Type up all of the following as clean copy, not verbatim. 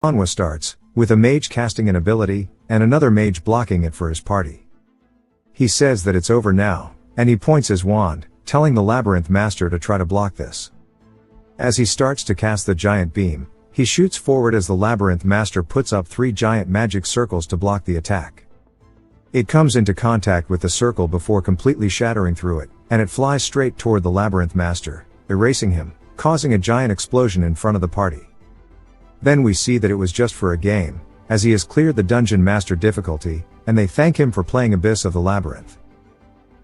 Manhwa starts, with a mage casting an ability, and another mage blocking it for his party. He says that it's over now, and he points his wand, telling the labyrinth master to try to block this. As he starts to cast the giant beam, he shoots forward as the labyrinth master puts up 3 giant magic circles to block the attack. It comes into contact with the circle before completely shattering through it, and it flies straight toward the labyrinth master, erasing him, causing a giant explosion in front of the party. Then we see that it was just for a game, as he has cleared the dungeon master difficulty, and they thank him for playing Abyss of the Labyrinth.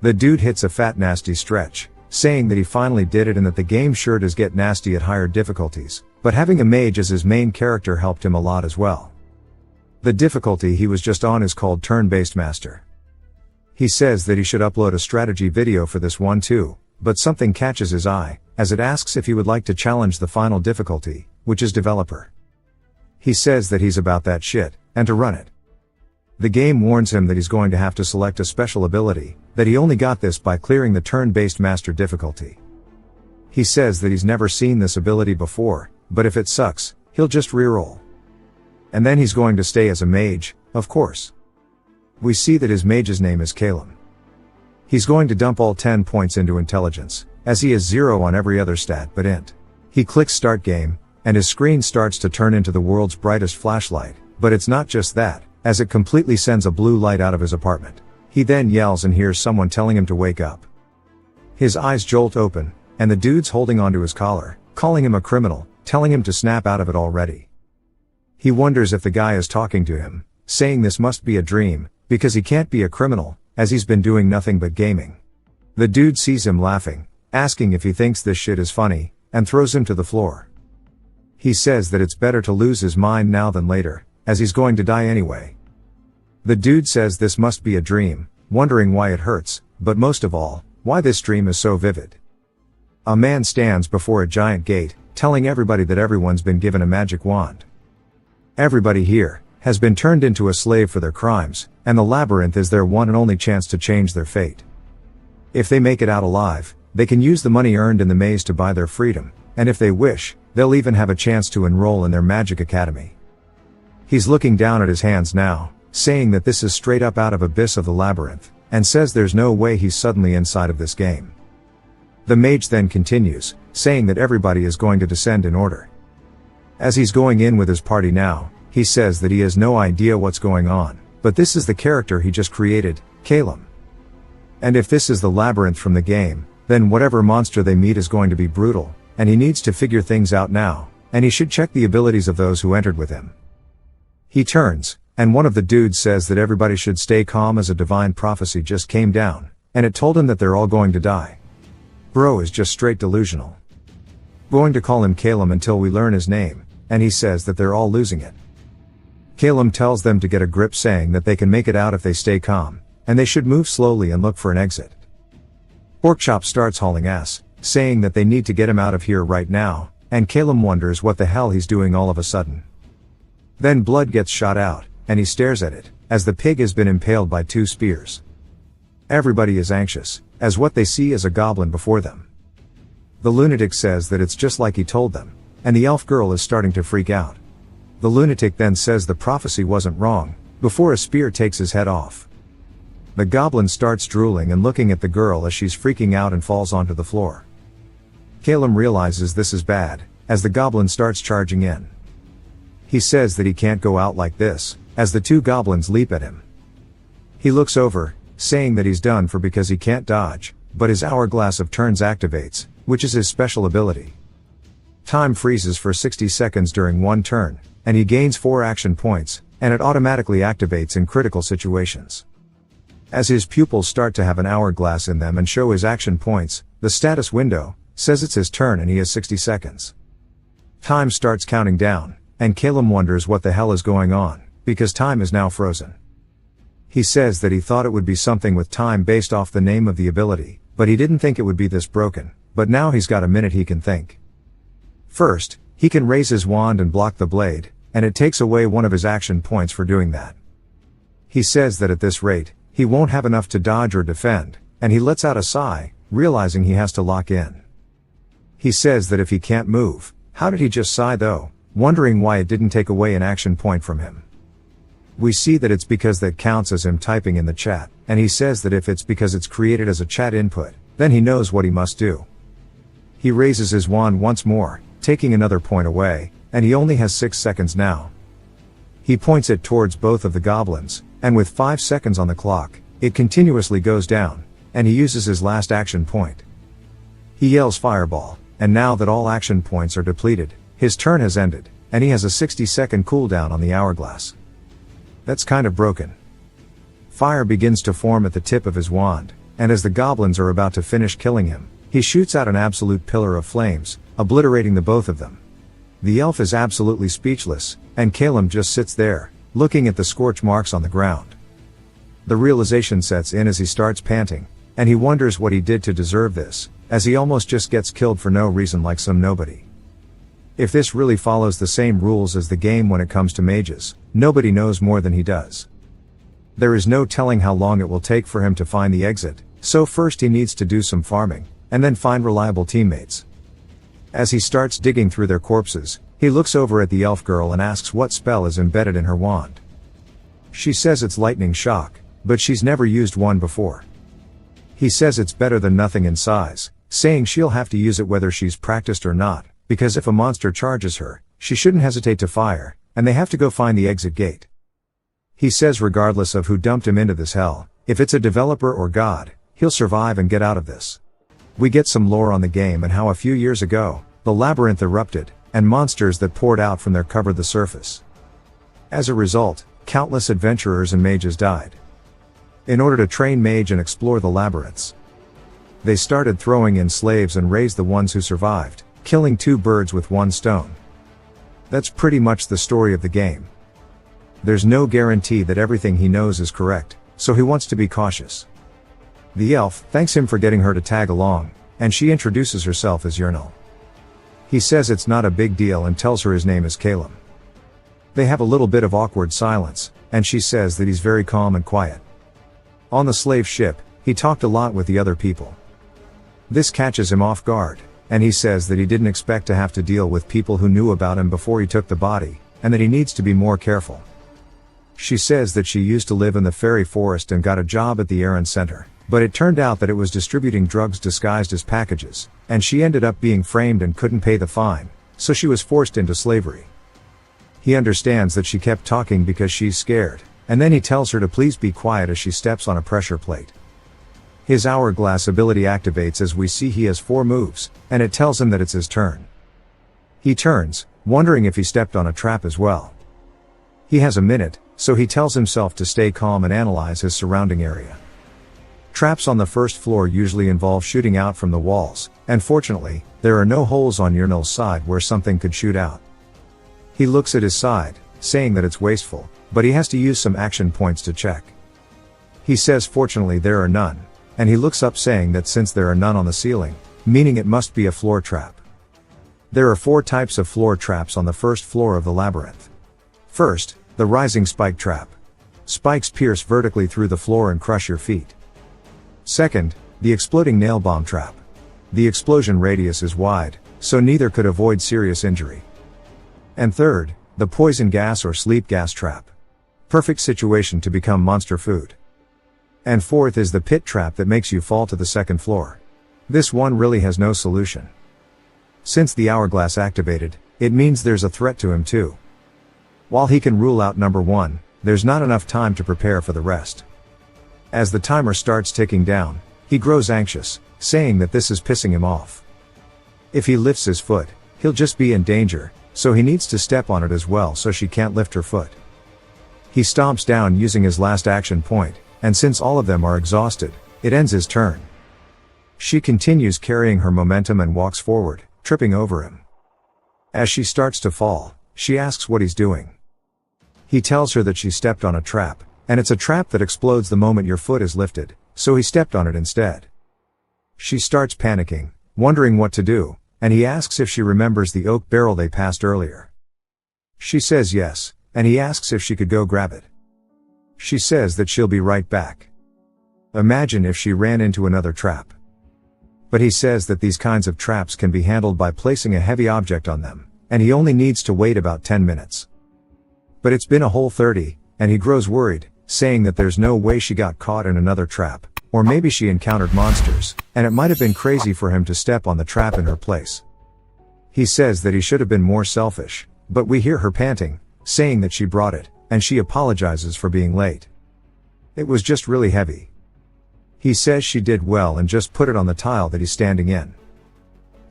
The dude hits a fat nasty stretch, saying that he finally did it and that the game sure does get nasty at higher difficulties, but having a mage as his main character helped him a lot as well. The difficulty he was just on is called Turn-Based Master. He says that he should upload a strategy video for this one too, but something catches his eye, as it asks if he would like to challenge the final difficulty, which is Developer. He says that he's about that shit, and to run it. The game warns him that he's going to have to select a special ability, that he only got this by clearing the Turn-Based Master difficulty. He says that he's never seen this ability before, but if it sucks, he'll just reroll. And then he's going to stay as a mage, of course. We see that his mage's name is Calum. He's going to dump all 10 points into intelligence, as he is 0 on every other stat but int. He clicks start game, and his screen starts to turn into the world's brightest flashlight, but it's not just that, as it completely sends a blue light out of his apartment. He then yells and hears someone telling him to wake up. His eyes jolt open, and the dude's holding onto his collar, calling him a criminal, telling him to snap out of it already. He wonders if the guy is talking to him, saying this must be a dream, because he can't be a criminal, as he's been doing nothing but gaming. The dude sees him laughing, asking if he thinks this shit is funny, and throws him to the floor. He says that it's better to lose his mind now than later, as he's going to die anyway. The dude says this must be a dream, wondering why it hurts, but most of all, why this dream is so vivid. A man stands before a giant gate, telling everybody that everyone's been given a magic wand. Everybody here has been turned into a slave for their crimes, and the labyrinth is their one and only chance to change their fate. If they make it out alive, they can use the money earned in the maze to buy their freedom, and if they wish, they'll even have a chance to enroll in their magic academy. He's looking down at his hands now, saying that this is straight up out of Abyss of the Labyrinth, and says there's no way he's suddenly inside of this game. The mage then continues, saying that everybody is going to descend in order. As he's going in with his party now, he says that he has no idea what's going on, but this is the character he just created, Calum. And if this is the labyrinth from the game, then whatever monster they meet is going to be brutal, and he needs to figure things out now, and he should check the abilities of those who entered with him. He turns, and one of the dudes says that everybody should stay calm as a divine prophecy just came down, and it told him that they're all going to die. Bro is just straight delusional. Going to call him Calum until we learn his name, and he says that they're all losing it. Calum tells them to get a grip, saying that they can make it out if they stay calm, and they should move slowly and look for an exit. Porkchop starts hauling ass, saying that they need to get him out of here right now, and Calum wonders what the hell he's doing all of a sudden. Then blood gets shot out, and he stares at it, as the pig has been impaled by 2 spears. Everybody is anxious, as what they see is a goblin before them. The lunatic says that it's just like he told them, and the elf girl is starting to freak out. The lunatic then says the prophecy wasn't wrong, before a spear takes his head off. The goblin starts drooling and looking at the girl as she's freaking out and falls onto the floor. Calum realizes this is bad, as the goblin starts charging in. He says that he can't go out like this, as the 2 goblins leap at him. He looks over, saying that he's done for because he can't dodge, but his hourglass of turns activates, which is his special ability. Time freezes for 60 seconds during one turn, and he gains 4 action points, and it automatically activates in critical situations. As his pupils start to have an hourglass in them and show his action points, the status window says it's his turn and he has 60 seconds. Time starts counting down, and Calum wonders what the hell is going on, because time is now frozen. He says that he thought it would be something with time based off the name of the ability, but he didn't think it would be this broken, but now he's got a minute he can think. First, he can raise his wand and block the blade, and it takes away one of his action points for doing that. He says that at this rate, he won't have enough to dodge or defend, and he lets out a sigh, realizing he has to lock in. He says that if he can't move, how did he just sigh though, wondering why it didn't take away an action point from him. We see that it's because that counts as him typing in the chat, and he says that if it's because it's created as a chat input, then he knows what he must do. He raises his wand once more, taking another point away, and he only has 6 seconds now. He points it towards both of the goblins, and with 5 seconds on the clock, it continuously goes down, and he uses his last action point. He yells fireball, and now that all action points are depleted, his turn has ended, and he has a 60-second cooldown on the hourglass. That's kind of broken. Fire begins to form at the tip of his wand, and as the goblins are about to finish killing him, he shoots out an absolute pillar of flames, obliterating the both of them. The elf is absolutely speechless, and Calum just sits there, looking at the scorch marks on the ground. The realization sets in as he starts panting, and he wonders what he did to deserve this, as he almost just gets killed for no reason like some nobody. If this really follows the same rules as the game when it comes to mages, nobody knows more than he does. There is no telling how long it will take for him to find the exit, so first he needs to do some farming, and then find reliable teammates. As he starts digging through their corpses, he looks over at the elf girl and asks what spell is embedded in her wand. She says it's lightning shock, but she's never used one before. He says it's better than nothing in size, saying she'll have to use it whether she's practiced or not, because if a monster charges her, she shouldn't hesitate to fire, and they have to go find the exit gate. He says regardless of who dumped him into this hell, if it's a developer or god, he'll survive and get out of this. We get some lore on the game and how a few years ago, the labyrinth erupted, and monsters that poured out from there covered the surface. As a result, countless adventurers and mages died. In order to train mage and explore the labyrinths, they started throwing in slaves and raised the ones who survived, killing 2 birds with 1 stone. That's pretty much the story of the game. There's no guarantee that everything he knows is correct, so he wants to be cautious. The elf thanks him for getting her to tag along, and she introduces herself as Yahello. He says it's not a big deal and tells her his name is Calum. They have a little bit of awkward silence, and she says that he's very calm and quiet. On the slave ship, he talked a lot with the other people. This catches him off guard, and he says that he didn't expect to have to deal with people who knew about him before he took the body, and that he needs to be more careful. She says that she used to live in the fairy forest and got a job at the errand center, but it turned out that it was distributing drugs disguised as packages, and she ended up being framed and couldn't pay the fine, so she was forced into slavery. He understands that she kept talking because she's scared, and then he tells her to please be quiet as she steps on a pressure plate. His hourglass ability activates as we see he has 4 moves, and it tells him that it's his turn. He turns, wondering if he stepped on a trap as well. He has a minute, so he tells himself to stay calm and analyze his surrounding area. Traps on the first floor usually involve shooting out from the walls, and fortunately, there are no holes on Yahello's side where something could shoot out. He looks at his side, saying that it's wasteful, but he has to use some action points to check. He says fortunately there are none, and he looks up saying that since there are none on the ceiling, meaning it must be a floor trap. There are 4 types of floor traps on the first floor of the labyrinth. First, the rising spike trap. Spikes pierce vertically through the floor and crush your feet. Second, the exploding nail bomb trap. The explosion radius is wide, so neither could avoid serious injury. And third, the poison gas or sleep gas trap. Perfect situation to become monster food. And fourth is the pit trap that makes you fall to the second floor. This one really has no solution. Since the hourglass activated, it means there's a threat to him too. While he can rule out number 1, there's not enough time to prepare for the rest. As the timer starts ticking down, he grows anxious, saying that this is pissing him off. If he lifts his foot, he'll just be in danger, so he needs to step on it as well so she can't lift her foot. He stomps down using his last action point, and since all of them are exhausted, it ends his turn. She continues carrying her momentum and walks forward, tripping over him. As she starts to fall, she asks what he's doing. He tells her that she stepped on a trap, and it's a trap that explodes the moment your foot is lifted, so he stepped on it instead. She starts panicking, wondering what to do, and he asks if she remembers the oak barrel they passed earlier. She says yes, and he asks if she could go grab it. She says that she'll be right back. Imagine if she ran into another trap. But he says that these kinds of traps can be handled by placing a heavy object on them, and he only needs to wait about 10 minutes. But it's been a whole 30, and he grows worried, saying that there's no way she got caught in another trap, or maybe she encountered monsters, and it might have been crazy for him to step on the trap in her place. He says that he should have been more selfish, but we hear her panting, saying that she brought it, and she apologizes for being late. It was just really heavy. He says she did well and just put it on the tile that he's standing in.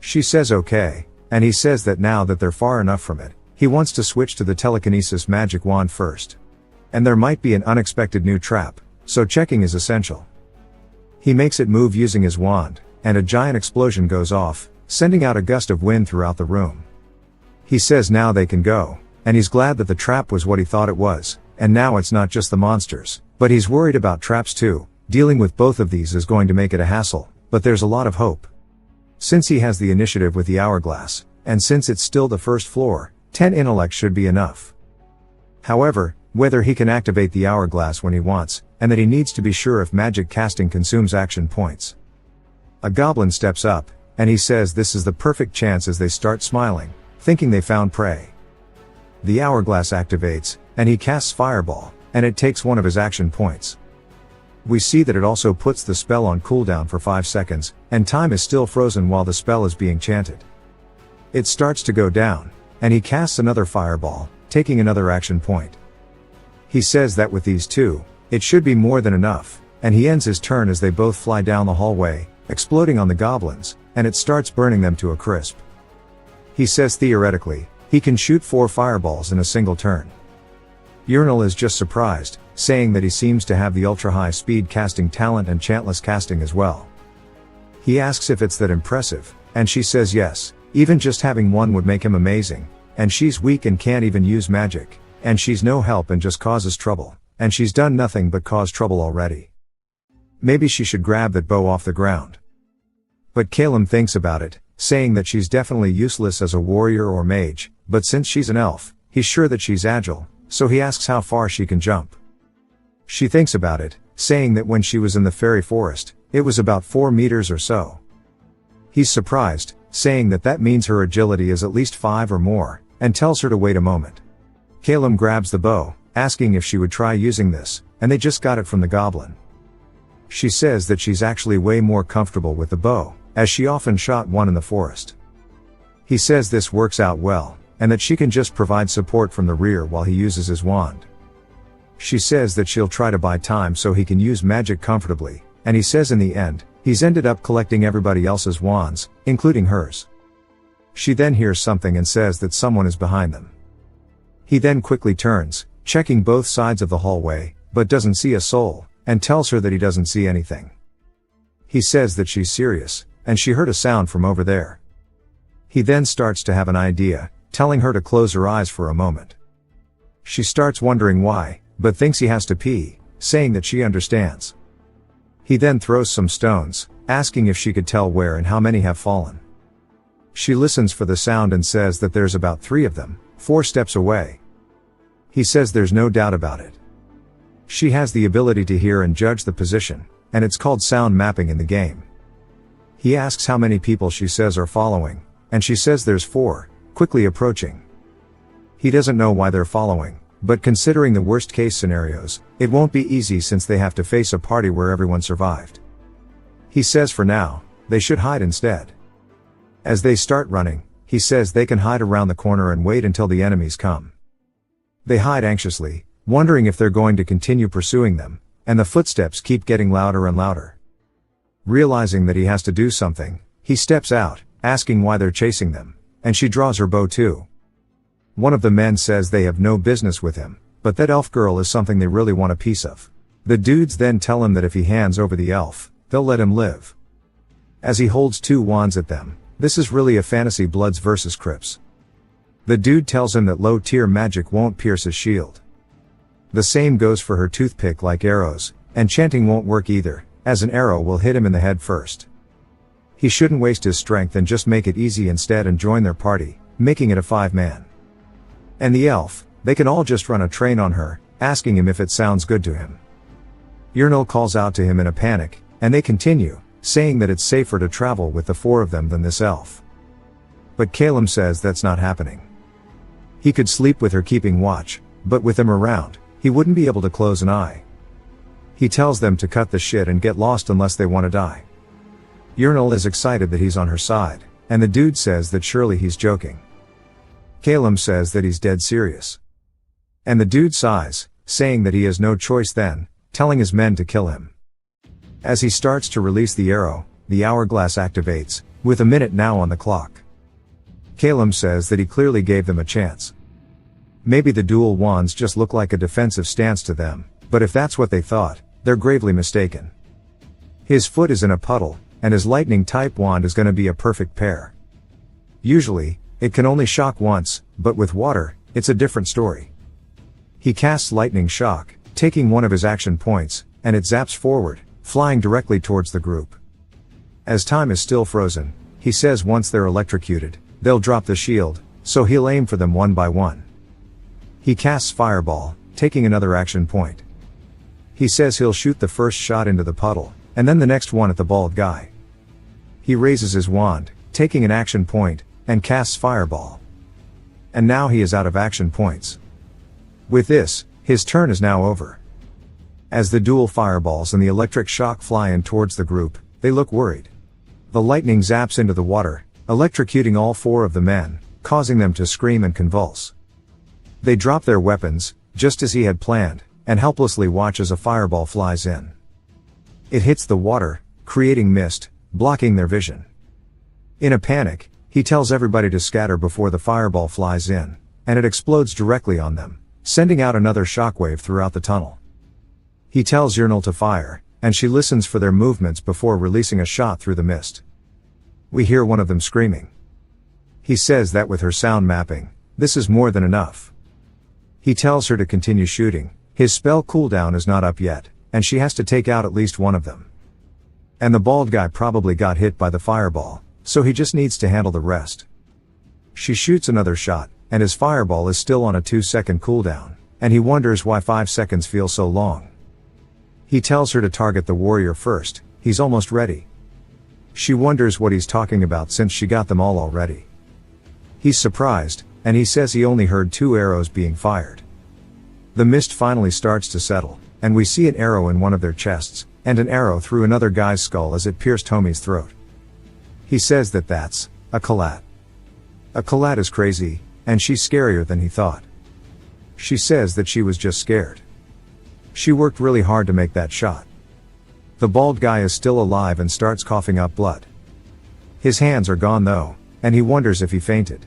She says okay, and he says that now that they're far enough from it, he wants to switch to the telekinesis magic wand first. And there might be an unexpected new trap, so checking is essential. He makes it move using his wand, and a giant explosion goes off, sending out a gust of wind throughout the room. He says now they can go, and he's glad that the trap was what he thought it was, and now it's not just the monsters, but he's worried about traps too. Dealing with both of these is going to make it a hassle, but there's a lot of hope. Since he has the initiative with the hourglass, and since it's still the first floor, 10 intellect should be enough. However, whether he can activate the hourglass when he wants, and that he needs to be sure if magic casting consumes action points. A goblin steps up, and he says this is the perfect chance as they start smiling, thinking they found prey. The hourglass activates, and he casts Fireball, and it takes one of his action points. We see that it also puts the spell on cooldown for 5 seconds, and time is still frozen while the spell is being chanted. It starts to go down, and he casts another Fireball, taking another action point. He says that with these two, it should be more than enough, and he ends his turn as they both fly down the hallway, exploding on the goblins, and it starts burning them to a crisp. He says theoretically, he can shoot 4 fireballs in a single turn. Urinal is just surprised, saying that he seems to have the ultra-high speed casting talent and chantless casting as well. He asks if it's that impressive, and she says yes, even just having one would make him amazing, and she's weak and can't even use magic, and she's no help and just causes trouble, and she's done nothing but cause trouble already. Maybe she should grab that bow off the ground. But Calum thinks about it, saying that she's definitely useless as a warrior or mage, but since she's an elf, he's sure that she's agile, so he asks how far she can jump. She thinks about it, saying that when she was in the fairy forest, it was about 4 meters or so. He's surprised, saying that that means her agility is at least 5 or more, and tells her to wait a moment. Calum grabs the bow, asking if she would try using this, and they just got it from the goblin. She says that she's actually way more comfortable with the bow, as she often shot one in the forest. He says this works out well, and that she can just provide support from the rear while he uses his wand. She says that she'll try to buy time so he can use magic comfortably, and he says in the end, he's ended up collecting everybody else's wands, including hers. She then hears something and says that someone is behind them. He then quickly turns, checking both sides of the hallway, but doesn't see a soul, and tells her that he doesn't see anything. He says that she's serious, and she heard a sound from over there. He then starts to have an idea, telling her to close her eyes for a moment. She starts wondering why, but thinks he has to pee, saying that she understands. He then throws some stones, asking if she could tell where and how many have fallen. She listens for the sound and says that there's about 3 of them, 4 steps away. He says there's no doubt about it. She has the ability to hear and judge the position, and it's called sound mapping in the game. He asks how many people she says are following, and she says there's 4, quickly approaching. He doesn't know why they're following, but considering the worst case scenarios, it won't be easy since they have to face a party where everyone survived. He says for now, they should hide instead. As they start running, he says they can hide around the corner and wait until the enemies come. They hide anxiously, wondering if they're going to continue pursuing them, and the footsteps keep getting louder and louder. Realizing that he has to do something, he steps out, asking why they're chasing them, and she draws her bow too. One of the men says they have no business with him, but that elf girl is something they really want a piece of. The dudes then tell him that if he hands over the elf, they'll let him live. As he holds 2 wands at them, this is really a fantasy Bloods versus Crips. The dude tells him that low-tier magic won't pierce his shield. The same goes for her toothpick like arrows, and chanting won't work either, as an arrow will hit him in the head first. He shouldn't waste his strength and just make it easy instead and join their party, making it a 5-man. And the elf, they can all just run a train on her, asking him if it sounds good to him. Urinal calls out to him in a panic, and they continue, saying that it's safer to travel with the 4 of them than this elf. But Calum says that's not happening. He could sleep with her keeping watch, but with them around, he wouldn't be able to close an eye. He tells them to cut the shit and get lost unless they want to die. Yurnal is excited that he's on her side, and the dude says that surely he's joking. Calum says that he's dead serious. And the dude sighs, saying that he has no choice then, telling his men to kill him. As he starts to release the arrow, the hourglass activates, with a minute now on the clock. Calum says that he clearly gave them a chance. Maybe the dual wands just look like a defensive stance to them, but if that's what they thought, they're gravely mistaken. His foot is in a puddle, and his lightning type wand is gonna be a perfect pair. Usually, it can only shock once, but with water, it's a different story. He casts lightning shock, taking one of his action points, and it zaps forward, flying directly towards the group. As time is still frozen, he says once they're electrocuted, they'll drop the shield, so he'll aim for them one by one. He casts fireball, taking another action point. He says he'll shoot the first shot into the puddle, and then the next one at the bald guy. He raises his wand, taking an action point, and casts fireball. And now he is out of action points. With this, his turn is now over. As the dual fireballs and the electric shock fly in towards the group, they look worried. The lightning zaps into the water, electrocuting all four of the men, causing them to scream and convulse. They drop their weapons, just as he had planned, and helplessly watch as a fireball flies in. It hits the water, creating mist, blocking their vision. In a panic, he tells everybody to scatter before the fireball flies in, and it explodes directly on them, sending out another shockwave throughout the tunnel. He tells Yurnal to fire, and she listens for their movements before releasing a shot through the mist. We hear one of them screaming. He says that with her sound mapping, this is more than enough. He tells her to continue shooting, his spell cooldown is not up yet, and she has to take out at least one of them. And the bald guy probably got hit by the fireball, so he just needs to handle the rest. She shoots another shot, and his fireball is still on a 2-second cooldown, and he wonders why 5 seconds feel so long. He tells her to target the warrior first, he's almost ready. She wonders what he's talking about since she got them all already. He's surprised, and he says he only heard 2 arrows being fired. The mist finally starts to settle, and we see an arrow in one of their chests, and an arrow through another guy's skull as it pierced Homie's throat. He says that that's a collat. A collat is crazy, and she's scarier than he thought. She says that she was just scared. She worked really hard to make that shot. The bald guy is still alive and starts coughing up blood. His hands are gone though, and he wonders if he fainted.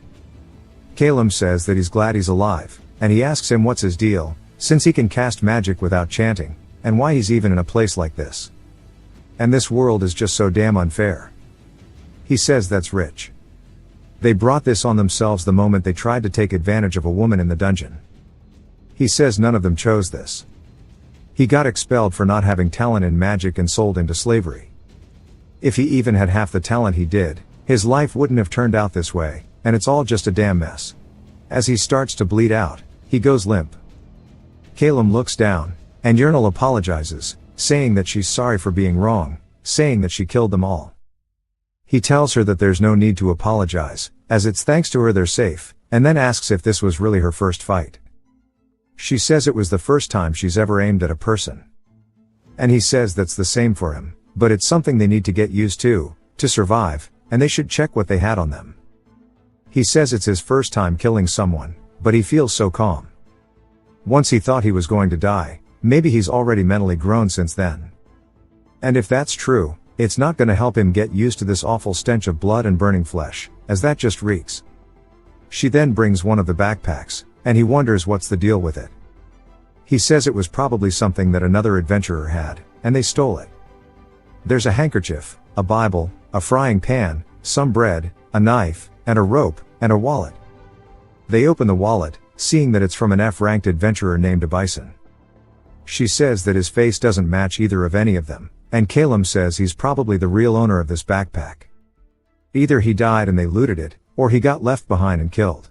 Calum says that he's glad he's alive, and he asks him what's his deal, since he can cast magic without chanting, and why he's even in a place like this. And this world is just so damn unfair. He says that's rich. They brought this on themselves the moment they tried to take advantage of a woman in the dungeon. He says none of them chose this. He got expelled for not having talent in magic and sold into slavery. If he even had half the talent he did, his life wouldn't have turned out this way, and it's all just a damn mess. As he starts to bleed out, he goes limp. Calum looks down, and Yurnal apologizes, saying that she's sorry for being wrong, saying that she killed them all. He tells her that there's no need to apologize, as it's thanks to her they're safe, and then asks if this was really her first fight. She says it was the first time she's ever aimed at a person. And he says that's the same for him, but it's something they need to get used to survive, and they should check what they had on them. He says it's his first time killing someone, but he feels so calm. Once he thought he was going to die, maybe he's already mentally grown since then. And if that's true, it's not gonna help him get used to this awful stench of blood and burning flesh, as that just reeks. She then brings one of the backpacks, and he wonders what's the deal with it. He says it was probably something that another adventurer had, and they stole it. There's a handkerchief, a Bible, a frying pan, some bread, a knife, and a rope, and a wallet. They open the wallet, seeing that it's from an F-ranked adventurer named Bison. She says that his face doesn't match either of any of them, and Calum says he's probably the real owner of this backpack. Either he died and they looted it, or he got left behind and killed.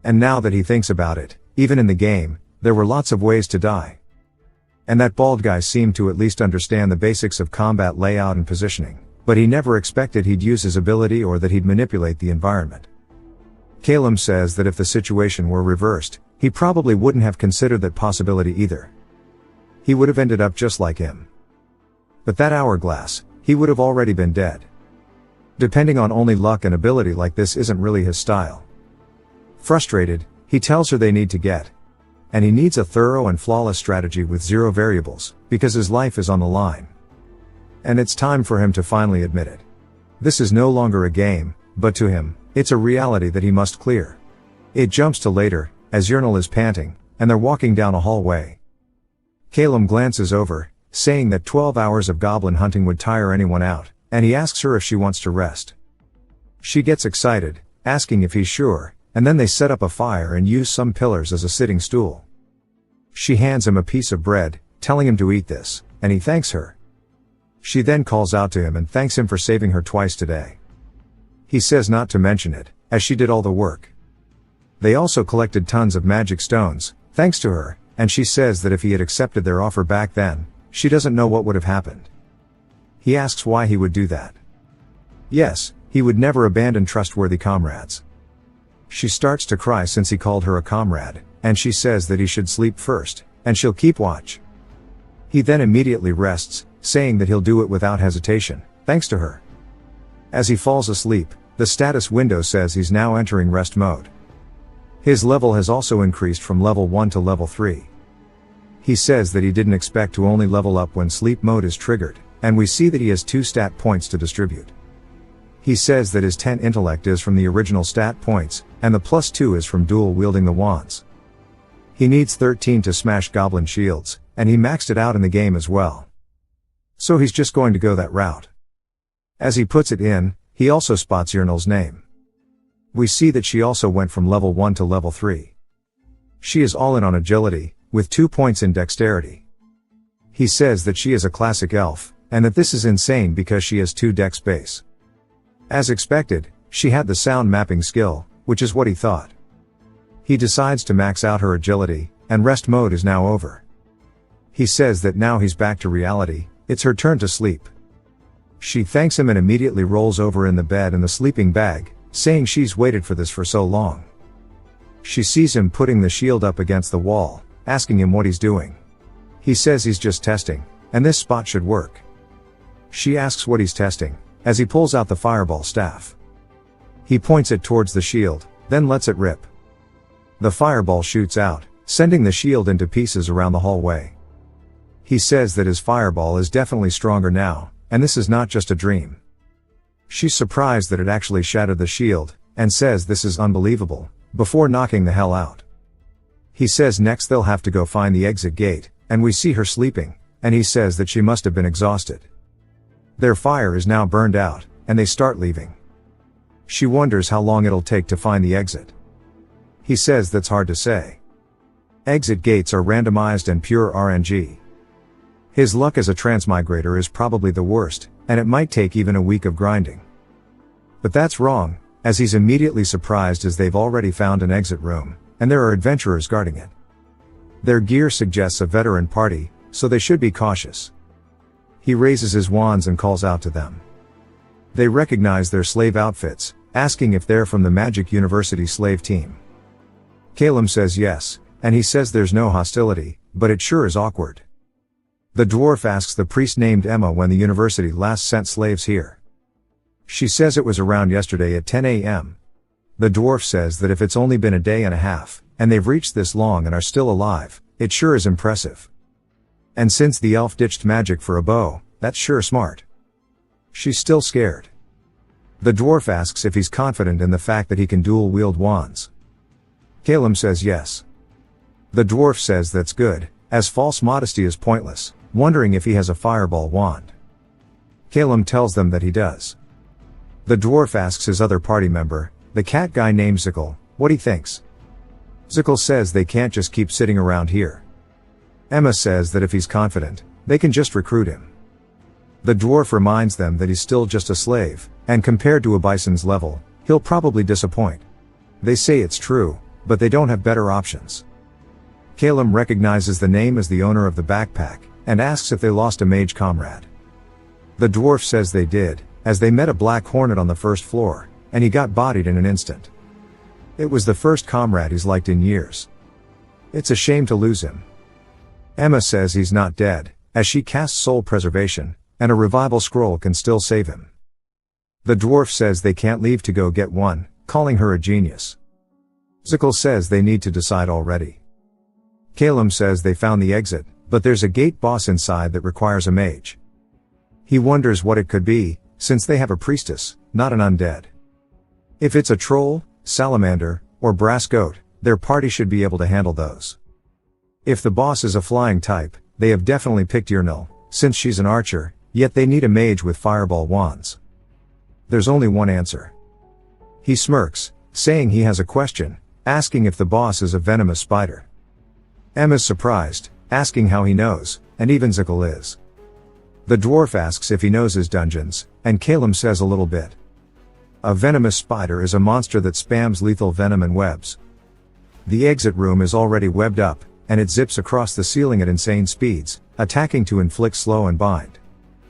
And now that he thinks about it, even in the game, there were lots of ways to die. And that bald guy seemed to at least understand the basics of combat layout and positioning, but he never expected he'd use his ability or that he'd manipulate the environment. Calum says that if the situation were reversed, he probably wouldn't have considered that possibility either. He would have ended up just like him. But that hourglass, he would have already been dead. Depending on only luck and ability like this isn't really his style. Frustrated, he tells her they need to get. And he needs a thorough and flawless strategy with 0 variables, because his life is on the line. And it's time for him to finally admit it. This is no longer a game, but to him, it's a reality that he must clear. It jumps to later, as Yernal is panting, and they're walking down a hallway. Calum glances over, saying that 12 hours of goblin hunting would tire anyone out, and he asks her if she wants to rest. She gets excited, asking if he's sure, and then they set up a fire and use some pillars as a sitting stool. She hands him a piece of bread, telling him to eat this, and he thanks her. She then calls out to him and thanks him for saving her twice today. He says not to mention it, as she did all the work. They also collected tons of magic stones, thanks to her, and she says that if he had accepted their offer back then, she doesn't know what would have happened. He asks why he would do that. Yes, he would never abandon trustworthy comrades. She starts to cry since he called her a comrade, and she says that he should sleep first, and she'll keep watch. He then immediately rests, saying that he'll do it without hesitation, thanks to her. As he falls asleep, the status window says he's now entering rest mode. His level has also increased from level 1 to level 3. He says that he didn't expect to only level up when sleep mode is triggered, and we see that he has 2 stat points to distribute. He says that his 10 intellect is from the original stat points, and the +2 is from dual wielding the wands. He needs 13 to smash goblin shields, and he maxed it out in the game as well. So he's just going to go that route. As he puts it in, he also spots Yernal's name. We see that she also went from level 1 to level 3. She is all in on agility, with 2 points in dexterity. He says that she is a classic elf, and that this is insane because she has 2 dex base. As expected, she had the sound mapping skill, which is what he thought. He decides to max out her agility, and rest mode is now over. He says that now he's back to reality, it's her turn to sleep. She thanks him and immediately rolls over in the bed in the sleeping bag, saying she's waited for this for so long. She sees him putting the shield up against the wall, asking him what he's doing. He says he's just testing, and this spot should work. She asks what he's testing, as he pulls out the fireball staff. He points it towards the shield, then lets it rip. The fireball shoots out, sending the shield into pieces around the hallway. He says that his fireball is definitely stronger now, and this is not just a dream. She's surprised that it actually shattered the shield, and says this is unbelievable, before knocking the hell out. He says next they'll have to go find the exit gate, and we see her sleeping, and he says that she must have been exhausted. Their fire is now burned out, and they start leaving. She wonders how long it'll take to find the exit. He says that's hard to say. Exit gates are randomized and pure RNG. His luck as a transmigrator is probably the worst, and it might take even a week of grinding. But that's wrong, as he's immediately surprised as they've already found an exit room, and there are adventurers guarding it. Their gear suggests a veteran party, so they should be cautious. He raises his wands and calls out to them. They recognize their slave outfits, asking if they're from the Magic University slave team. Calum says yes, and he says there's no hostility, but it sure is awkward. The dwarf asks the priest named Emma when the university last sent slaves here. She says it was around yesterday at 10 a.m. The dwarf says that if it's only been a day and a half, and they've reached this long and are still alive, it sure is impressive. And since the elf ditched magic for a bow, that's sure smart. She's still scared. The dwarf asks if he's confident in the fact that he can dual wield wands. Calum says yes. The dwarf says that's good, as false modesty is pointless, wondering if he has a fireball wand. Calum tells them that he does. The dwarf asks his other party member, the cat guy named Zickle, what he thinks. Zickle says they can't just keep sitting around here. Emma says that if he's confident, they can just recruit him. The dwarf reminds them that he's still just a slave, and compared to a bison's level, he'll probably disappoint. They say it's true, but they don't have better options. Calum recognizes the name as the owner of the backpack, and asks if they lost a mage comrade. The dwarf says they did, as they met a black hornet on the first floor, and he got bodied in an instant. It was the first comrade he's liked in years. It's a shame to lose him. Emma says he's not dead, as she casts soul preservation, and a revival scroll can still save him. The dwarf says they can't leave to go get one, calling her a genius. Zickle says they need to decide already. Calum says they found the exit, but there's a gate boss inside that requires a mage. He wonders what it could be, since they have a priestess, not an undead. If it's a troll, salamander, or brass goat, their party should be able to handle those. If the boss is a flying type, they have definitely picked Yrnil, since she's an archer, yet they need a mage with fireball wands. There's only one answer. He smirks, saying he has a question, asking if the boss is a venomous spider. Emma's surprised, asking how he knows, and even Zickle is. The dwarf asks if he knows his dungeons, and Calum says a little bit. A venomous spider is a monster that spams lethal venom and webs. The exit room is already webbed up, and it zips across the ceiling at insane speeds, attacking to inflict slow and bind.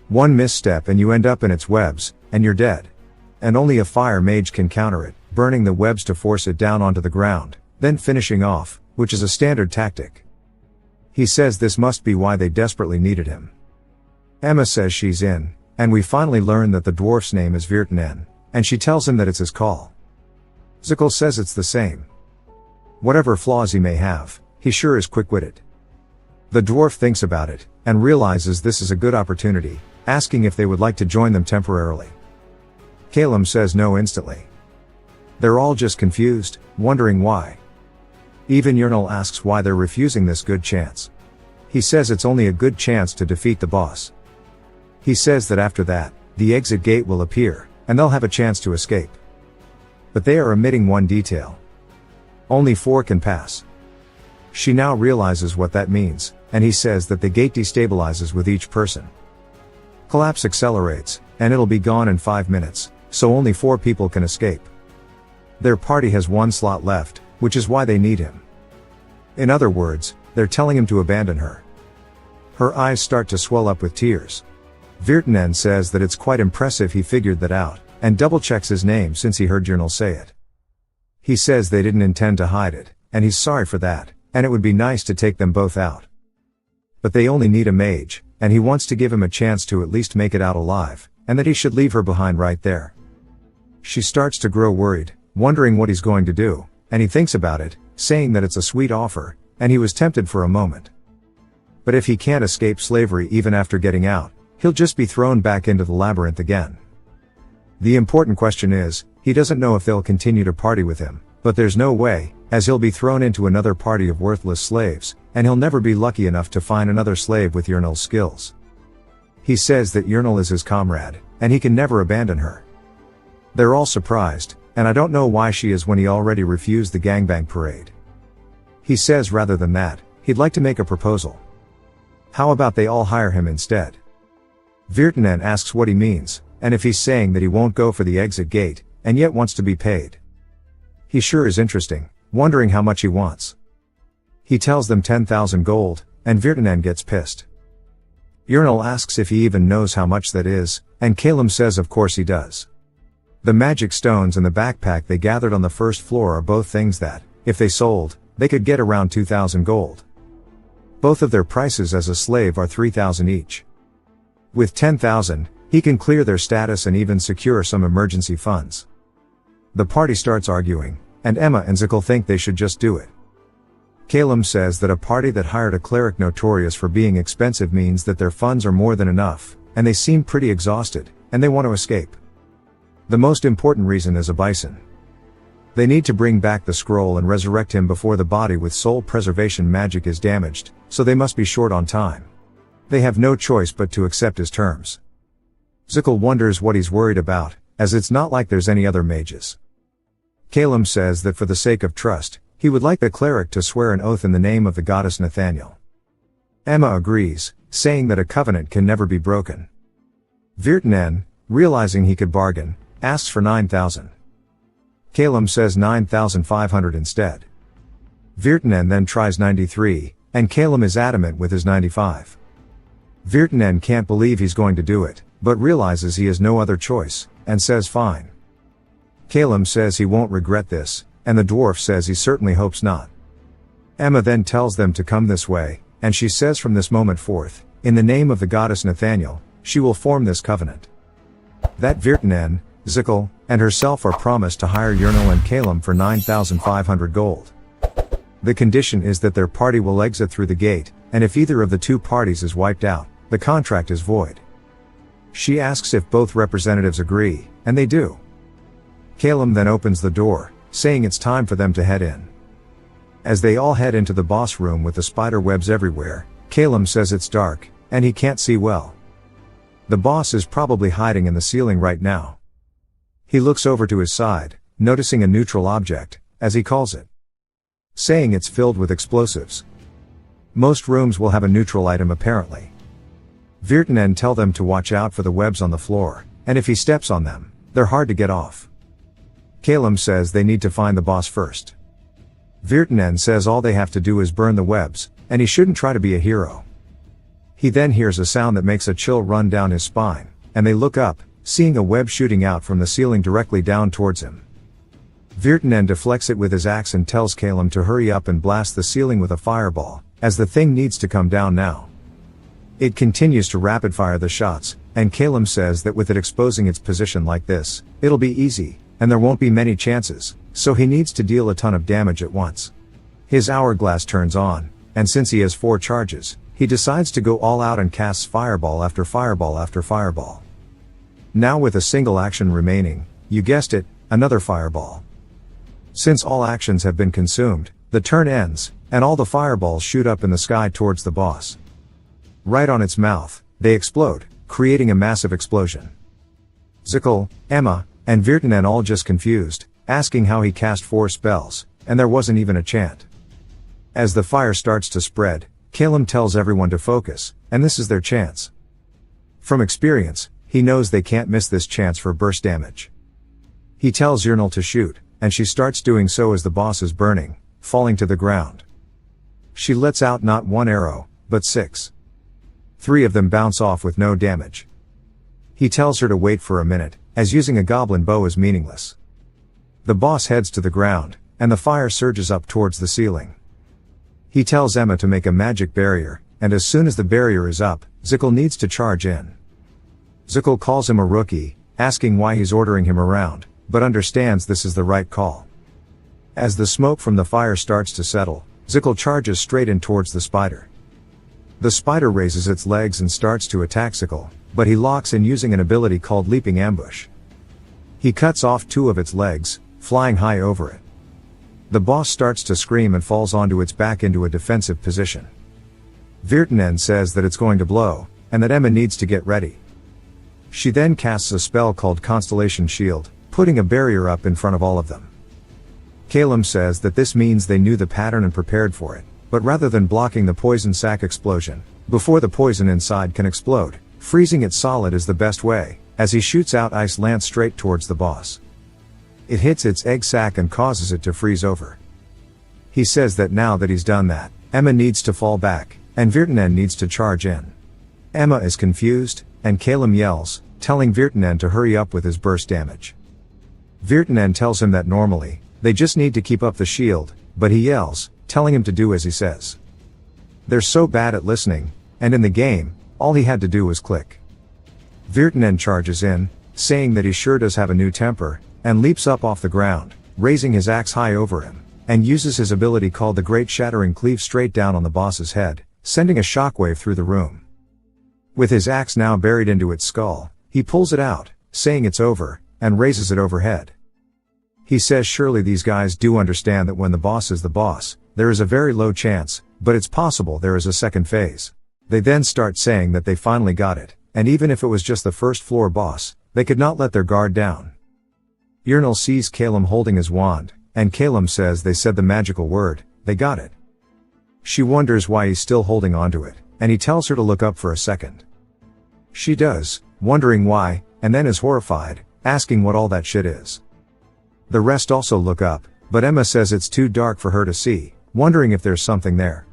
One misstep and you end up in its webs, and you're dead. And only a fire mage can counter it, burning the webs to force it down onto the ground, then finishing off, which is a standard tactic. He says this must be why they desperately needed him. Emma says she's in, and we finally learn that the dwarf's name is Virtanen, and she tells him that it's his call. Zickle says it's the same. Whatever flaws he may have, he sure is quick-witted. The dwarf thinks about it, and realizes this is a good opportunity, asking if they would like to join them temporarily. Calum says no instantly. They're all just confused, wondering why. Even Yrnil asks why they're refusing this good chance. He says it's only a good chance to defeat the boss. He says that after that, the exit gate will appear, and they'll have a chance to escape. But they are omitting one detail. Only 4 can pass. She now realizes what that means, and he says that the gate destabilizes with each person. Collapse accelerates, and it'll be gone in 5 minutes, so only 4 people can escape. Their party has 1 slot left, which is why they need him. In other words, they're telling him to abandon her. Her eyes start to swell up with tears. Virtanen says that it's quite impressive he figured that out, and double-checks his name since he heard Yrnil say it. He says they didn't intend to hide it, and he's sorry for that, and it would be nice to take them both out. But they only need a mage, and he wants to give him a chance to at least make it out alive, and that he should leave her behind right there. She starts to grow worried, wondering what he's going to do, and he thinks about it, saying that it's a sweet offer, and he was tempted for a moment. But if he can't escape slavery even after getting out, he'll just be thrown back into the labyrinth again. The important question is, he doesn't know if they'll continue to party with him, but there's no way, as he'll be thrown into another party of worthless slaves, and he'll never be lucky enough to find another slave with Yrnil's skills. He says that Yrnil is his comrade, and he can never abandon her. They're all surprised, and I don't know why she is when he already refused the gangbang parade. He says rather than that, he'd like to make a proposal. How about they all hire him instead? Virtanen asks what he means, and if he's saying that he won't go for the exit gate, and yet wants to be paid. He sure is interesting, wondering how much he wants. He tells them 10,000 gold, and Virtanen gets pissed. Yrnil asks if he even knows how much that is, and Calum says of course he does. The magic stones and the backpack they gathered on the first floor are both things that, if they sold, they could get around 2,000 gold. Both of their prices as a slave are 3,000 each. With 10,000, he can clear their status and even secure some emergency funds. The party starts arguing, and Emma and Zickle think they should just do it. Calum says that a party that hired a cleric notorious for being expensive means that their funds are more than enough, and they seem pretty exhausted, and they want to escape. The most important reason is a bison. They need to bring back the scroll and resurrect him before the body with soul preservation magic is damaged, so they must be short on time. They have no choice but to accept his terms. Zickle wonders what he's worried about, as it's not like there's any other mages. Calum says that for the sake of trust, he would like the cleric to swear an oath in the name of the goddess Nathaniel. Emma agrees, saying that a covenant can never be broken. Virtanen, realizing he could bargain, asks for 9,000. Calum says 9,500 instead. Virtanen then tries 93, and Calum is adamant with his 95. Virtanen can't believe he's going to do it, but realizes he has no other choice, and says fine. Calum says he won't regret this, and the dwarf says he certainly hopes not. Emma then tells them to come this way, and she says from this moment forth, in the name of the goddess Nathaniel, she will form this covenant. That Virtanen, Zickel, and herself are promised to hire Yernal and Calum for 9,500 gold. The condition is that their party will exit through the gate, and if either of the two parties is wiped out, the contract is void. She asks if both representatives agree, and they do. Calum then opens the door, saying it's time for them to head in. As they all head into the boss room with the spider webs everywhere, Calum says it's dark, and he can't see well. The boss is probably hiding in the ceiling right now. He looks over to his side, noticing a neutral object, as he calls it, saying it's filled with explosives. Most rooms will have a neutral item apparently. Virtanen tell them to watch out for the webs on the floor, and if he steps on them, they're hard to get off. Calum says they need to find the boss first. Virtanen says all they have to do is burn the webs, and he shouldn't try to be a hero. He then hears a sound that makes a chill run down his spine, and they look up, seeing a web shooting out from the ceiling directly down towards him. Virtanen deflects it with his axe and tells Calum to hurry up and blast the ceiling with a fireball, as the thing needs to come down now. It continues to rapid fire the shots, and Calum says that with it exposing its position like this, it'll be easy, and there won't be many chances, so he needs to deal a ton of damage at once. His hourglass turns on, and since he has 4 charges, he decides to go all out and casts fireball after fireball after fireball. Now with a single action remaining, you guessed it, another fireball. Since all actions have been consumed, the turn ends, and all the fireballs shoot up in the sky towards the boss. Right on its mouth, they explode, creating a massive explosion. Zickel, Emma, and Virtanen all just confused, asking how he cast 4 spells, and there wasn't even a chant. As the fire starts to spread, Calum tells everyone to focus, and this is their chance. From experience, he knows they can't miss this chance for burst damage. He tells Yernal to shoot, and she starts doing so as the boss is burning, falling to the ground. She lets out not 1 arrow, but 6. 3 of them bounce off with no damage. He tells her to wait for a minute, as using a goblin bow is meaningless. The boss heads to the ground, and the fire surges up towards the ceiling. He tells Emma to make a magic barrier, and as soon as the barrier is up, Zickel needs to charge in. Zickel calls him a rookie, asking why he's ordering him around, but understands this is the right call. As the smoke from the fire starts to settle, Zickel charges straight in towards the spider. The spider raises its legs and starts to attack Zickel, but he locks in using an ability called Leaping Ambush. He cuts off 2 of its legs, flying high over it. The boss starts to scream and falls onto its back into a defensive position. Virtanen says that it's going to blow, and that Emma needs to get ready. She then casts a spell called Constellation Shield, putting a barrier up in front of all of them. Calum says that this means they knew the pattern and prepared for it, but rather than blocking the poison sac explosion, before the poison inside can explode, freezing it solid is the best way, as he shoots out Ice Lance straight towards the boss. It hits its egg sac and causes it to freeze over. He says that now that he's done that, Emma needs to fall back, and Virtanen needs to charge in. Emma is confused, and Calum yells, telling Virtanen to hurry up with his burst damage. Virtanen tells him that normally, they just need to keep up the shield, but he yells, telling him to do as he says. They're so bad at listening, and in the game, all he had to do was click. Virtanen charges in, saying that he sure does have a new temper, and leaps up off the ground, raising his axe high over him, and uses his ability called the Great Shattering Cleave straight down on the boss's head, sending a shockwave through the room. With his axe now buried into its skull, he pulls it out, saying it's over, and raises it overhead. He says surely these guys do understand that when the boss is the boss, there is a very low chance, but it's possible there is a second phase. They then start saying that they finally got it, and even if it was just the first floor boss, they could not let their guard down. Yernal sees Calum holding his wand, and Calum says they said the magical word, they got it. She wonders why he's still holding onto it, and he tells her to look up for a second. She does, wondering why, and then is horrified, asking what all that shit is. The rest also look up, but Emma says it's too dark for her to see, wondering if there's something there.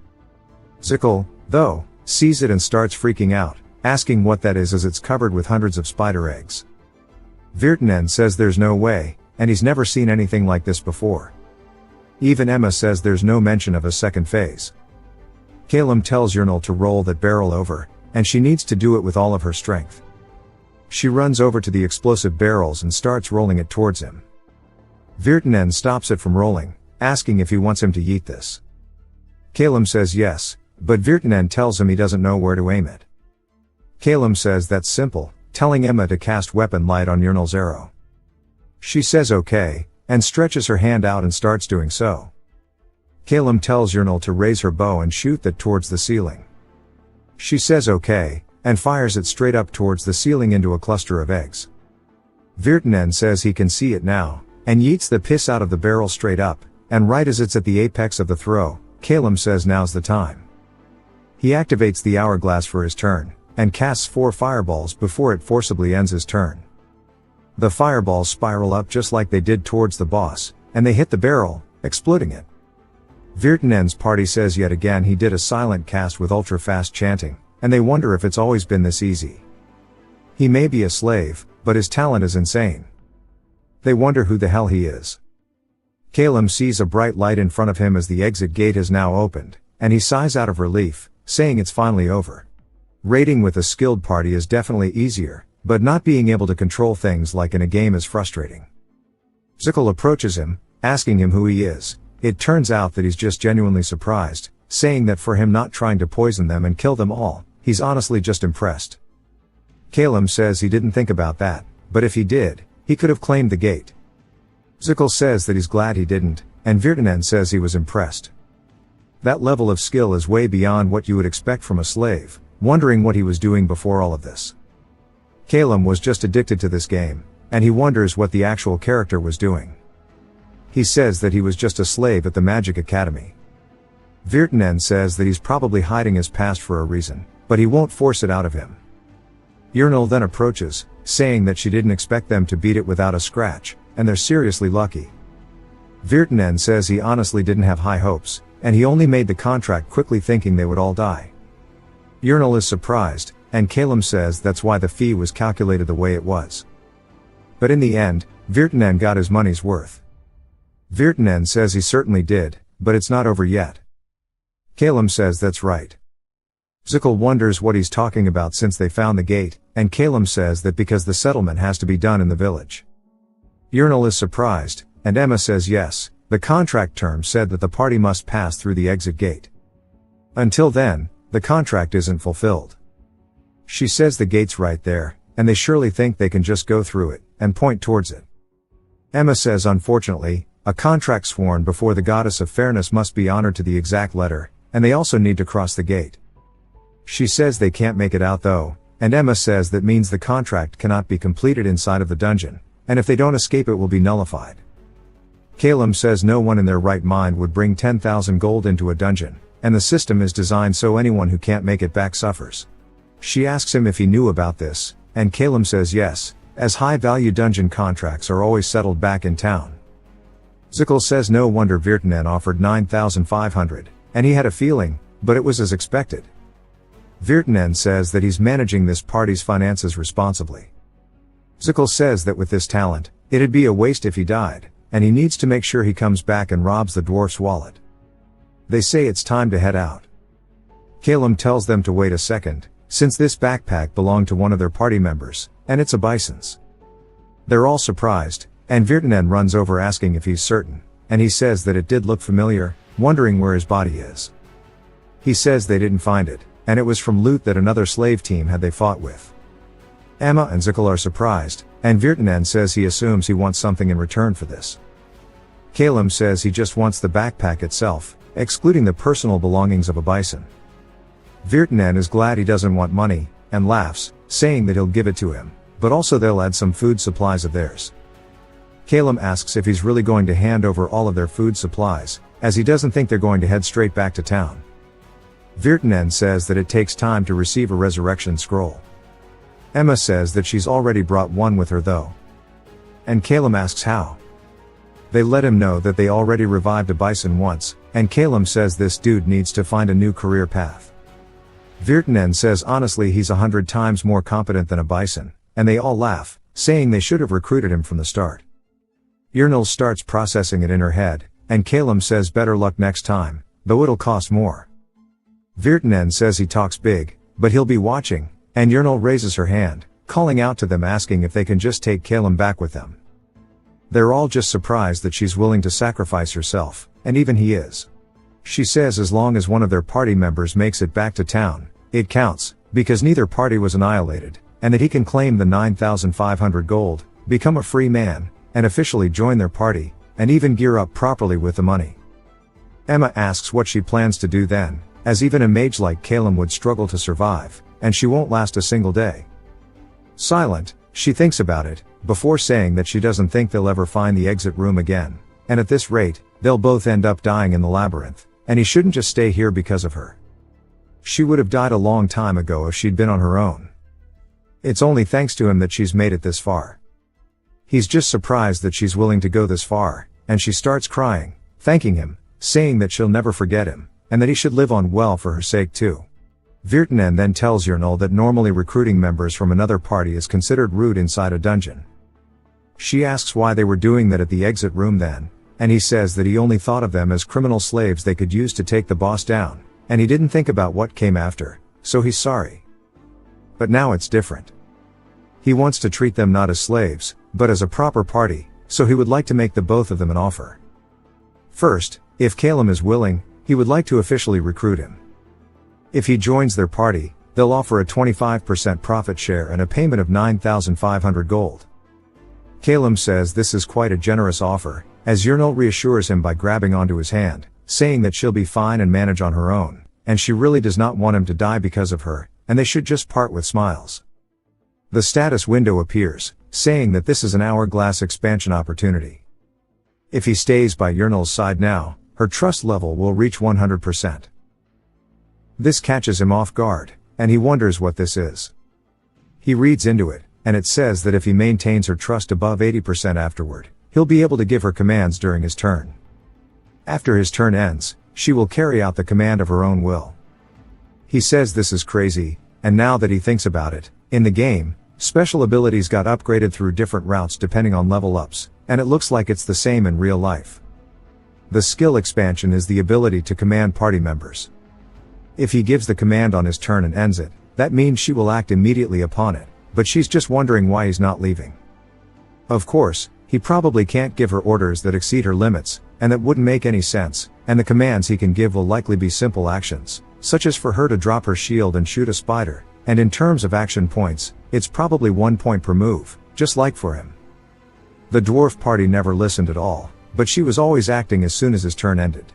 Zickel, though, sees it and starts freaking out, asking what that is as it's covered with hundreds of spider eggs. Virtanen says there's no way, and he's never seen anything like this before. Even Emma says there's no mention of a second phase. Calum tells Yurnal to roll that barrel over, and she needs to do it with all of her strength. She runs over to the explosive barrels and starts rolling it towards him. Virtanen stops it from rolling, asking if he wants him to yeet this. Calum says yes, but Virtanen tells him he doesn't know where to aim it. Calum says that's simple, telling Emma to cast weapon light on Yurnal's arrow. She says okay, and stretches her hand out and starts doing so. Calum tells Yurnal to raise her bow and shoot that towards the ceiling. She says okay, and fires it straight up towards the ceiling into a cluster of eggs. Virtanen says he can see it now, and yeets the piss out of the barrel straight up, and right as it's at the apex of the throw, Calum says now's the time. He activates the hourglass for his turn, and casts 4 fireballs before it forcibly ends his turn. The fireballs spiral up just like they did towards the boss, and they hit the barrel, exploding it. Virtanen's party says yet again he did a silent cast with ultra-fast chanting, and they wonder if it's always been this easy. He may be a slave, but his talent is insane. They wonder who the hell he is. Calum sees a bright light in front of him as the exit gate has now opened, and he sighs out of relief, saying it's finally over. Raiding with a skilled party is definitely easier, but not being able to control things like in a game is frustrating. Zickle approaches him, asking him who he is. It turns out that he's just genuinely surprised, saying that for him not trying to poison them and kill them all, he's honestly just impressed. Calum says he didn't think about that, but if he did, he could have claimed the gate. Zickle says that he's glad he didn't, and Virtanen says he was impressed. That level of skill is way beyond what you would expect from a slave, wondering what he was doing before all of this. Calum was just addicted to this game, and he wonders what the actual character was doing. He says that he was just a slave at the Magic Academy. Virtanen says that he's probably hiding his past for a reason, but he won't force it out of him. Yurnal then approaches, saying that she didn't expect them to beat it without a scratch, and they're seriously lucky. Virtanen says he honestly didn't have high hopes, and he only made the contract quickly thinking they would all die. Yurnal is surprised, and Calum says that's why the fee was calculated the way it was. But in the end, Virtanen got his money's worth. Virtanen says he certainly did, but it's not over yet. Calum says that's right. Zickle wonders what he's talking about since they found the gate, and Calum says that because the settlement has to be done in the village. Yurnal is surprised, and Emma says yes, the contract terms said that the party must pass through the exit gate. Until then, the contract isn't fulfilled. She says the gate's right there, and they surely think they can just go through it, and point towards it. Emma says unfortunately, a contract sworn before the goddess of fairness must be honored to the exact letter, and they also need to cross the gate. She says they can't make it out though, and Emma says that means the contract cannot be completed inside of the dungeon, and if they don't escape it will be nullified. Calum says no one in their right mind would bring 10,000 gold into a dungeon, and the system is designed so anyone who can't make it back suffers. She asks him if he knew about this, and Calum says yes, as high-value dungeon contracts are always settled back in town. Zickle says no wonder Virtanen offered 9,500, and he had a feeling, but it was as expected. Virtanen says that he's managing this party's finances responsibly. Zickle says that with this talent, it'd be a waste if he died, and he needs to make sure he comes back and robs the dwarf's wallet. They say it's time to head out. Calum tells them to wait a second, since this backpack belonged to one of their party members, and it's a bison's. They're all surprised, and Virtanen runs over asking if he's certain, and he says that it did look familiar, wondering where his body is. He says they didn't find it, and it was from loot that another slave team had they fought with. Emma and Zickle are surprised, and Virtanen says he assumes he wants something in return for this. Calum says he just wants the backpack itself, excluding the personal belongings of a bison. Virtanen is glad he doesn't want money, and laughs, saying that he'll give it to him, but also they'll add some food supplies of theirs. Calum asks if he's really going to hand over all of their food supplies, as he doesn't think they're going to head straight back to town. Virtanen says that it takes time to receive a resurrection scroll. Emma says that she's already brought one with her though. And Calum asks how. They let him know that they already revived a bison once, and Calum says this dude needs to find a new career path. Virtanen says honestly he's 100 times more competent than a bison, and they all laugh, saying they should have recruited him from the start. Yrnel starts processing it in her head, and Calum says better luck next time, though it'll cost more. Virtanen says he talks big, but he'll be watching, and Yrnel raises her hand, calling out to them asking if they can just take Calum back with them. They're all just surprised that she's willing to sacrifice herself, and even he is. She says as long as one of their party members makes it back to town, it counts, because neither party was annihilated, and that he can claim the 9,500 gold, become a free man, and officially join their party, and even gear up properly with the money. Emma asks what she plans to do then, as even a mage like Calum would struggle to survive, and she won't last a single day. Silent, she thinks about it, before saying that she doesn't think they'll ever find the exit room again, and at this rate, they'll both end up dying in the labyrinth, and he shouldn't just stay here because of her. She would have died a long time ago if she'd been on her own. It's only thanks to him that she's made it this far. He's just surprised that she's willing to go this far, and she starts crying, thanking him, saying that she'll never forget him, and that he should live on well for her sake too. Virtanen then tells Yrnel that normally recruiting members from another party is considered rude inside a dungeon. She asks why they were doing that at the exit room then, and he says that he only thought of them as criminal slaves they could use to take the boss down, and he didn't think about what came after, so he's sorry. But now it's different. He wants to treat them not as slaves, but as a proper party, so he would like to make the both of them an offer. First, if Calum is willing, he would like to officially recruit him. If he joins their party, they'll offer a 25% profit share and a payment of 9,500 gold. Calum says this is quite a generous offer, as Yrnel reassures him by grabbing onto his hand, saying that she'll be fine and manage on her own, and she really does not want him to die because of her, and they should just part with smiles. The status window appears, saying that this is an hourglass expansion opportunity. If he stays by Yrnel's side now, her trust level will reach 100%. This catches him off guard, and he wonders what this is. He reads into it, and it says that if he maintains her trust above 80% afterward, he'll be able to give her commands during his turn. After his turn ends, she will carry out the command of her own will. He says this is crazy, and now that he thinks about it, in the game, special abilities got upgraded through different routes depending on level ups, and it looks like it's the same in real life. The skill expansion is the ability to command party members. If he gives the command on his turn and ends it, that means she will act immediately upon it, but she's just wondering why he's not leaving. Of course, he probably can't give her orders that exceed her limits, and that wouldn't make any sense, and the commands he can give will likely be simple actions, such as for her to drop her shield and shoot a spider, and in terms of action points, it's probably 1 point per move, just like for him. The dwarf party never listened at all, but she was always acting as soon as his turn ended.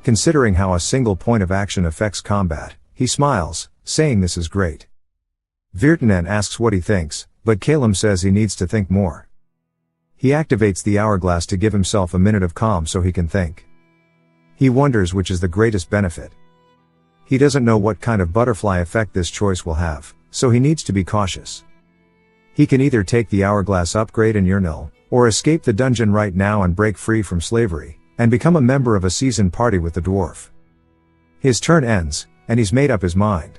Considering how a single point of action affects combat, he smiles, saying this is great. Virtanen asks what he thinks, but Calum says he needs to think more. He activates the hourglass to give himself a minute of calm so he can think. He wonders which is the greatest benefit. He doesn't know what kind of butterfly effect this choice will have, so he needs to be cautious. He can either take the hourglass upgrade in Yrnel, or escape the dungeon right now and break free from slavery, and become a member of a seasoned party with the dwarf. His turn ends, and he's made up his mind.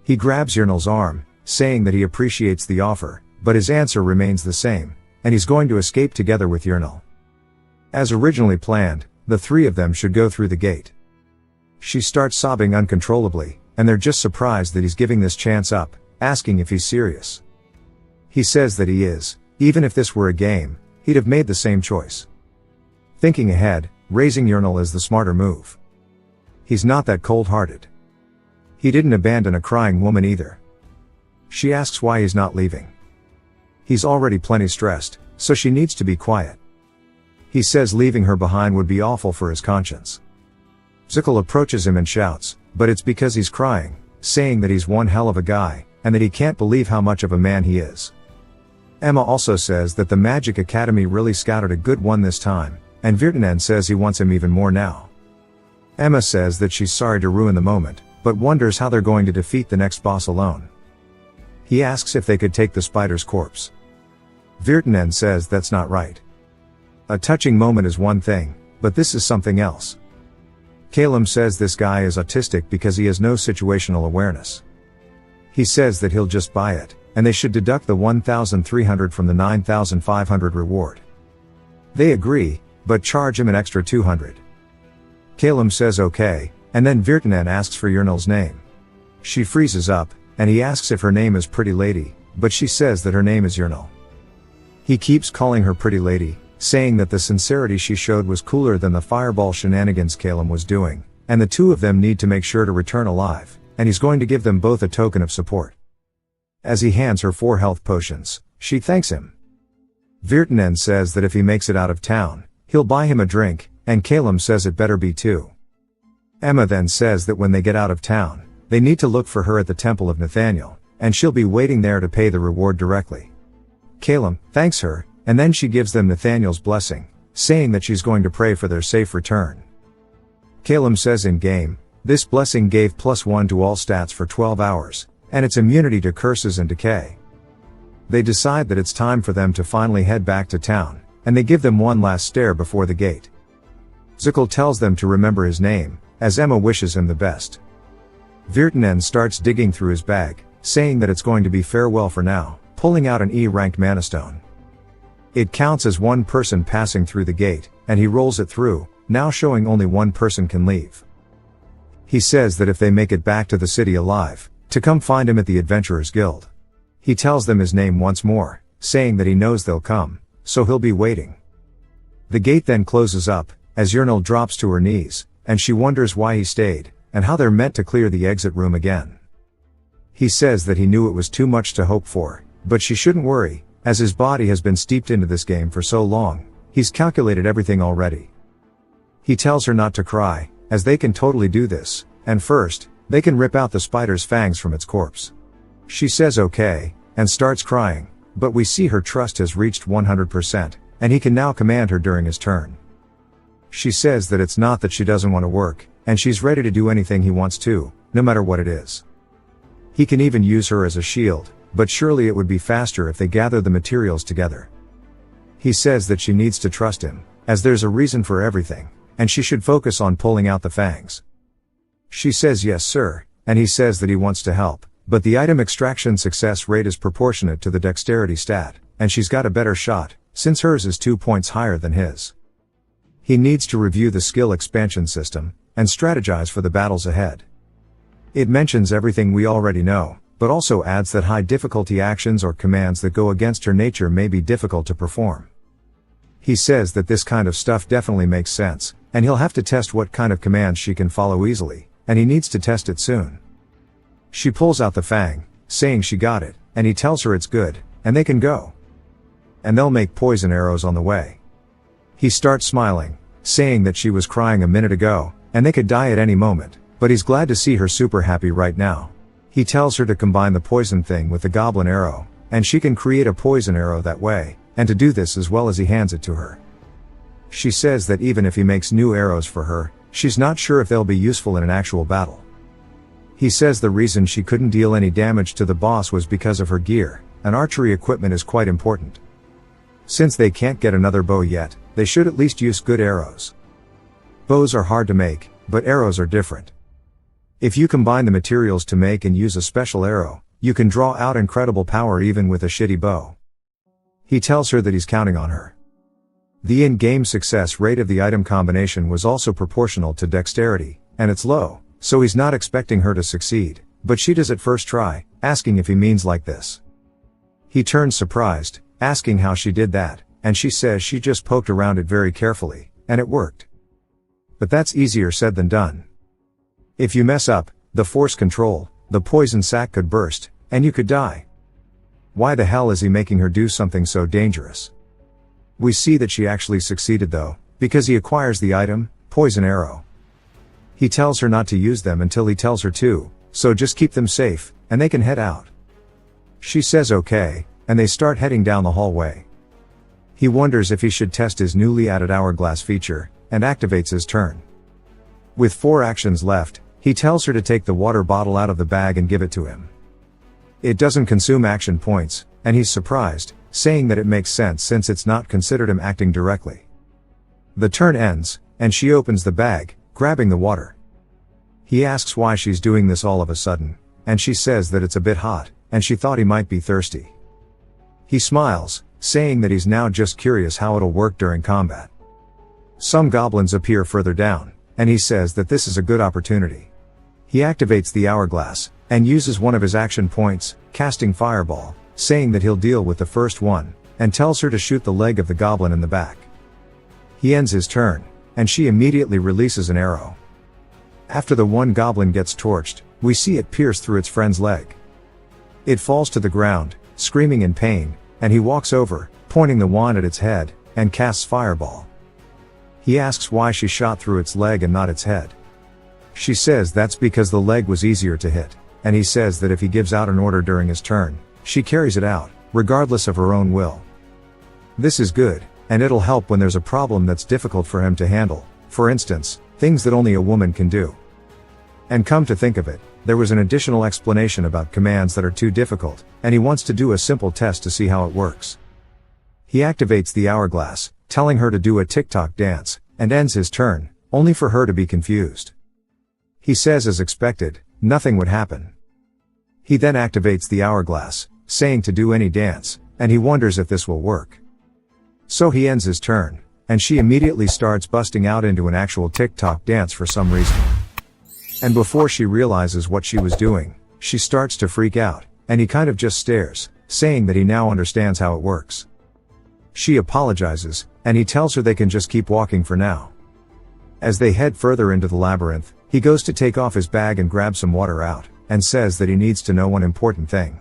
He grabs Yrnel's arm, saying that he appreciates the offer, but his answer remains the same, and he's going to escape together with Yrnel. As originally planned, the three of them should go through the gate. She starts sobbing uncontrollably, and they're just surprised that he's giving this chance up, asking if he's serious. He says that he is. Even if this were a game, he'd have made the same choice. Thinking ahead, raising Yrnel is the smarter move. He's not that cold-hearted. He didn't abandon a crying woman either. She asks why he's not leaving. He's already plenty stressed, so she needs to be quiet. He says leaving her behind would be awful for his conscience. Zickle approaches him and shouts, but it's because he's crying, saying that he's one hell of a guy, and that he can't believe how much of a man he is. Emma also says that the Magic Academy really scouted a good one this time, and Virtanen says he wants him even more now. Emma says that she's sorry to ruin the moment, but wonders how they're going to defeat the next boss alone. He asks if they could take the spider's corpse. Virtanen says that's not right. A touching moment is one thing, but this is something else. Calum says this guy is autistic because he has no situational awareness. He says that he'll just buy it, and they should deduct the 1,300 from the 9,500 reward. They agree, but charge him an extra 200. Calum says okay, and then Virtanen asks for Urnal's name. She freezes up, and he asks if her name is Pretty Lady, but she says that her name is Urnal. He keeps calling her Pretty Lady, saying that the sincerity she showed was cooler than the fireball shenanigans Calum was doing, and the two of them need to make sure to return alive, and he's going to give them both a token of support. As he hands her 4 health potions, she thanks him. Virtanen says that if he makes it out of town, he'll buy him a drink, and Calum says it better be 2. Emma then says that when they get out of town, they need to look for her at the Temple of Nathaniel, and she'll be waiting there to pay the reward directly. Calum thanks her, and then she gives them Nathaniel's blessing, saying that she's going to pray for their safe return. Calum says in-game, this blessing gave +1 to all stats for 12 hours, and it's immunity to curses and decay. They decide that it's time for them to finally head back to town, and they give them one last stare before the gate. Zuckle tells them to remember his name, as Emma wishes him the best. Virtanen starts digging through his bag, saying that it's going to be farewell for now, pulling out an E-ranked mana stone. It counts as one person passing through the gate, and he rolls it through, now showing only one person can leave. He says that if they make it back to the city alive, to come find him at the Adventurers Guild. He tells them his name once more, saying that he knows they'll come, so he'll be waiting. The gate then closes up, as Urnal drops to her knees, and she wonders why he stayed, and how they're meant to clear the exit room again. He says that he knew it was too much to hope for, but she shouldn't worry, as his body has been steeped into this game for so long, he's calculated everything already. He tells her not to cry, as they can totally do this, and first, they can rip out the spider's fangs from its corpse. She says okay, and starts crying, but we see her trust has reached 100%, and he can now command her during his turn. She says that it's not that she doesn't want to work, and she's ready to do anything he wants to, no matter what it is. He can even use her as a shield, but surely it would be faster if they gather the materials together. He says that she needs to trust him, as there's a reason for everything, and she should focus on pulling out the fangs. She says yes sir, and he says that he wants to help, but the item extraction success rate is proportionate to the dexterity stat, and she's got a better shot, since hers is 2 points higher than his. He needs to review the skill expansion system, and strategize for the battles ahead. It mentions everything we already know, but also adds that high difficulty actions or commands that go against her nature may be difficult to perform. He says that this kind of stuff definitely makes sense, and he'll have to test what kind of commands she can follow easily, and he needs to test it soon. She pulls out the fang, saying she got it, and he tells her it's good, and they can go. And they'll make poison arrows on the way. He starts smiling, saying that she was crying a minute ago, and they could die at any moment, but he's glad to see her super happy right now. He tells her to combine the poison thing with the goblin arrow, and she can create a poison arrow that way, and to do this as well as he hands it to her. She says that even if he makes new arrows for her, she's not sure if they'll be useful in an actual battle. He says the reason she couldn't deal any damage to the boss was because of her gear, and archery equipment is quite important. Since they can't get another bow yet, they should at least use good arrows. Bows are hard to make, but arrows are different. If you combine the materials to make and use a special arrow, you can draw out incredible power even with a shitty bow. He tells her that he's counting on her. The in-game success rate of the item combination was also proportional to dexterity, and it's low, so he's not expecting her to succeed, but she does at first try, asking if he means like this. He turns surprised, asking how she did that, and she says she just poked around it very carefully, and it worked. But that's easier said than done. If you mess up, the force control, the poison sac could burst, and you could die. Why the hell is he making her do something so dangerous? We see that she actually succeeded though, because he acquires the item, poison arrow. He tells her not to use them until he tells her to, so just keep them safe, and they can head out. She says okay, and they start heading down the hallway. He wonders if he should test his newly added hourglass feature, and activates his turn. With 4 actions left, he tells her to take the water bottle out of the bag and give it to him. It doesn't consume action points, and he's surprised, saying that it makes sense since it's not considered him acting directly. The turn ends, and she opens the bag, grabbing the water. He asks why she's doing this all of a sudden, and she says that it's a bit hot, and she thought he might be thirsty. He smiles, saying that he's now just curious how it'll work during combat. Some goblins appear further down, and he says that this is a good opportunity. He activates the hourglass, and uses one of his action points, casting Fireball, saying that he'll deal with the first one, and tells her to shoot the leg of the goblin in the back. He ends his turn, and she immediately releases an arrow. After the one goblin gets torched, we see it pierce through its friend's leg. It falls to the ground, screaming in pain, and he walks over, pointing the wand at its head, and casts Fireball. He asks why she shot through its leg and not its head. She says that's because the leg was easier to hit, and he says that if he gives out an order during his turn, she carries it out, regardless of her own will. This is good, and it'll help when there's a problem that's difficult for him to handle, for instance, things that only a woman can do. And come to think of it, there was an additional explanation about commands that are too difficult, and he wants to do a simple test to see how it works. He activates the hourglass, telling her to do a TikTok dance, and ends his turn, only for her to be confused. He says as expected, nothing would happen. He then activates the hourglass, saying to do any dance, and he wonders if this will work. So he ends his turn, and she immediately starts busting out into an actual TikTok dance for some reason. And before she realizes what she was doing, she starts to freak out, and he kind of just stares, saying that he now understands how it works. She apologizes, and he tells her they can just keep walking for now. As they head further into the labyrinth, he goes to take off his bag and grab some water out, and says that he needs to know one important thing.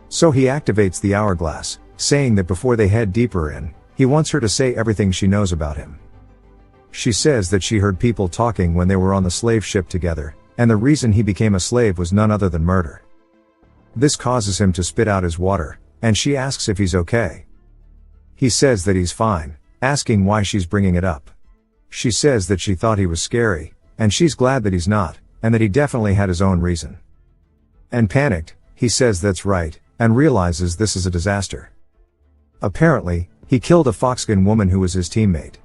So he activates the hourglass, saying that before they head deeper in, he wants her to say everything she knows about him. She says that she heard people talking when they were on the slave ship together, and the reason he became a slave was none other than murder. This causes him to spit out his water, and she asks if he's okay. He says that he's fine, asking why she's bringing it up. She says that she thought he was scary, and she's glad that he's not, and that he definitely had his own reason. And panicked, he says that's right, and realizes this is a disaster. Apparently, he killed a foxskin woman who was his teammate.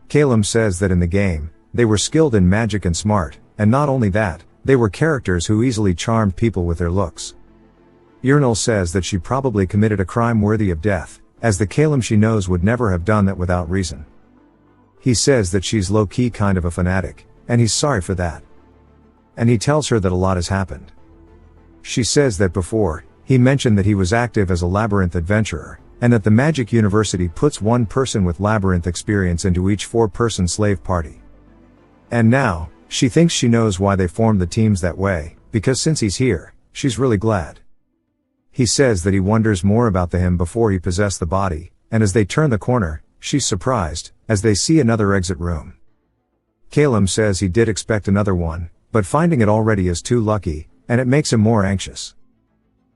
Calum says that in the game, they were skilled in magic and smart, and not only that, they were characters who easily charmed people with their looks. Yrnal says that she probably committed a crime worthy of death, as the Calum she knows would never have done that without reason. He says that she's low-key kind of a fanatic, and he's sorry for that. And he tells her that a lot has happened. She says that before, he mentioned that he was active as a labyrinth adventurer, and that the Magic University puts one person with labyrinth experience into each 4-person slave party. And now, she thinks she knows why they formed the teams that way, because since he's here, she's really glad. He says that he wonders more about him before he possessed the body, and as they turn the corner, she's surprised, as they see another exit room. Calum says he did expect another one, but finding it already is too lucky, and it makes him more anxious.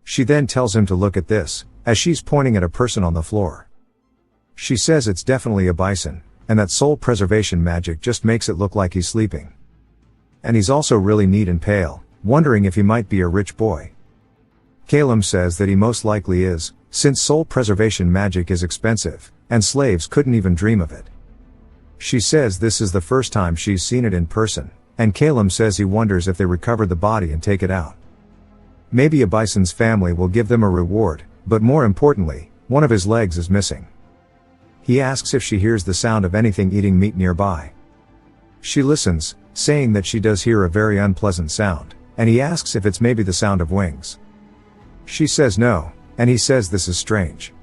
She then tells him to look at this, as she's pointing at a person on the floor. She says it's definitely a bison, and that soul preservation magic just makes it look like he's sleeping. And he's also really neat and pale, wondering if he might be a rich boy. Calum says that he most likely is, since soul preservation magic is expensive, and slaves couldn't even dream of it. She says this is the first time she's seen it in person, and Calum says he wonders if they recovered the body and take it out. Maybe a bison's family will give them a reward, but more importantly, one of his legs is missing. He asks if she hears the sound of anything eating meat nearby. She listens, saying that she does hear a very unpleasant sound, and he asks if it's maybe the sound of wings. She says no, and he says this is strange.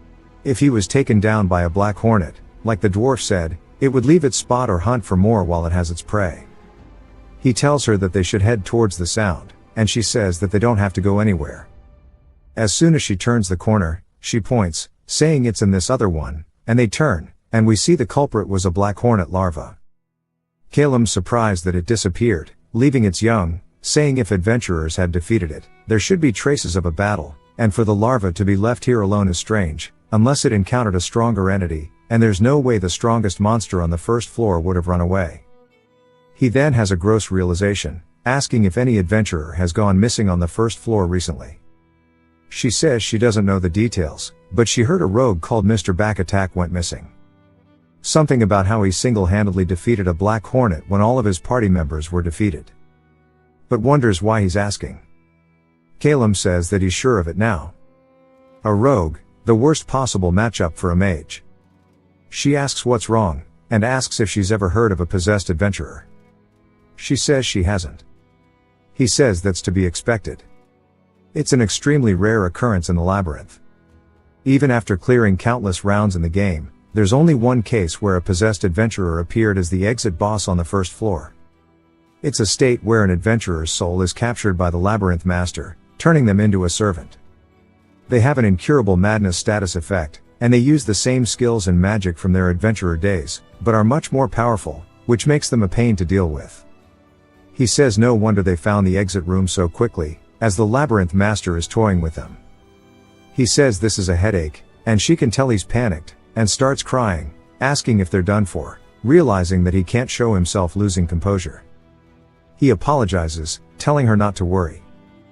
If he was taken down by a black hornet, like the dwarf said, it would leave its spot or hunt for more while it has its prey. He tells her that they should head towards the sound, and she says that they don't have to go anywhere. As soon as she turns the corner, she points, saying it's in this other one, and they turn, and we see the culprit was a black hornet larva. Calum's surprised that it disappeared, leaving its young, saying if adventurers had defeated it, there should be traces of a battle, and for the larva to be left here alone is strange, unless it encountered a stronger entity, and there's no way the strongest monster on the first floor would have run away. He then has a gross realization, asking if any adventurer has gone missing on the first floor recently. She says she doesn't know the details, but she heard a rogue called Mr. Back Attack went missing. Something about how he single-handedly defeated a black hornet when all of his party members were defeated. But wonders why he's asking. Calum says that he's sure of it now. A rogue, the worst possible matchup for a mage. She asks what's wrong, and asks if she's ever heard of a possessed adventurer. She says she hasn't. He says that's to be expected. It's an extremely rare occurrence in the labyrinth. Even after clearing countless rounds in the game, there's only one case where a possessed adventurer appeared as the exit boss on the first floor. It's a state where an adventurer's soul is captured by the labyrinth master, turning them into a servant. They have an incurable madness status effect, and they use the same skills and magic from their adventurer days, but are much more powerful, which makes them a pain to deal with. He says no wonder they found the exit room so quickly, as the labyrinth master is toying with them. He says this is a headache, and she can tell he's panicked, and starts crying, asking if they're done for, realizing that he can't show himself losing composure. He apologizes, telling her not to worry.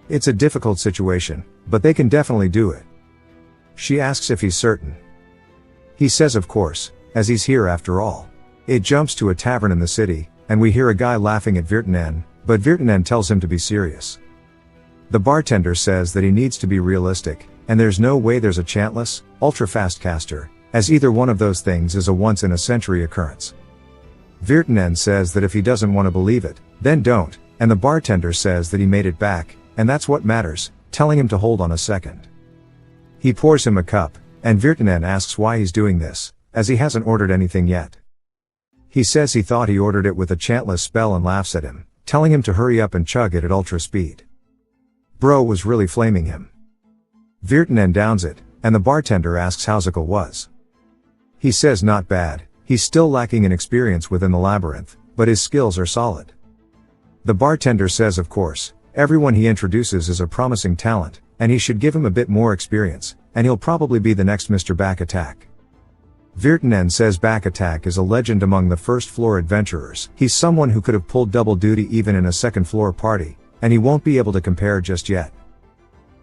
It's a difficult situation, but they can definitely do it. She asks if he's certain. He says of course, as he's here after all. It jumps to a tavern in the city, and we hear a guy laughing at Virtanen, but Virtanen tells him to be serious. The bartender says that he needs to be realistic, and there's no way there's a chantless, ultra-fast caster, as either one of those things is a once-in-a-century occurrence. Virtanen says that if he doesn't want to believe it, then don't, and the bartender says that he made it back, and that's what matters, telling him to hold on a second. He pours him a cup, and Virtanen asks why he's doing this, as he hasn't ordered anything yet. He says he thought he ordered it with a chantless spell and laughs at him, telling him to hurry up and chug it at ultra speed. Bro was really flaming him. Virtanen downs it, and the bartender asks how Zikal was. He says not bad, he's still lacking in experience within the labyrinth, but his skills are solid. The bartender says of course, everyone he introduces is a promising talent, and he should give him a bit more experience, and he'll probably be the next Mr. Back Attack. Virtanen says Back Attack is a legend among the first floor adventurers. He's someone who could have pulled double duty even in a second floor party, and he won't be able to compare just yet.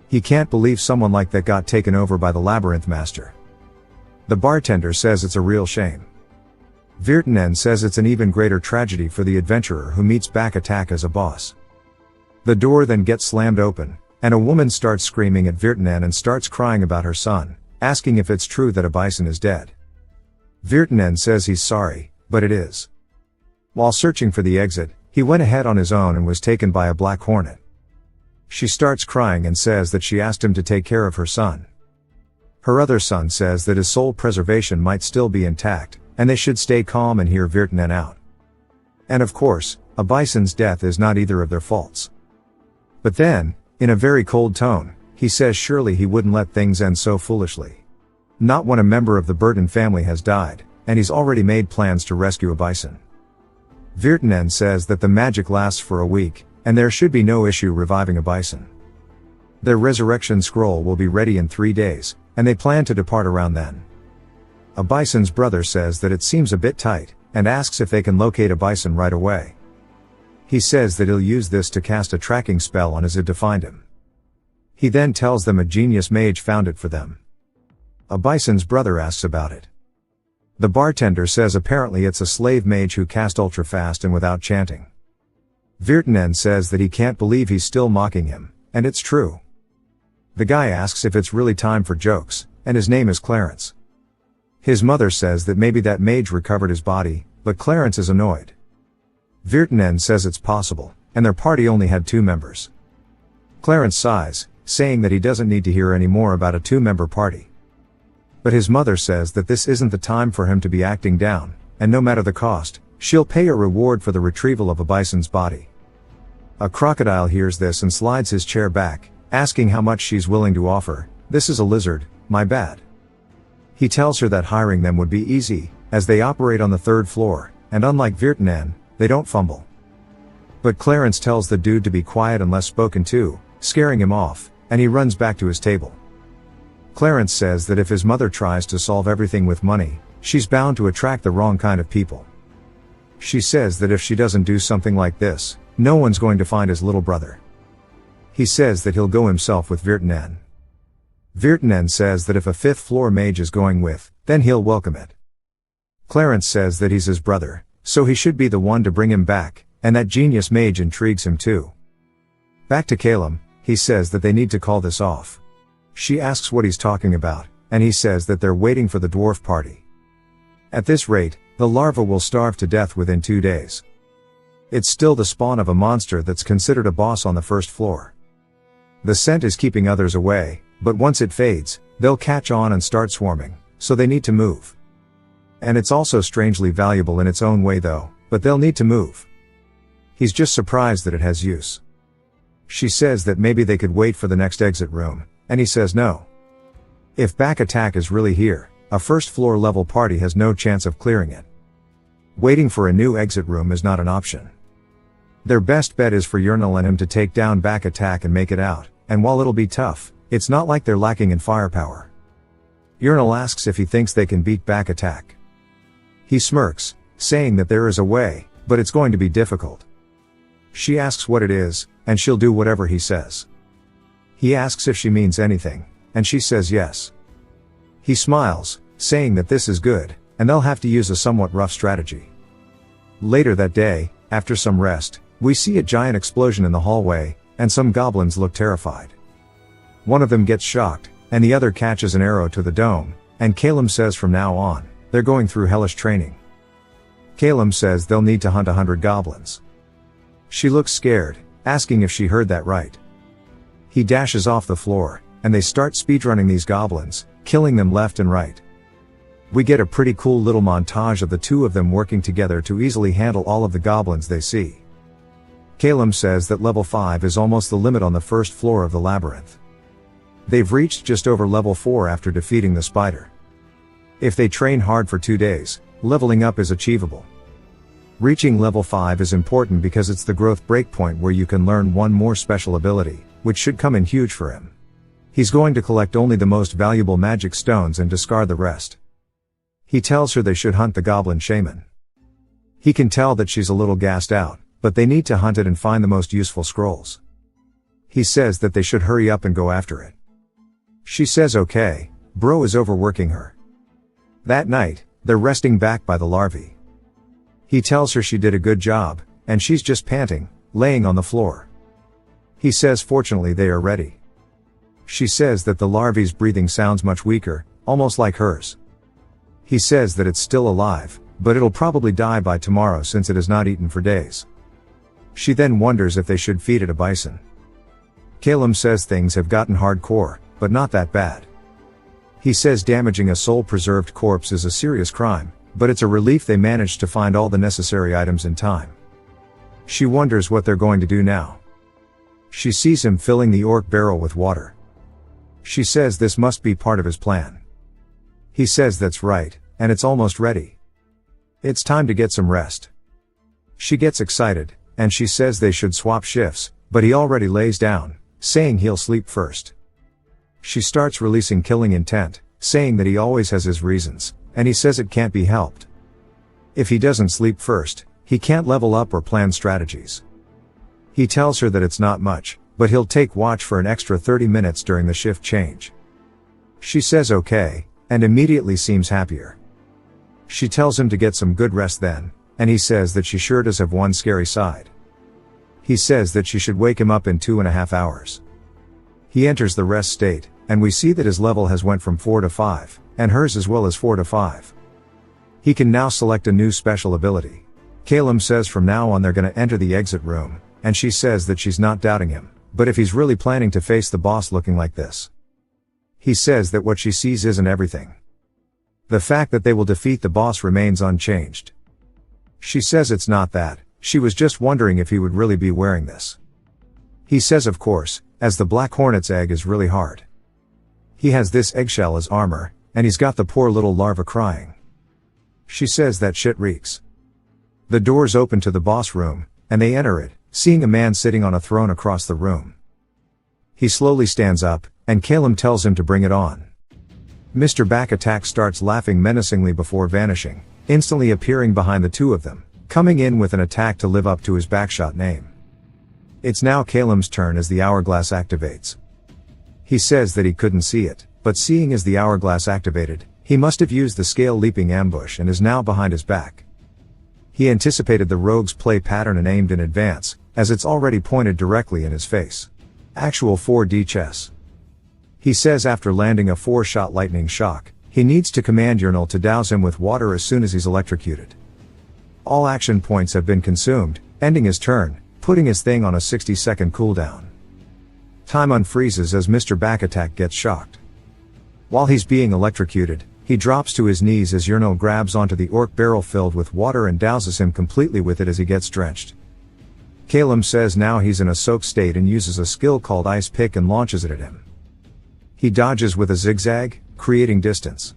He can't believe someone like that got taken over by the labyrinth master. The bartender says it's a real shame. Virtanen says it's an even greater tragedy for the adventurer who meets Back Attack as a boss. The door then gets slammed open, and a woman starts screaming at Virtanen and starts crying about her son, asking if it's true that a bison is dead. Virtanen says he's sorry, but it is. While searching for the exit, he went ahead on his own and was taken by a black hornet. She starts crying and says that she asked him to take care of her son. Her other son says that his soul preservation might still be intact, and they should stay calm and hear Virtanen out. And of course, a bison's death is not either of their faults. But then, in a very cold tone, he says surely he wouldn't let things end so foolishly. Not when a member of the Burton family has died, and he's already made plans to rescue a bison. Virtanen says that the magic lasts for a week, and there should be no issue reviving a bison. Their resurrection scroll will be ready in 3 days, and they plan to depart around then. A bison's brother says that it seems a bit tight, and asks if they can locate a bison right away. He says that he'll use this to cast a tracking spell on his id to find him. He then tells them a genius mage found it for them. A bison's brother asks about it. The bartender says apparently it's a slave mage who cast ultra fast and without chanting. Virtanen says that he can't believe he's still mocking him, and it's true. The guy asks if it's really time for jokes, and his name is Clarence. His mother says that maybe that mage recovered his body, but Clarence is annoyed. Virtanen says it's possible, and their party only had 2 members. Clarence sighs, saying that he doesn't need to hear any more about a 2-member party. But his mother says that this isn't the time for him to be acting down, and no matter the cost, she'll pay a reward for the retrieval of a bison's body. A crocodile hears this and slides his chair back, asking how much she's willing to offer. This is a lizard, my bad. He tells her that hiring them would be easy, as they operate on the 3rd floor, and unlike Virtanen, they don't fumble. But Clarence tells the dude to be quiet and less spoken to, scaring him off, and he runs back to his table. Clarence says that if his mother tries to solve everything with money, she's bound to attract the wrong kind of people. She says that if she doesn't do something like this, no one's going to find his little brother. He says that he'll go himself with Virtanen. Virtanen says that if a 5th floor mage is going with, then he'll welcome it. Clarence says that he's his brother, so he should be the one to bring him back, and that genius mage intrigues him too. Back to Calum, he says that they need to call this off. She asks what he's talking about, and he says that they're waiting for the dwarf party. At this rate, the larva will starve to death within 2 days. It's still the spawn of a monster that's considered a boss on the first floor. The scent is keeping others away, but once it fades, they'll catch on and start swarming, so they need to move. And it's also strangely valuable in its own way though, but they'll need to move. He's just surprised that it has use. She says that maybe they could wait for the next exit room, and he says no. If back attack is really here, a first floor level party has no chance of clearing it. Waiting for a new exit room is not an option. Their best bet is for Yurnal and him to take down back attack and make it out, and while it'll be tough, it's not like they're lacking in firepower. Yurnal asks if he thinks they can beat back attack. He smirks, saying that there is a way, but it's going to be difficult. She asks what it is, and she'll do whatever he says. He asks if she means anything, and she says yes. He smiles, saying that this is good, and they'll have to use a somewhat rough strategy. Later that day, after some rest, we see a giant explosion in the hallway, and some goblins look terrified. One of them gets shocked, and the other catches an arrow to the dome, and Calum says from now on, they're going through hellish training. Calum says they'll need to hunt 100 goblins. She looks scared, asking if she heard that right. He dashes off the floor, and they start speedrunning these goblins, killing them left and right. We get a pretty cool little montage of the two of them working together to easily handle all of the goblins they see. Calum says that level 5 is almost the limit on the first floor of the labyrinth. They've reached just over level 4 after defeating the spider. If they train hard for 2 days, leveling up is achievable. Reaching level 5 is important because it's the growth breakpoint where you can learn one more special ability, which should come in huge for him. He's going to collect only the most valuable magic stones and discard the rest. He tells her they should hunt the goblin shaman. He can tell that she's a little gassed out, but they need to hunt it and find the most useful scrolls. He says that they should hurry up and go after it. She says okay, bro is overworking her. That night, they're resting back by the larvae. He tells her she did a good job, and she's just panting, laying on the floor. He says fortunately they are ready. She says that the larvae's breathing sounds much weaker, almost like hers. He says that it's still alive, but it'll probably die by tomorrow since it has not eaten for days. She then wonders if they should feed it a bison. Calum says things have gotten hardcore, but not that bad. He says damaging a soul-preserved corpse is a serious crime, but it's a relief they managed to find all the necessary items in time. She wonders what they're going to do now. She sees him filling the orc barrel with water. She says this must be part of his plan. He says that's right, and it's almost ready. It's time to get some rest. She gets excited, and she says they should swap shifts, but he already lays down, saying he'll sleep first. She starts releasing killing intent, saying that he always has his reasons, and he says it can't be helped. If he doesn't sleep first, he can't level up or plan strategies. He tells her that it's not much, but he'll take watch for an extra 30 minutes during the shift change. She says okay, and immediately seems happier. She tells him to get some good rest then, and he says that she sure does have one scary side. He says that she should wake him up in 2.5 hours. He enters the rest state, and we see that his level has went from 4 to 5, and hers as well as 4 to 5. He can now select a new special ability. Calum says from now on they're gonna enter the exit room, and she says that she's not doubting him, but if he's really planning to face the boss looking like this. He says that what she sees isn't everything. The fact that they will defeat the boss remains unchanged. She says it's not that, she was just wondering if he would really be wearing this. He says of course, as the Black Hornet's egg is really hard. He has this eggshell as armor, and he's got the poor little larva crying. She says that shit reeks. The doors open to the boss room, and they enter it, seeing a man sitting on a throne across the room. He slowly stands up, and Calum tells him to bring it on. Mr. Back Attack starts laughing menacingly before vanishing, instantly appearing behind the two of them, coming in with an attack to live up to his backshot name. It's now Calum's turn as the hourglass activates. He says that he couldn't see it, but seeing as the hourglass activated, He must have used the scale-leaping ambush and is now behind his back. He anticipated the rogue's play pattern and aimed in advance, as it's already pointed directly in his face. Actual 4D chess. He says after landing a 4-shot lightning shock, he needs to command Yahello to douse him with water as soon as he's electrocuted. All action points have been consumed, ending his turn, putting his thing on a 60-second cooldown. Time unfreezes as Mr. Backattack gets shocked. While he's being electrocuted, he drops to his knees as Yahello grabs onto the orc barrel filled with water and douses him completely with it as he gets drenched. Calum says now he's in a soaked state and uses a skill called Ice Pick and launches it at him. He dodges with a zigzag, creating distance.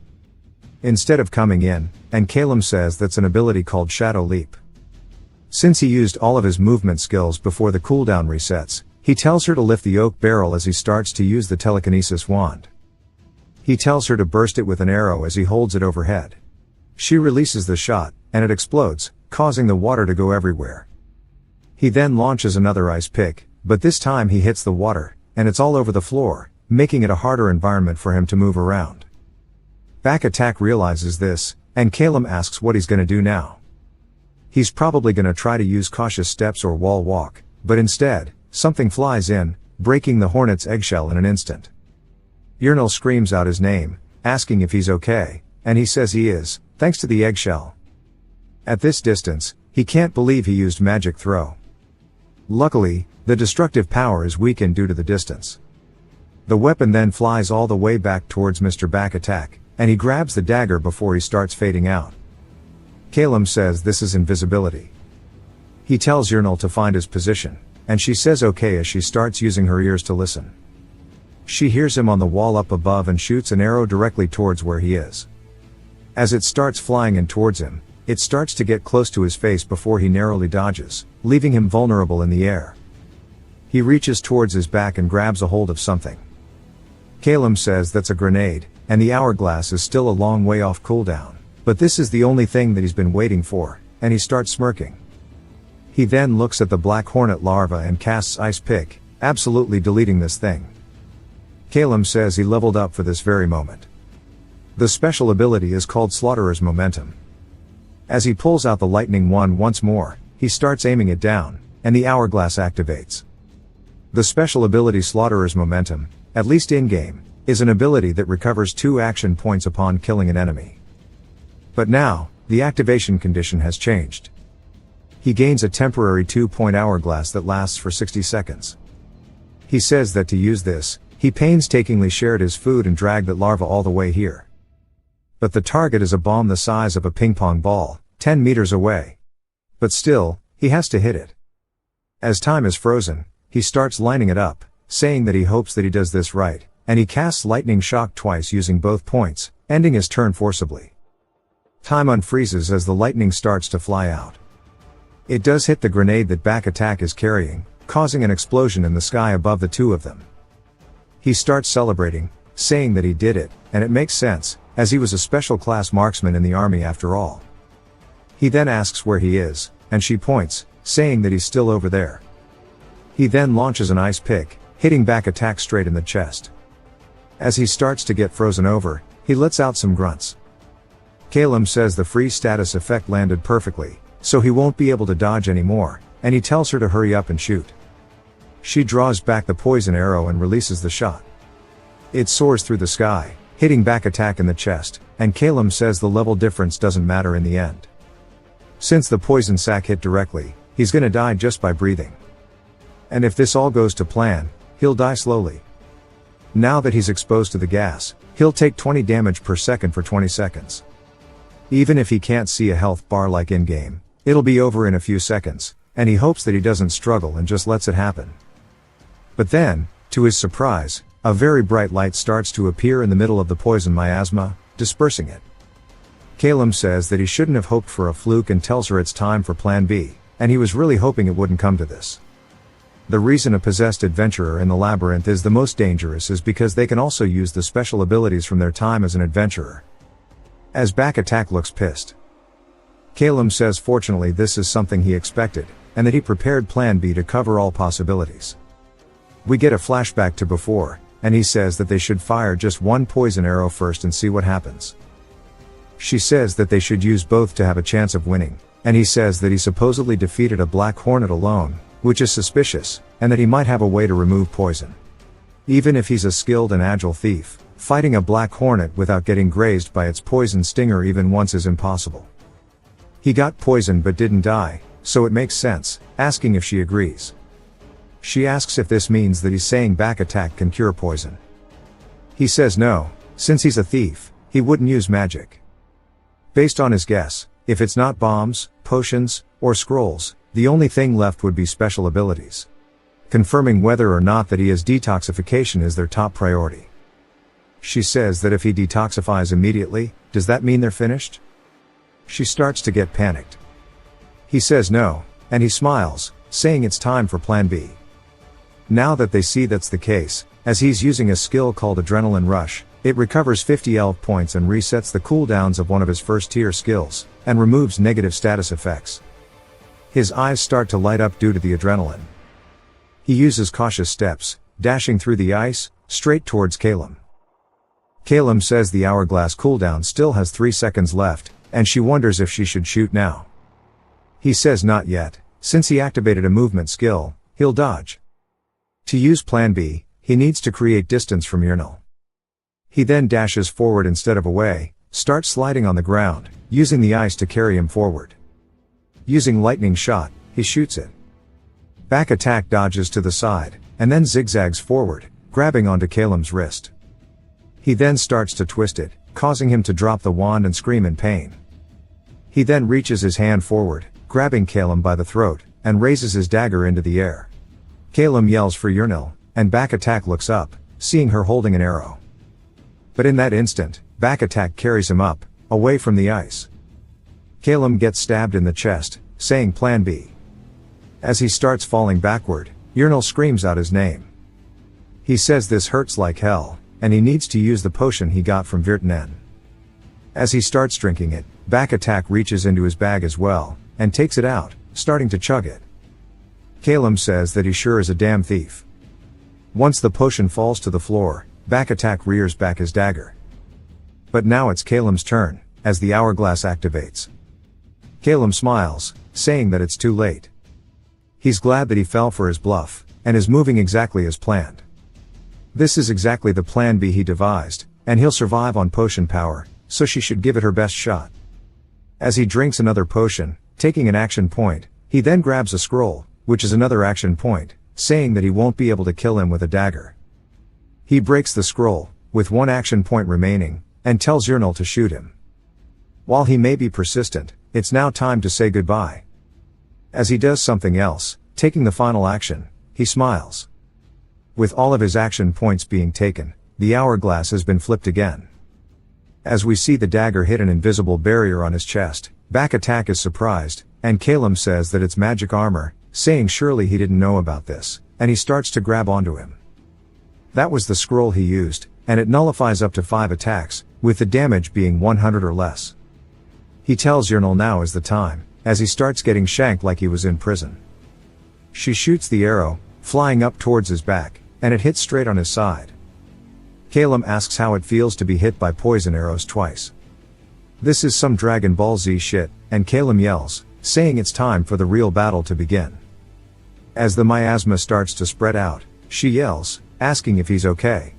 Instead of coming in, and Calum says that's an ability called Shadow Leap. Since he used all of his movement skills before the cooldown resets, he tells her to lift the oak barrel as he starts to use the telekinesis wand. He tells her to burst it with an arrow as he holds it overhead. She releases the shot, and it explodes, causing the water to go everywhere. He then launches another ice pick, but this time he hits the water, and it's all over the floor, making it a harder environment for him to move around. Backattack realizes this, and Calum asks what he's gonna do now. He's probably gonna try to use cautious steps or wall walk, but instead, something flies in, breaking the hornet's eggshell in an instant. Yahello screams out his name, asking if he's okay, and he says he is, thanks to the eggshell. At this distance, he can't believe he used magic throw. Luckily, the destructive power is weakened due to the distance. The weapon then flies all the way back towards Mr. Backattack, and he grabs the dagger before he starts fading out. Calum says this is invisibility. He tells Yahello to find his position, and she says okay as she starts using her ears to listen. She hears him on the wall up above and shoots an arrow directly towards where he is. As it starts flying in towards him, it starts to get close to his face before he narrowly dodges, leaving him vulnerable in the air. He reaches towards his back and grabs a hold of something. Calum says that's a grenade, and the hourglass is still a long way off cooldown, but this is the only thing that he's been waiting for, and he starts smirking. He then looks at the black hornet larva and casts Ice Pick, absolutely deleting this thing. Calum says he leveled up for this very moment. The special ability is called Slaughterer's Momentum. As he pulls out the lightning wand once more, he starts aiming it down, and the hourglass activates. The special ability Slaughterer's Momentum, at least in-game, is an ability that recovers 2 action points upon killing an enemy. But now, the activation condition has changed. He gains a temporary 2-point hourglass that lasts for 60 seconds. He says that to use this, he painstakingly shared his food and dragged that larva all the way here. But the target is a bomb the size of a ping-pong ball, 10 meters away. But still, he has to hit it. As time is frozen, he starts lining it up, saying that he hopes that he does this right, and he casts Lightning Shock twice using both points, ending his turn forcibly. Time unfreezes as the lightning starts to fly out. It does hit the grenade that Backattack is carrying, causing an explosion in the sky above the two of them. He starts celebrating, saying that he did it, and it makes sense, as he was a special class marksman in the army after all. He then asks where he is, and she points, saying that he's still over there. He then launches an ice pick, hitting Backattack straight in the chest. As he starts to get frozen over, he lets out some grunts. Calum says the freeze status effect landed perfectly, so he won't be able to dodge anymore, and he tells her to hurry up and shoot. She draws back the poison arrow and releases the shot. It soars through the sky, hitting Backattack in the chest, and Calum says the level difference doesn't matter in the end. Since the poison sac hit directly, he's gonna die just by breathing. And if this all goes to plan, he'll die slowly. Now that he's exposed to the gas, he'll take 20 damage per second for 20 seconds. Even if he can't see a health bar like in-game, it'll be over in a few seconds, and he hopes that he doesn't struggle and just lets it happen. But then, to his surprise, a very bright light starts to appear in the middle of the poison miasma, dispersing it. Calum says that he shouldn't have hoped for a fluke and tells her it's time for Plan B, and he was really hoping it wouldn't come to this. The reason a possessed adventurer in the labyrinth is the most dangerous is because they can also use the special abilities from their time as an adventurer. As Backattack looks pissed. Calum says fortunately this is something he expected, and that he prepared Plan B to cover all possibilities. We get a flashback to before, and he says that they should fire just one poison arrow first and see what happens. She says that they should use both to have a chance of winning, and he says that he supposedly defeated a black hornet alone, which is suspicious, and that he might have a way to remove poison. Even if he's a skilled and agile thief, fighting a black hornet without getting grazed by its poison stinger even once is impossible. He got poisoned but didn't die, so it makes sense, asking if she agrees. She asks if this means that he's saying back attack can cure poison. He says no, since he's a thief, he wouldn't use magic. Based on his guess, if it's not bombs, potions, or scrolls, the only thing left would be special abilities. Confirming whether or not that he has detoxification is their top priority. She says that if he detoxifies immediately, does that mean they're finished? She starts to get panicked. He says no, and he smiles, saying it's time for plan B. Now that they see that's the case, as he's using a skill called Adrenaline Rush, it recovers 50 ELF points and resets the cooldowns of one of his first tier skills, and removes negative status effects. His eyes start to light up due to the adrenaline. He uses cautious steps, dashing through the ice, straight towards Calum. Calum says the hourglass cooldown still has 3 seconds left, and she wonders if she should shoot now. He says not yet, since he activated a movement skill, he'll dodge. To use plan B, he needs to create distance from Yahello. He then dashes forward instead of away, starts sliding on the ground, using the ice to carry him forward. Using lightning shot, he shoots it. Back attack dodges to the side, and then zigzags forward, grabbing onto Calum's wrist. He then starts to twist it, causing him to drop the wand and scream in pain. He then reaches his hand forward, grabbing Calum by the throat, and raises his dagger into the air. Calum yells for Yahello, and back attack looks up, seeing her holding an arrow. But in that instant, back attack carries him up, away from the ice. Calum gets stabbed in the chest, saying plan B. As he starts falling backward, Yahello screams out his name. He says this hurts like hell, and he needs to use the potion he got from Virtanen. As he starts drinking it, back attack reaches into his bag as well, and takes it out, starting to chug it. Calum says that he sure is a damn thief. Once the potion falls to the floor, back attack rears back his dagger. But now it's Calum's turn, as the hourglass activates. Calum smiles, saying that it's too late. He's glad that he fell for his bluff, and is moving exactly as planned. This is exactly the plan B he devised, and he'll survive on potion power, so she should give it her best shot. As he drinks another potion, taking an action point, he then grabs a scroll, which is another action point, saying that he won't be able to kill him with a dagger. He breaks the scroll, with 1 action point remaining, and tells Yahello to shoot him. While he may be persistent, it's now time to say goodbye. As he does something else, taking the final action, he smiles. With all of his action points being taken, the hourglass has been flipped again. As we see the dagger hit an invisible barrier on his chest, back attack is surprised, and Calum says that it's magic armor, saying surely he didn't know about this, and he starts to grab onto him. That was the scroll he used, and it nullifies up to 5 attacks, with the damage being 100 or less. He tells Yahello now is the time, as he starts getting shanked like he was in prison. She shoots the arrow, flying up towards his back, and it hits straight on his side. Calum asks how it feels to be hit by poison arrows twice. This is some Dragon Ball Z shit, and Calum yells, saying it's time for the real battle to begin. As the miasma starts to spread out, she yells, asking if he's okay.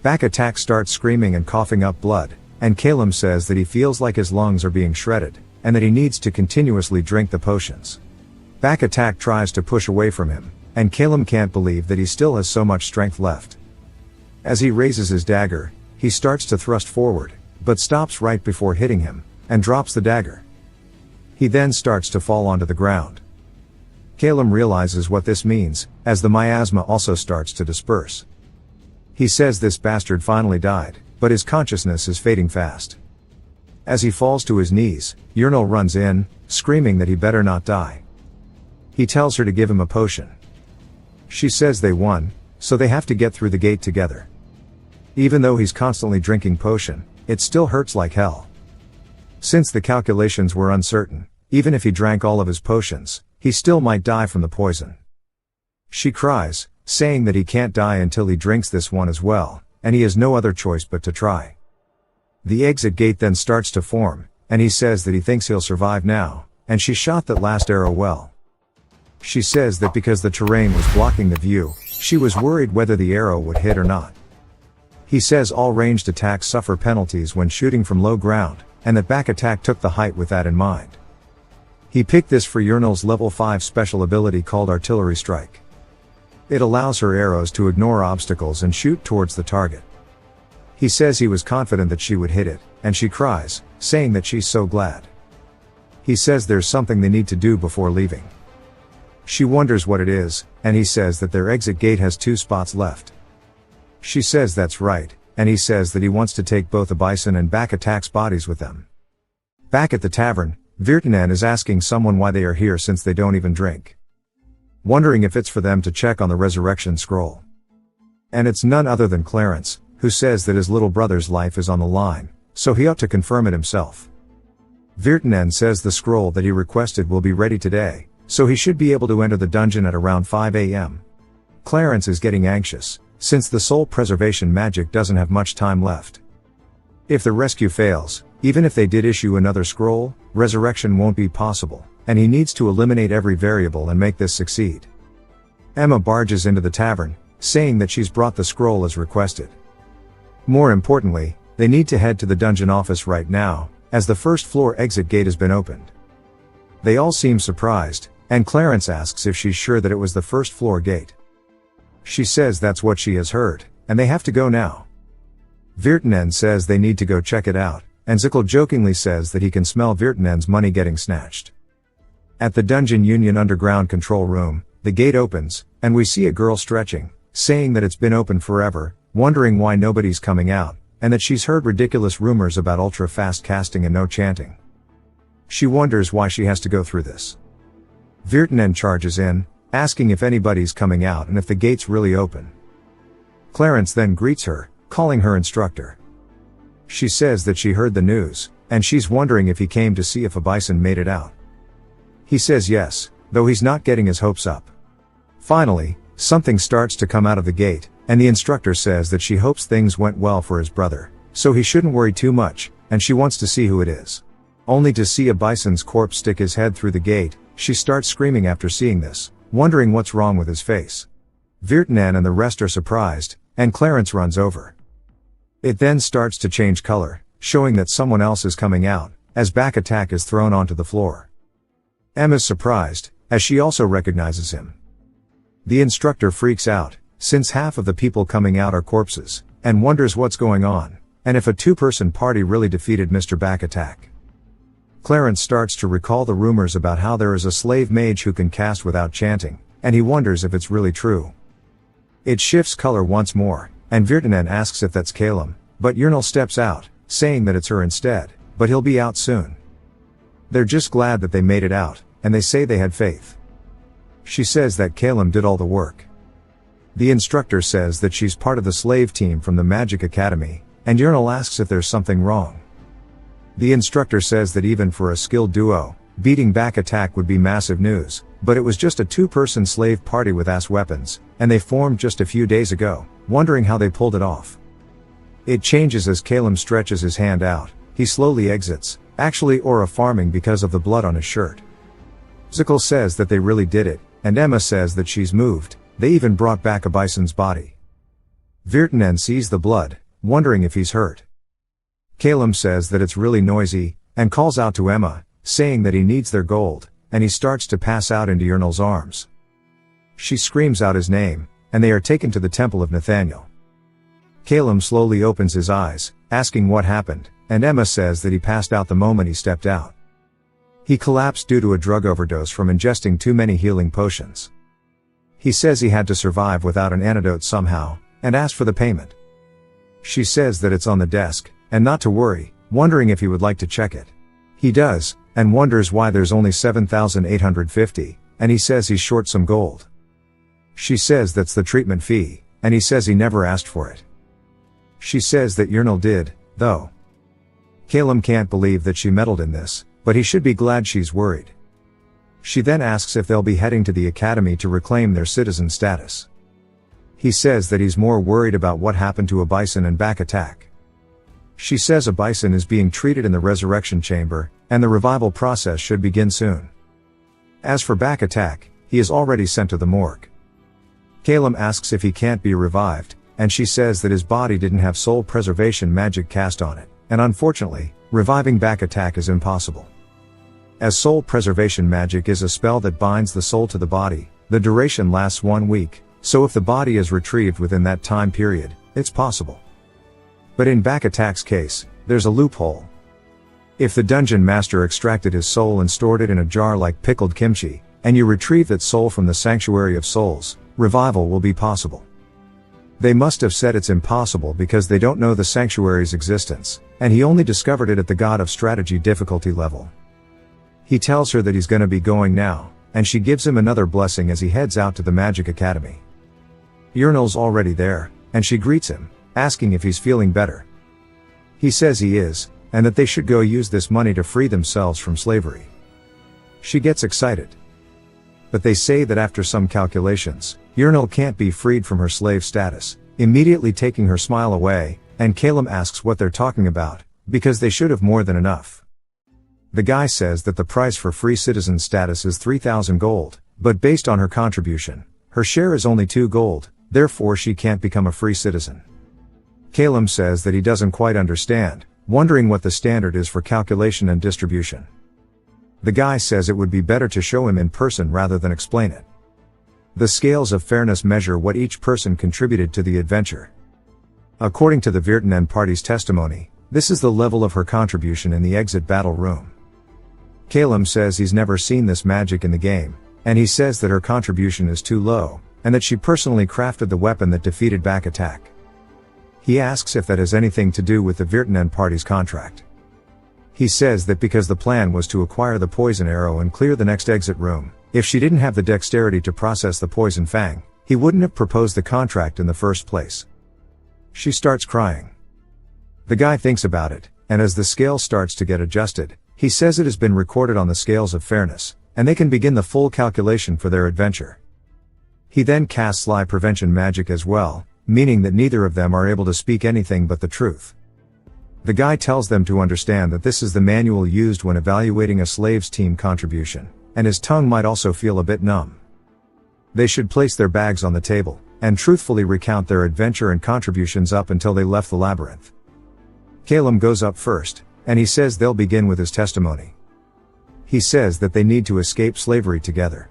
Back attack starts screaming and coughing up blood, and Calum says that he feels like his lungs are being shredded, and that he needs to continuously drink the potions. Back attack tries to push away from him, and Calum can't believe that he still has so much strength left. As he raises his dagger, he starts to thrust forward, but stops right before hitting him, and drops the dagger. He then starts to fall onto the ground. Calum realizes what this means, as the miasma also starts to disperse. He says this bastard finally died, but his consciousness is fading fast. As he falls to his knees, Yahello runs in, screaming that he better not die. He tells her to give him a potion. She says they won, so they have to get through the gate together. Even though he's constantly drinking potion, it still hurts like hell. Since the calculations were uncertain, even if he drank all of his potions, he still might die from the poison. She cries, saying that he can't die until he drinks this one as well, and he has no other choice but to try. The exit gate then starts to form, and he says that he thinks he'll survive now, and she shot that last arrow well. She says that because the terrain was blocking the view, she was worried whether the arrow would hit or not. He says all ranged attacks suffer penalties when shooting from low ground, and that back attack took the height with that in mind. He picked this for Yurnal's level 5 special ability called Artillery Strike. It allows her arrows to ignore obstacles and shoot towards the target. He says he was confident that she would hit it, and she cries, saying that she's so glad. He says there's something they need to do before leaving. She wonders what it is, and he says that their exit gate has 2 spots left. She says that's right, and he says that he wants to take both the bison and back attack's bodies with them. Back at the tavern, Virtanen is asking someone why they are here since they don't even drink. Wondering if it's for them to check on the resurrection scroll. And it's none other than Clarence, who says that his little brother's life is on the line, so he ought to confirm it himself. Virtanen says the scroll that he requested will be ready today, so he should be able to enter the dungeon at around 5 AM. Clarence is getting anxious, since the soul preservation magic doesn't have much time left. If the rescue fails, even if they did issue another scroll, resurrection won't be possible, and he needs to eliminate every variable and make this succeed. Emma barges into the tavern, saying that she's brought the scroll as requested. More importantly, they need to head to the dungeon office right now, as the first floor exit gate has been opened. They all seem surprised, and Clarence asks if she's sure that it was the first floor gate. She says that's what she has heard, and they have to go now. Virtanen says they need to go check it out, and Zickel jokingly says that he can smell Virtanen's money getting snatched. At the Dungeon Union underground control room, the gate opens, and we see a girl stretching, saying that it's been open forever, wondering why nobody's coming out, and that she's heard ridiculous rumors about ultra-fast casting and no chanting. She wonders why she has to go through this. Virtanen charges in, asking if anybody's coming out and if the gate's really open. Clarence then greets her, calling her instructor. She says that she heard the news, and she's wondering if he came to see if a bison made it out. He says yes, though he's not getting his hopes up. Finally, something starts to come out of the gate, and the instructor says that she hopes things went well for his brother, so he shouldn't worry too much, and she wants to see who it is. Only to see a bison's corpse stick his head through the gate, she starts screaming after seeing this, wondering what's wrong with his face. Virtanen and the rest are surprised, and Clarence runs over. It then starts to change color, showing that someone else is coming out, as back attack is thrown onto the floor. Emma's surprised, as she also recognizes him. The instructor freaks out, since half of the people coming out are corpses, and wonders what's going on, and if a 2-person party really defeated Mr. Back Attack. Clarence starts to recall the rumors about how there is a slave mage who can cast without chanting, and he wonders if it's really true. It shifts color once more, and Virtanen asks if that's Calum, but Yurnal steps out, saying that it's her instead, but he'll be out soon. They're just glad that they made it out, and they say they had faith. She says that Calum did all the work. The instructor says that she's part of the slave team from the Magic Academy, and Yurnal asks if there's something wrong. The instructor says that even for a skilled duo, beating back attack would be massive news, but it was just a 2-person slave party with ass weapons, and they formed just a few days ago, wondering how they pulled it off. It changes as Calum stretches his hand out, he slowly exits, actually aura farming because of the blood on his shirt. Zickel says that they really did it, and Emma says that she's moved, they even brought back a bison's body. Virtanen sees the blood, wondering if he's hurt. Calum says that it's really noisy, and calls out to Emma, saying that he needs their gold, and he starts to pass out into Yurnal's arms. She screams out his name, and they are taken to the temple of Nathaniel. Calum slowly opens his eyes, asking what happened, and Emma says that he passed out the moment he stepped out. He collapsed due to a drug overdose from ingesting too many healing potions. He says he had to survive without an antidote somehow, and asked for the payment. She says that it's on the desk, and not to worry, wondering if he would like to check it. He does, and wonders why there's only 7,850, and he says he's short some gold. She says that's the treatment fee, and he says he never asked for it. She says that Yurnal did, though. Calum can't believe that she meddled in this, but he should be glad she's worried. She then asks if they'll be heading to the academy to reclaim their citizen status. He says that he's more worried about what happened to a bison and back attack. She says a bison is being treated in the resurrection chamber, and the revival process should begin soon. As for back attack, he is already sent to the morgue. Calum asks if he can't be revived, and she says that his body didn't have soul preservation magic cast on it, and unfortunately, reviving back attack is impossible. As soul preservation magic is a spell that binds the soul to the body, the duration lasts 1 week, so if the body is retrieved within that time period, it's possible. But in back attack's case, there's a loophole. If the dungeon master extracted his soul and stored it in a jar like pickled kimchi, and you retrieve that soul from the sanctuary of souls, revival will be possible. They must have said it's impossible because they don't know the sanctuary's existence, and he only discovered it at the God of Strategy difficulty level. He tells her that he's gonna be going now, and she gives him another blessing as he heads out to the Magic Academy. Urnal's already there, and she greets him, asking if he's feeling better. He says he is, and that they should go use this money to free themselves from slavery. She gets excited. But they say that after some calculations, Urnal can't be freed from her slave status, immediately taking her smile away, and Calum asks what they're talking about, because they should have more than enough. The guy says that the price for free citizen status is 3,000 gold, but based on her contribution, her share is only 2 gold, therefore she can't become a free citizen. Calum says that he doesn't quite understand, wondering what the standard is for calculation and distribution. The guy says it would be better to show him in person rather than explain it. The scales of fairness measure what each person contributed to the adventure. According to the Virtanen party's testimony, this is the level of her contribution in the exit battle room. Calum says he's never seen this magic in the game, and he says that her contribution is too low, and that she personally crafted the weapon that defeated back attack. He asks if that has anything to do with the Virtanen party's contract. He says that because the plan was to acquire the poison arrow and clear the next exit room, if she didn't have the dexterity to process the poison fang, he wouldn't have proposed the contract in the first place. She starts crying. The guy thinks about it, and as the scale starts to get adjusted, he says it has been recorded on the scales of fairness, and they can begin the full calculation for their adventure. He then casts lie prevention magic as well, meaning that neither of them are able to speak anything but the truth. The guy tells them to understand that this is the manual used when evaluating a slave's team contribution, and his tongue might also feel a bit numb. They should place their bags on the table, and truthfully recount their adventure and contributions up until they left the labyrinth. Calum goes up first, and he says they'll begin with his testimony. He says that they need to escape slavery together.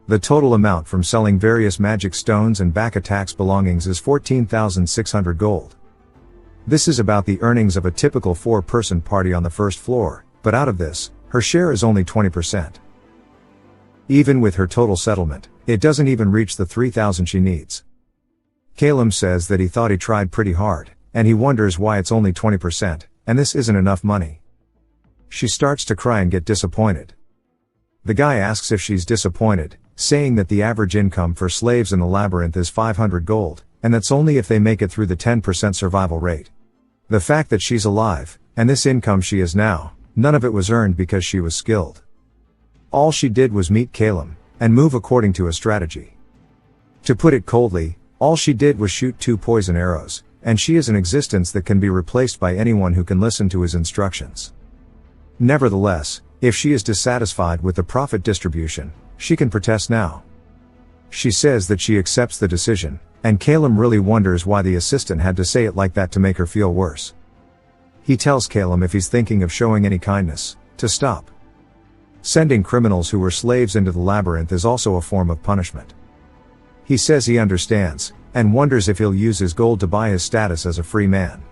The total amount from selling various magic stones and back attacks belongings is 14,600 gold. This is about the earnings of a typical 4-person party on the first floor, but out of this, her share is only 20%. Even with her total settlement, it doesn't even reach the 3,000 she needs. Calum says that he thought he tried pretty hard, and he wonders why it's only 20%, and this isn't enough money. She starts to cry and get disappointed. The guy asks if she's disappointed, saying that the average income for slaves in the labyrinth is 500 gold, and that's only if they make it through the 10% survival rate. The fact that she's alive, and this income she is now, none of it was earned because she was skilled. All she did was meet Calum, and move according to a strategy. To put it coldly, all she did was shoot 2 poison arrows, and she is an existence that can be replaced by anyone who can listen to his instructions. Nevertheless, if she is dissatisfied with the profit distribution, she can protest now. She says that she accepts the decision, and Calum really wonders why the assistant had to say it like that to make her feel worse. He tells Calum if he's thinking of showing any kindness, to stop. Sending criminals who were slaves into the labyrinth is also a form of punishment. He says he understands, and wonders if he'll use his gold to buy his status as a free man.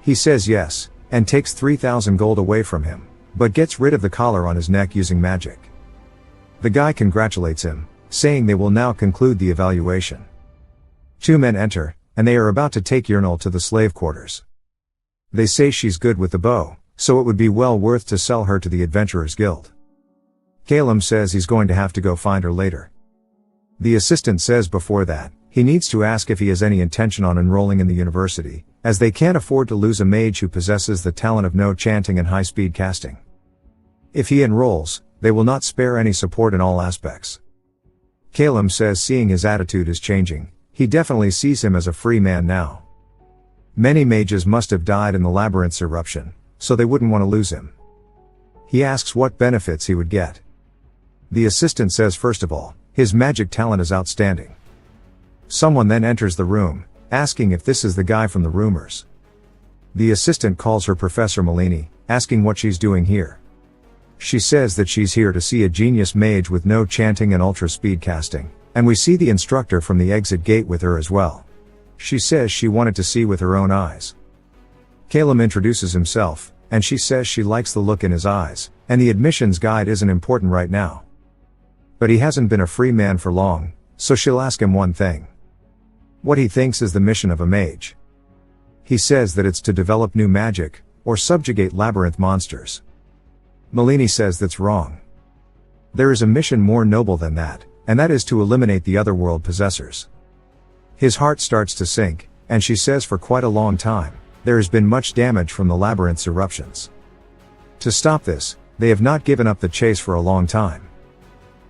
He says yes, and takes 3,000 gold away from him, but gets rid of the collar on his neck using magic. The guy congratulates him, saying they will now conclude the evaluation. 2 men enter, and they are about to take Urnal to the slave quarters. They say she's good with the bow, so it would be well worth to sell her to the Adventurers Guild. Calum says he's going to have to go find her later. The assistant says before that, he needs to ask if he has any intention on enrolling in the university, as they can't afford to lose a mage who possesses the talent of no chanting and high-speed casting. If he enrolls, they will not spare any support in all aspects. Calum says seeing his attitude is changing, he definitely sees him as a free man now. Many mages must have died in the labyrinth's eruption, so they wouldn't want to lose him. He asks what benefits he would get. The assistant says first of all, his magic talent is outstanding. Someone then enters the room, asking if this is the guy from the rumors. The assistant calls her Professor Malini, asking what she's doing here. She says that she's here to see a genius mage with no chanting and ultra speed casting, and we see the instructor from the exit gate with her as well. She says she wanted to see with her own eyes. Calum introduces himself, and she says she likes the look in his eyes, and the admissions guide isn't important right now. But he hasn't been a free man for long, so she'll ask him one thing. What he thinks is the mission of a mage. He says that it's to develop new magic, or subjugate labyrinth monsters. Malini says that's wrong. There is a mission more noble than that, and that is to eliminate the otherworld possessors. His heart starts to sink, and she says for quite a long time, there has been much damage from the labyrinth's eruptions. To stop this, they have not given up the chase for a long time.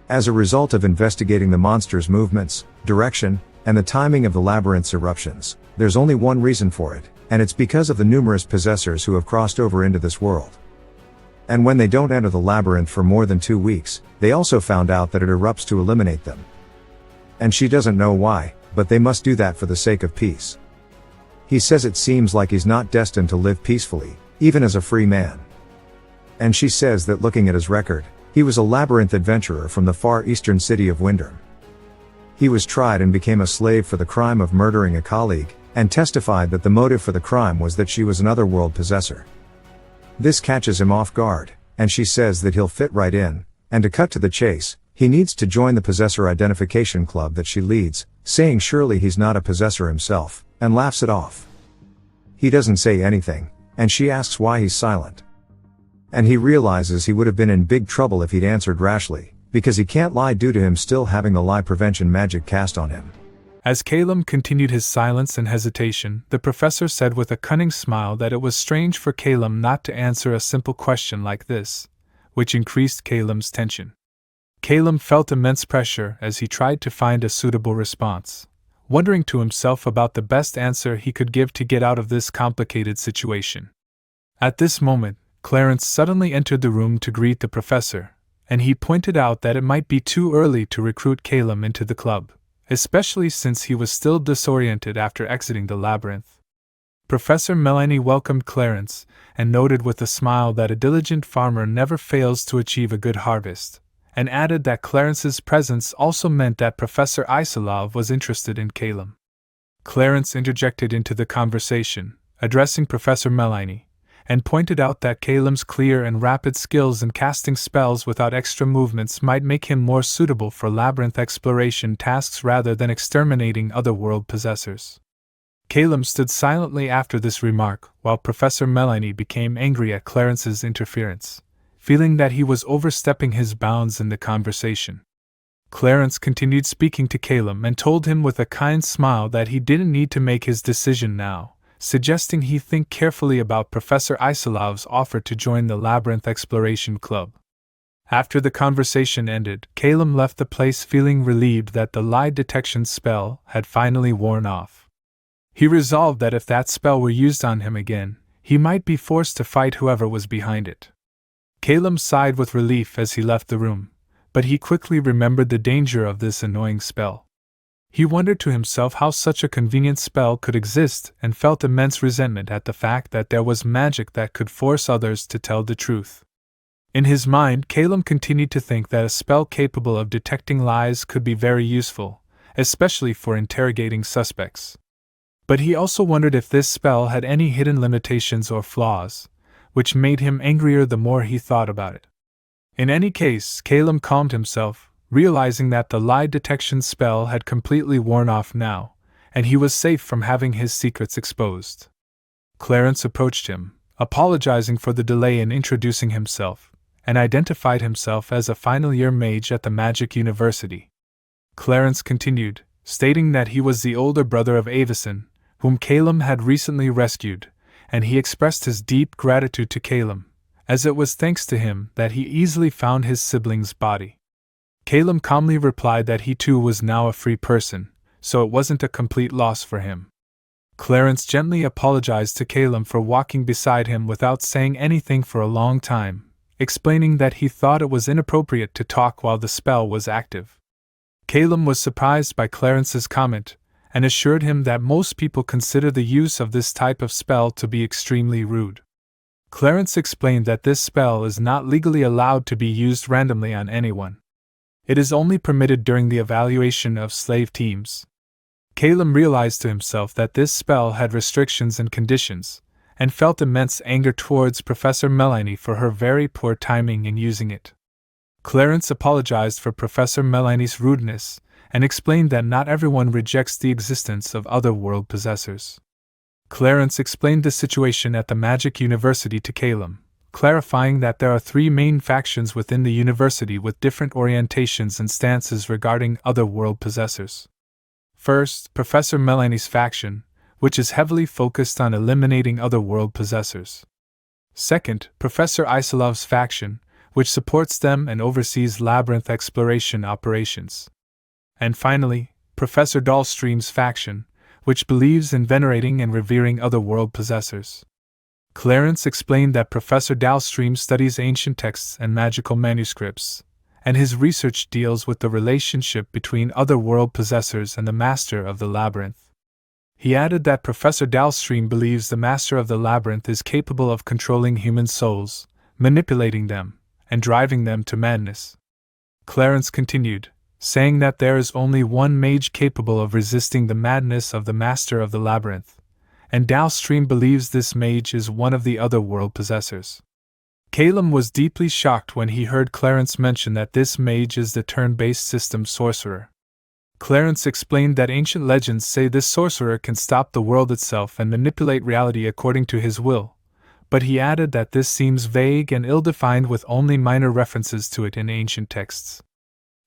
As a result of investigating the monster's movements, direction, and the timing of the labyrinth's eruptions, there's only one reason for it, and it's because of the numerous possessors who have crossed over into this world. And when they don't enter the labyrinth for more than 2 weeks, they also found out that it erupts to eliminate them. And she doesn't know why, but they must do that for the sake of peace. He says it seems like he's not destined to live peacefully, even as a free man. And she says that looking at his record, he was a labyrinth adventurer from the far eastern city of Windurn. He was tried and became a slave for the crime of murdering a colleague, and testified that the motive for the crime was that she was an otherworld possessor. This catches him off guard, and she says that he'll fit right in, and to cut to the chase, he needs to join the possessor identification club that she leads, saying surely he's not a possessor himself, and laughs it off. He doesn't say anything, and she asks why he's silent. And he realizes he would have been in big trouble if he'd answered rashly, because he can't lie due to him still having the lie prevention magic cast on him. As Calum continued his silence and hesitation, the professor said with a cunning smile that it was strange for Calum not to answer a simple question like this, which increased Calum's tension. Calum felt immense pressure as he tried to find a suitable response, wondering to himself about the best answer he could give to get out of this complicated situation. At this moment, Clarence suddenly entered the room to greet the professor, and he pointed out that it might be too early to recruit Calum into the club, especially since he was still disoriented after exiting the labyrinth. Professor Melanie welcomed Clarence, and noted with a smile that a diligent farmer never fails to achieve a good harvest, and added that Clarence's presence also meant that Professor Isilov was interested in Calum. Clarence interjected into the conversation, addressing Professor Melanie, and pointed out that Calum's clear and rapid skills in casting spells without extra movements might make him more suitable for labyrinth exploration tasks rather than exterminating otherworld possessors. Calum stood silently after this remark, while Professor Melanie became angry at Clarence's interference, feeling that he was overstepping his bounds in the conversation. Clarence continued speaking to Calum and told him with a kind smile that he didn't need to make his decision now, suggesting he think carefully about Professor Isilov's offer to join the Labyrinth Exploration Club. After the conversation ended, Calum left the place feeling relieved that the lie detection spell had finally worn off. He resolved that if that spell were used on him again, he might be forced to fight whoever was behind it. Calum sighed with relief as he left the room, but he quickly remembered the danger of this annoying spell. He wondered to himself how such a convenient spell could exist and felt immense resentment at the fact that there was magic that could force others to tell the truth. In his mind, Calum continued to think that a spell capable of detecting lies could be very useful, especially for interrogating suspects. But he also wondered if this spell had any hidden limitations or flaws, which made him angrier the more he thought about it. In any case, Calum calmed himself, realizing that the lie detection spell had completely worn off now, and he was safe from having his secrets exposed. Clarence approached him, apologizing for the delay in introducing himself, and identified himself as a final-year mage at the Magic University. Clarence continued, stating that he was the older brother of Avison, whom Calum had recently rescued, and he expressed his deep gratitude to Calum, as it was thanks to him that he easily found his sibling's body. Calum calmly replied that he too was now a free person, so it wasn't a complete loss for him. Clarence gently apologized to Calum for walking beside him without saying anything for a long time, explaining that he thought it was inappropriate to talk while the spell was active. Calum was surprised by Clarence's comment, and assured him that most people consider the use of this type of spell to be extremely rude. Clarence explained that this spell is not legally allowed to be used randomly on anyone. It is only permitted during the evaluation of slave teams. Calum realized to himself that this spell had restrictions and conditions, and felt immense anger towards Professor Melanie for her very poor timing in using it. Clarence apologized for Professor Melanie's rudeness, and explained that not everyone rejects the existence of other world possessors. Clarence explained the situation at the Magic University to Calum, clarifying that there are 3 main factions within the university with different orientations and stances regarding other world possessors. First, Professor Melanie's faction, which is heavily focused on eliminating other world possessors. Second, Professor Isolov's faction, which supports them and oversees labyrinth exploration operations. And finally, Professor Dahlstream's faction, which believes in venerating and revering other world possessors. Clarence explained that Professor Dahlstream studies ancient texts and magical manuscripts, and his research deals with the relationship between other world possessors and the Master of the Labyrinth. He added that Professor Dahlstream believes the Master of the Labyrinth is capable of controlling human souls, manipulating them, and driving them to madness. Clarence continued, saying that there is only one mage capable of resisting the madness of the Master of the Labyrinth, and Dahlstream believes this mage is one of the other world possessors. Calum was deeply shocked when he heard Clarence mention that this mage is the turn-based system sorcerer. Clarence explained that ancient legends say this sorcerer can stop the world itself and manipulate reality according to his will, but he added that this seems vague and ill-defined with only minor references to it in ancient texts.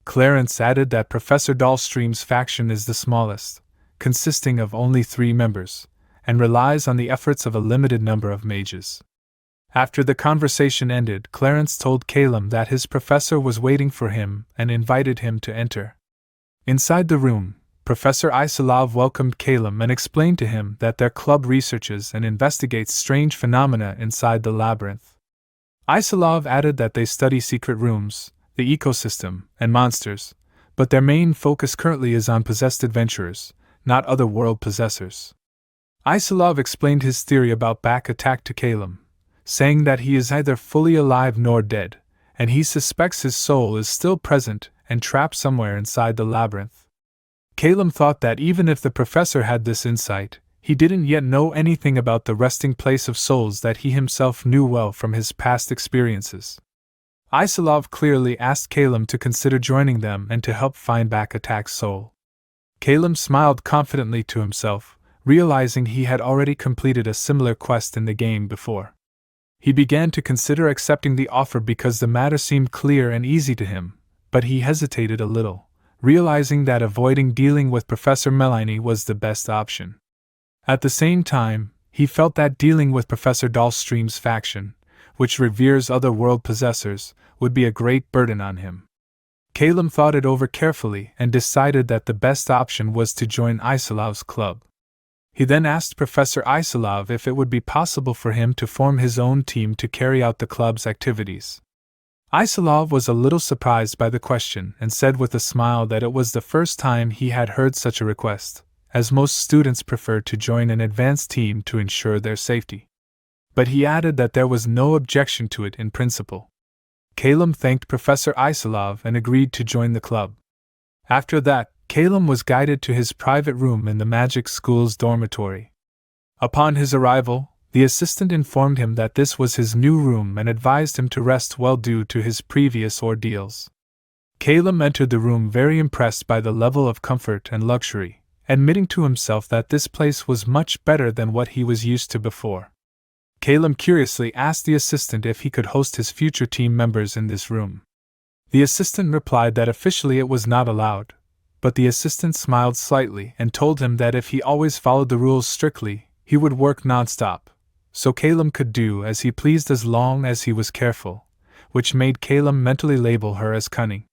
Clarence added that Professor Dahlstream's faction is the smallest, consisting of only 3 members, and relies on the efforts of a limited number of mages. After the conversation ended, Clarence told Calum that his professor was waiting for him and invited him to enter. Inside the room, Professor Isolov welcomed Calum and explained to him that their club researches and investigates strange phenomena inside the labyrinth. Isolov added that they study secret rooms, the ecosystem, and monsters, but their main focus currently is on possessed adventurers, not other world possessors. Isolov explained his theory about back attack to Calum, saying that he is neither fully alive nor dead, and he suspects his soul is still present and trapped somewhere inside the labyrinth. Calum thought that even if the professor had this insight, he didn't yet know anything about the resting place of souls that he himself knew well from his past experiences. Isolov clearly asked Calum to consider joining them and to help find back attack's soul. Calum smiled confidently to himself, realizing he had already completed a similar quest in the game before. He began to consider accepting the offer because the matter seemed clear and easy to him, but he hesitated a little, realizing that avoiding dealing with Professor Melanie was the best option. At the same time, he felt that dealing with Professor Dahlstream's faction, which reveres other world possessors, would be a great burden on him. Calum thought it over carefully and decided that the best option was to join Isolov's club. He then asked Professor Isolov if it would be possible for him to form his own team to carry out the club's activities. Isolov was a little surprised by the question and said with a smile that it was the first time he had heard such a request, as most students prefer to join an advanced team to ensure their safety. But he added that there was no objection to it in principle. Calum thanked Professor Isolov and agreed to join the club. After that, Calum was guided to his private room in the magic school's dormitory. Upon his arrival, the assistant informed him that this was his new room and advised him to rest well due to his previous ordeals. Calum entered the room very impressed by the level of comfort and luxury, admitting to himself that this place was much better than what he was used to before. Calum curiously asked the assistant if he could host his future team members in this room. The assistant replied that officially it was not allowed, but the assistant smiled slightly and told him that if he always followed the rules strictly, he would work non-stop, so Calum could do as he pleased as long as he was careful, which made Calum mentally label her as cunning.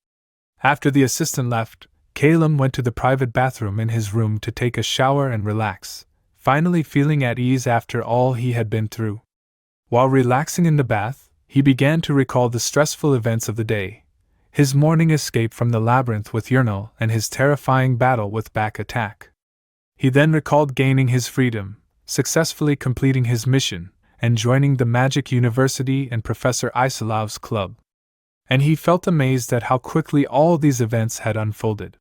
After the assistant left, Calum went to the private bathroom in his room to take a shower and relax, finally feeling at ease after all he had been through. While relaxing in the bath, he began to recall the stressful events of the day, his morning escape from the labyrinth with Yahello and his terrifying battle with back attack. He then recalled gaining his freedom, successfully completing his mission, and joining the Magic University and Professor Isalov's club. And he felt amazed at how quickly all these events had unfolded.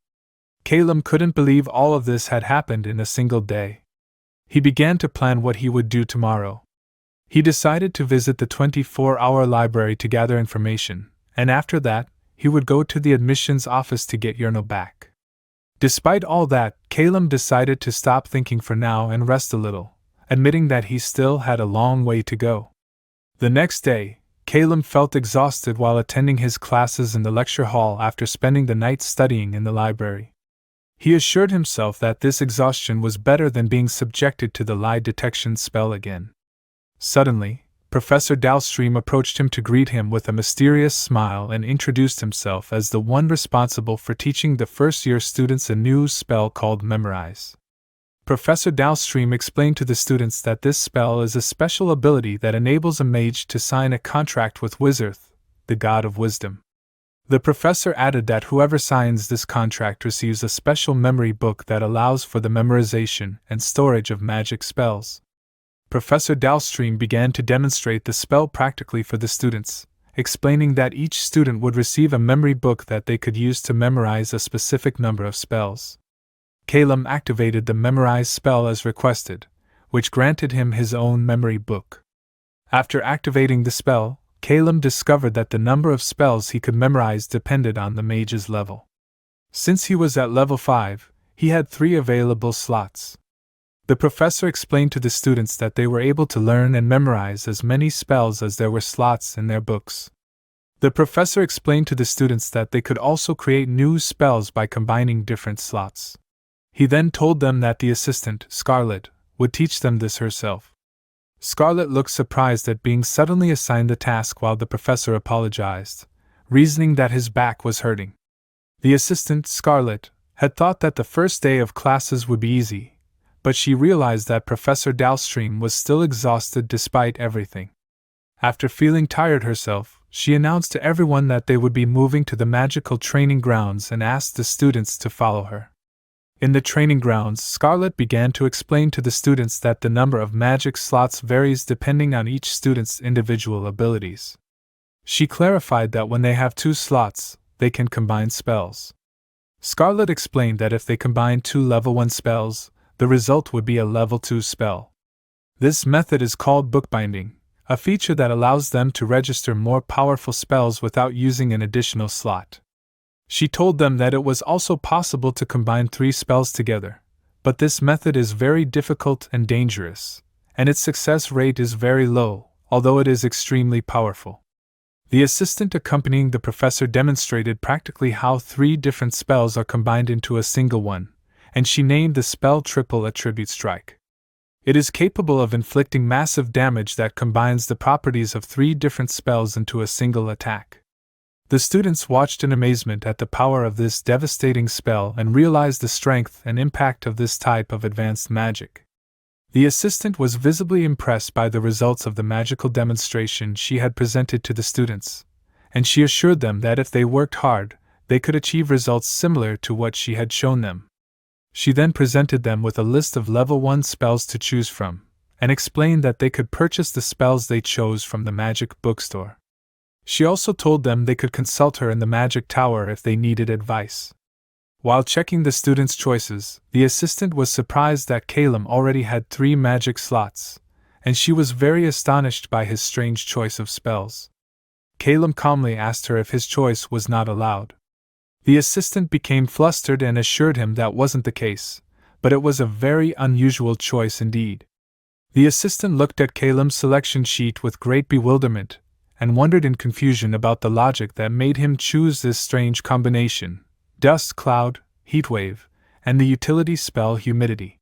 Calum couldn't believe all of this had happened in a single day. He began to plan what he would do tomorrow. He decided to visit the 24-hour library to gather information, and after that, he would go to the admissions office to get Yahello back. Despite all that, Calum decided to stop thinking for now and rest a little, admitting that he still had a long way to go. The next day, Calum felt exhausted while attending his classes in the lecture hall after spending the night studying in the library. He assured himself that this exhaustion was better than being subjected to the lie detection spell again. Suddenly, Professor Dalstream approached him to greet him with a mysterious smile and introduced himself as the one responsible for teaching the first-year students a new spell called Memorize. Professor Dalstream explained to the students that this spell is a special ability that enables a mage to sign a contract with Wizarth, the god of wisdom. The professor added that whoever signs this contract receives a special memory book that allows for the memorization and storage of magic spells. Professor Dalstream began to demonstrate the spell practically for the students, explaining that each student would receive a memory book that they could use to memorize a specific number of spells. Calum activated the Memorize spell as requested, which granted him his own memory book. After activating the spell, Calum discovered that the number of spells he could memorize depended on the mage's level. Since he was at level 5, he had 3 available slots. The professor explained to the students that they were able to learn and memorize as many spells as there were slots in their books. The professor explained to the students that they could also create new spells by combining different slots. He then told them that the assistant, Scarlet, would teach them this herself. Scarlet looked surprised at being suddenly assigned the task while the professor apologized, reasoning that his back was hurting. The assistant, Scarlet, had thought that the first day of classes would be easy, but she realized that Professor Dalstream was still exhausted despite everything. After feeling tired herself, she announced to everyone that they would be moving to the magical training grounds and asked the students to follow her. In the training grounds, Scarlet began to explain to the students that the number of magic slots varies depending on each student's individual abilities. She clarified that when they have 2 slots, they can combine spells. Scarlet explained that if they combine 2 level 1 spells, the result would be a level 2 spell. This method is called bookbinding, a feature that allows them to register more powerful spells without using an additional slot. She told them that it was also possible to combine 3 spells together, but this method is very difficult and dangerous, and its success rate is very low, although it is extremely powerful. The assistant accompanying the professor demonstrated practically how 3 different spells are combined into a single one, and she named the spell Triple Attribute Strike. It is capable of inflicting massive damage that combines the properties of 3 different spells into a single attack. The students watched in amazement at the power of this devastating spell and realized the strength and impact of this type of advanced magic. The assistant was visibly impressed by the results of the magical demonstration she had presented to the students, and she assured them that if they worked hard, they could achieve results similar to what she had shown them. She then presented them with a list of level 1 spells to choose from, and explained that they could purchase the spells they chose from the magic bookstore. She also told them they could consult her in the magic tower if they needed advice. While checking the students' choices, the assistant was surprised that Calum already had 3 magic slots, and she was very astonished by his strange choice of spells. Calum calmly asked her if his choice was not allowed. The assistant became flustered and assured him that wasn't the case, but it was a very unusual choice indeed. The assistant looked at Calum's selection sheet with great bewilderment, and wondered in confusion about the logic that made him choose this strange combination: dust cloud, heatwave, and the utility spell humidity.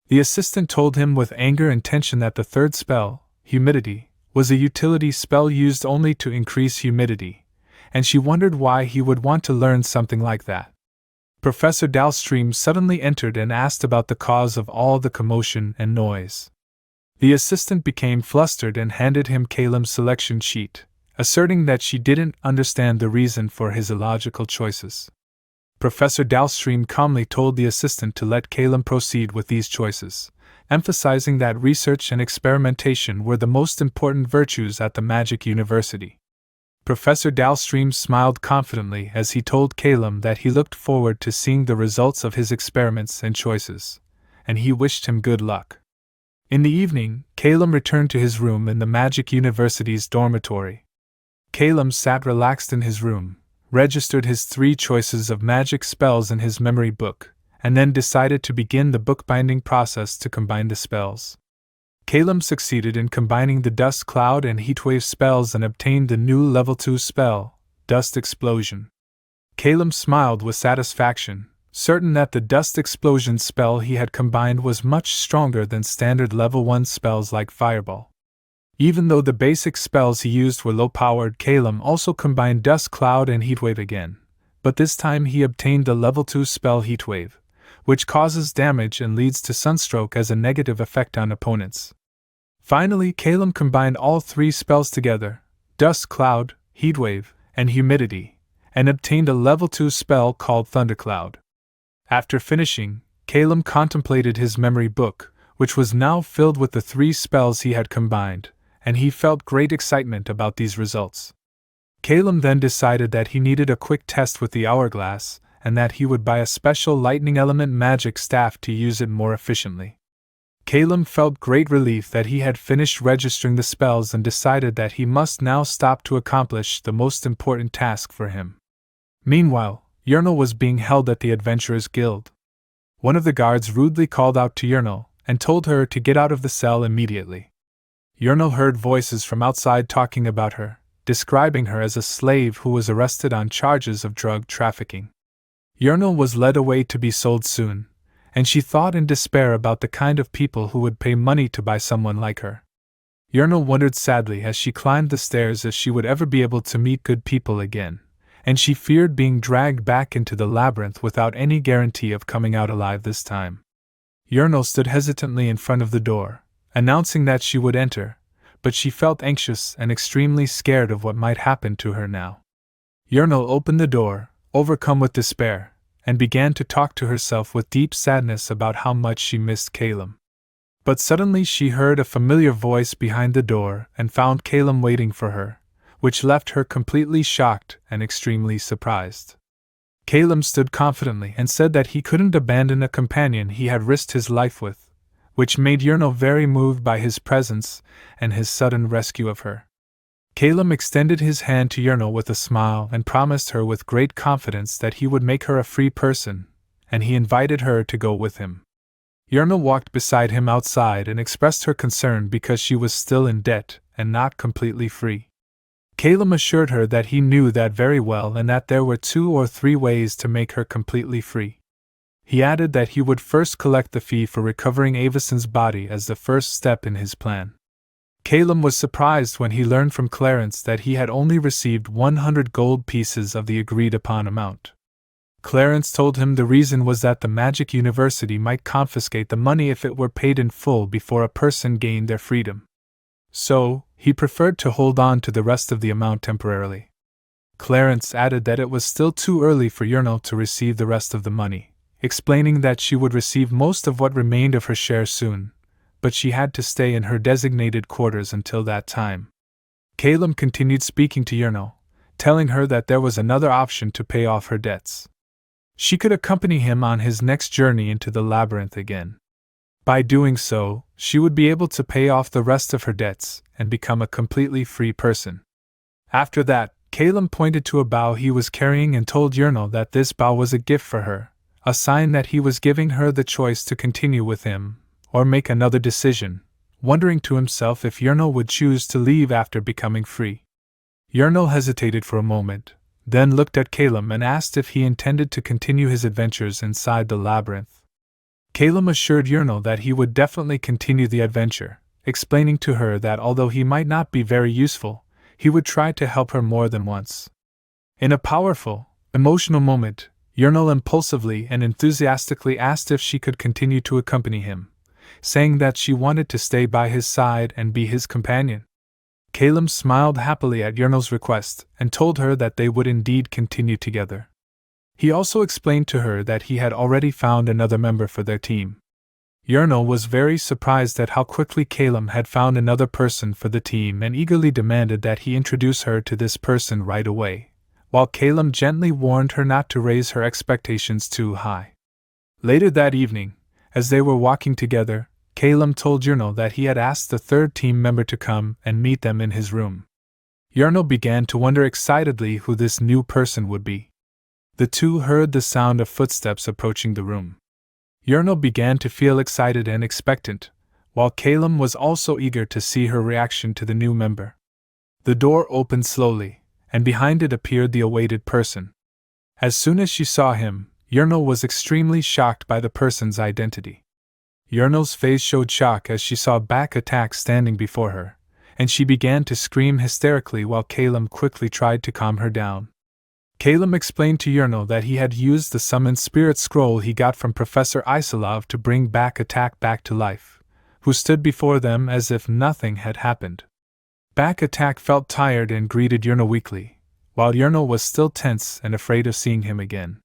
The assistant told him with anger and tension that the 3rd spell, humidity, was a utility spell used only to increase humidity, and she wondered why he would want to learn something like that. Professor Dalstream suddenly entered and asked about the cause of all the commotion and noise. The assistant became flustered and handed him Calem's selection sheet, asserting that she didn't understand the reason for his illogical choices. Professor Dalstream calmly told the assistant to let Calem proceed with these choices, emphasizing that research and experimentation were the most important virtues at the Magic University. Professor Dalstream smiled confidently as he told Calem that he looked forward to seeing the results of his experiments and choices, and he wished him good luck. In the evening, Calem returned to his room in the Magic University's dormitory. Calem sat relaxed in his room, registered his 3 choices of magic spells in his memory book, and then decided to begin the bookbinding process to combine the spells. Calem succeeded in combining the Dust Cloud and Heatwave spells and obtained the new level 2 spell, Dust Explosion. Calem smiled with satisfaction, certain that the Dust Explosion spell he had combined was much stronger than standard level 1 spells like Fireball. Even though the basic spells he used were low-powered, Calem also combined Dust Cloud and Heatwave again, but this time he obtained the level 2 spell Heatwave, which causes damage and leads to sunstroke as a negative effect on opponents. Finally, Calem combined all 3 spells together, Dust Cloud, Heatwave, and Humidity, and obtained a level 2 spell called Thundercloud. After finishing, Calem contemplated his memory book, which was now filled with the 3 spells he had combined, and he felt great excitement about these results. Calem then decided that he needed a quick test with the hourglass, and that he would buy a special lightning element magic staff to use it more efficiently. Calem felt great relief that he had finished registering the spells and decided that he must now stop to accomplish the most important task for him. Meanwhile, Yurnal was being held at the Adventurers Guild. One of the guards rudely called out to Yurnal and told her to get out of the cell immediately. Yurnal heard voices from outside talking about her, describing her as a slave who was arrested on charges of drug trafficking. Yurnal was led away to be sold soon, and she thought in despair about the kind of people who would pay money to buy someone like her. Yurnal wondered sadly as she climbed the stairs if she would ever be able to meet good people again, and she feared being dragged back into the labyrinth without any guarantee of coming out alive this time. Yurnal stood hesitantly in front of the door, announcing that she would enter, but she felt anxious and extremely scared of what might happen to her now. Yurnal opened the door, overcome with despair, and began to talk to herself with deep sadness about how much she missed Calem. But suddenly she heard a familiar voice behind the door and found Calem waiting for her, which left her completely shocked and extremely surprised. Calem stood confidently and said that he couldn't abandon a companion he had risked his life with, which made Yurnal very moved by his presence and his sudden rescue of her. Calem extended his hand to Yurnal with a smile and promised her with great confidence that he would make her a free person, and he invited her to go with him. Yurnal walked beside him outside and expressed her concern because she was still in debt and not completely free. Calem assured her that he knew that very well and that there were 2 or 3 ways to make her completely free. He added that he would first collect the fee for recovering Avison's body as the first step in his plan. Calem was surprised when he learned from Clarence that he had only received 100 gold pieces of the agreed-upon amount. Clarence told him the reason was that the Magic University might confiscate the money if it were paid in full before a person gained their freedom. So, he preferred to hold on to the rest of the amount temporarily. Clarence added that it was still too early for Yurnal to receive the rest of the money, explaining that she would receive most of what remained of her share soon, but she had to stay in her designated quarters until that time. Calem continued speaking to Yurnal, telling her that there was another option to pay off her debts. She could accompany him on his next journey into the labyrinth again. By doing so, she would be able to pay off the rest of her debts and become a completely free person. After that, Calem pointed to a bow he was carrying and told Yurnal that this bow was a gift for her, a sign that he was giving her the choice to continue with him or make another decision, wondering to himself if Yurnal would choose to leave after becoming free. Yurnal hesitated for a moment, then looked at Calem and asked if he intended to continue his adventures inside the labyrinth. Calem assured Yurnal that he would definitely continue the adventure, explaining to her that although he might not be very useful, he would try to help her more than once. In a powerful, emotional moment, Yernal impulsively and enthusiastically asked if she could continue to accompany him, saying that she wanted to stay by his side and be his companion. Calum smiled happily at Yernal's request and told her that they would indeed continue together. He also explained to her that he had already found another member for their team. Yernal was very surprised at how quickly Calum had found another person for the team and eagerly demanded that he introduce her to this person right away, while Calum gently warned her not to raise her expectations too high. Later that evening, as they were walking together, Calum told Yernal that he had asked the third team member to come and meet them in his room. Yernal began to wonder excitedly who this new person would be. The two heard the sound of footsteps approaching the room. Yernal began to feel excited and expectant, while Calum was also eager to see her reaction to the new member. The door opened slowly, and behind it appeared the awaited person. As soon as she saw him, Yernal was extremely shocked by the person's identity. Yernal's face showed shock as she saw Back Attack standing before her, and she began to scream hysterically while Calum quickly tried to calm her down. Calum explained to Yernal that he had used the summoned spirit scroll he got from Professor Isilov to bring Back Attack back to life, who stood before them as if nothing had happened. Back Attack felt tired and greeted Yernal weakly, while Yernal was still tense and afraid of seeing him again.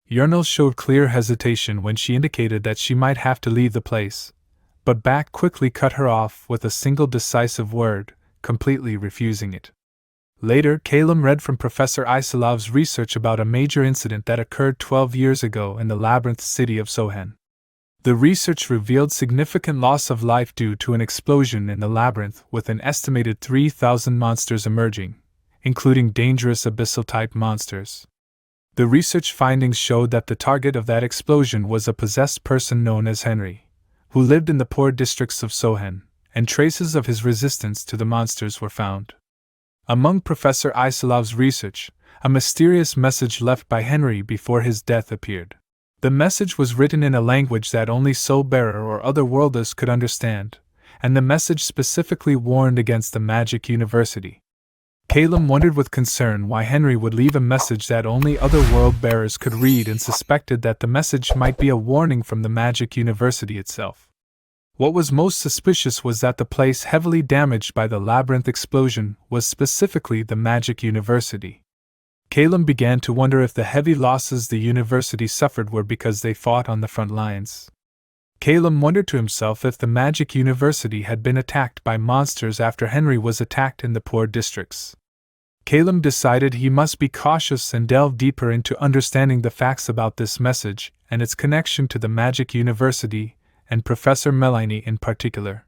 Yernal showed clear hesitation when she indicated that she might have to leave the place, but Back quickly cut her off with a single decisive word, completely refusing it. Later, Calum read from Professor Isilov's research about a major incident that occurred 12 years ago in the labyrinth city of Sohen. The research revealed significant loss of life due to an explosion in the labyrinth, with an estimated 3,000 monsters emerging, including dangerous abyssal-type monsters. The research findings showed that the target of that explosion was a possessed person known as Henry, who lived in the poor districts of Sohen, and traces of his resistance to the monsters were found. Among Professor Isilov's research, a mysterious message left by Henry before his death appeared. The message was written in a language that only Soul-Bearer or other worlders could understand, and the message specifically warned against the Magic University. Calum wondered with concern why Henry would leave a message that only other world-bearers could read and suspected that the message might be a warning from the Magic University itself. What was most suspicious was that the place heavily damaged by the labyrinth explosion was specifically the Magic University. Calum began to wonder if the heavy losses the university suffered were because they fought on the front lines. Calum wondered to himself if the Magic University had been attacked by monsters after Henry was attacked in the poor districts. Calum decided he must be cautious and delve deeper into understanding the facts about this message and its connection to the Magic University and Professor Melanie in particular.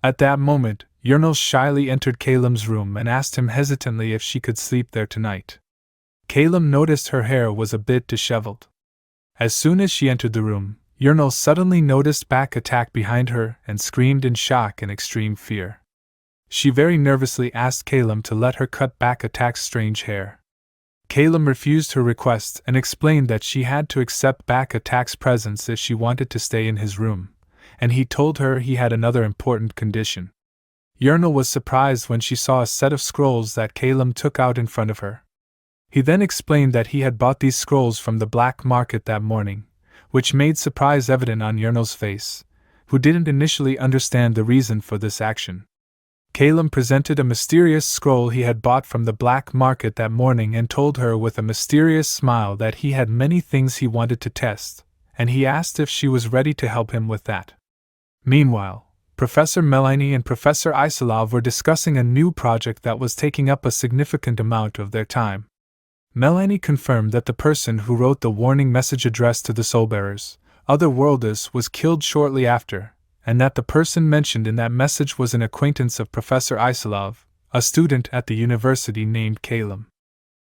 At that moment, Yernal shyly entered Calum's room and asked him hesitantly if she could sleep there tonight. Calum noticed her hair was a bit disheveled. As soon as she entered the room, Yernal suddenly noticed Back Attack behind her and screamed in shock and extreme fear. She very nervously asked Calum to let her cut Back Attack's strange hair. Calum refused her request and explained that she had to accept Back Attack's presence if she wanted to stay in his room, and he told her he had another important condition. Yernal was surprised when she saw a set of scrolls that Calum took out in front of her. He then explained that he had bought these scrolls from the black market that morning, which made surprise evident on Yernal's face, who didn't initially understand the reason for this action. Calum presented a mysterious scroll he had bought from the black market that morning and told her with a mysterious smile that he had many things he wanted to test, and he asked if she was ready to help him with that. Meanwhile, Professor Melanie and Professor Isilov were discussing a new project that was taking up a significant amount of their time. Melanie confirmed that the person who wrote the warning message addressed to the Soulbearers, other worlders, was killed shortly after, and that the person mentioned in that message was an acquaintance of Professor Isilov, a student at the university named Calum.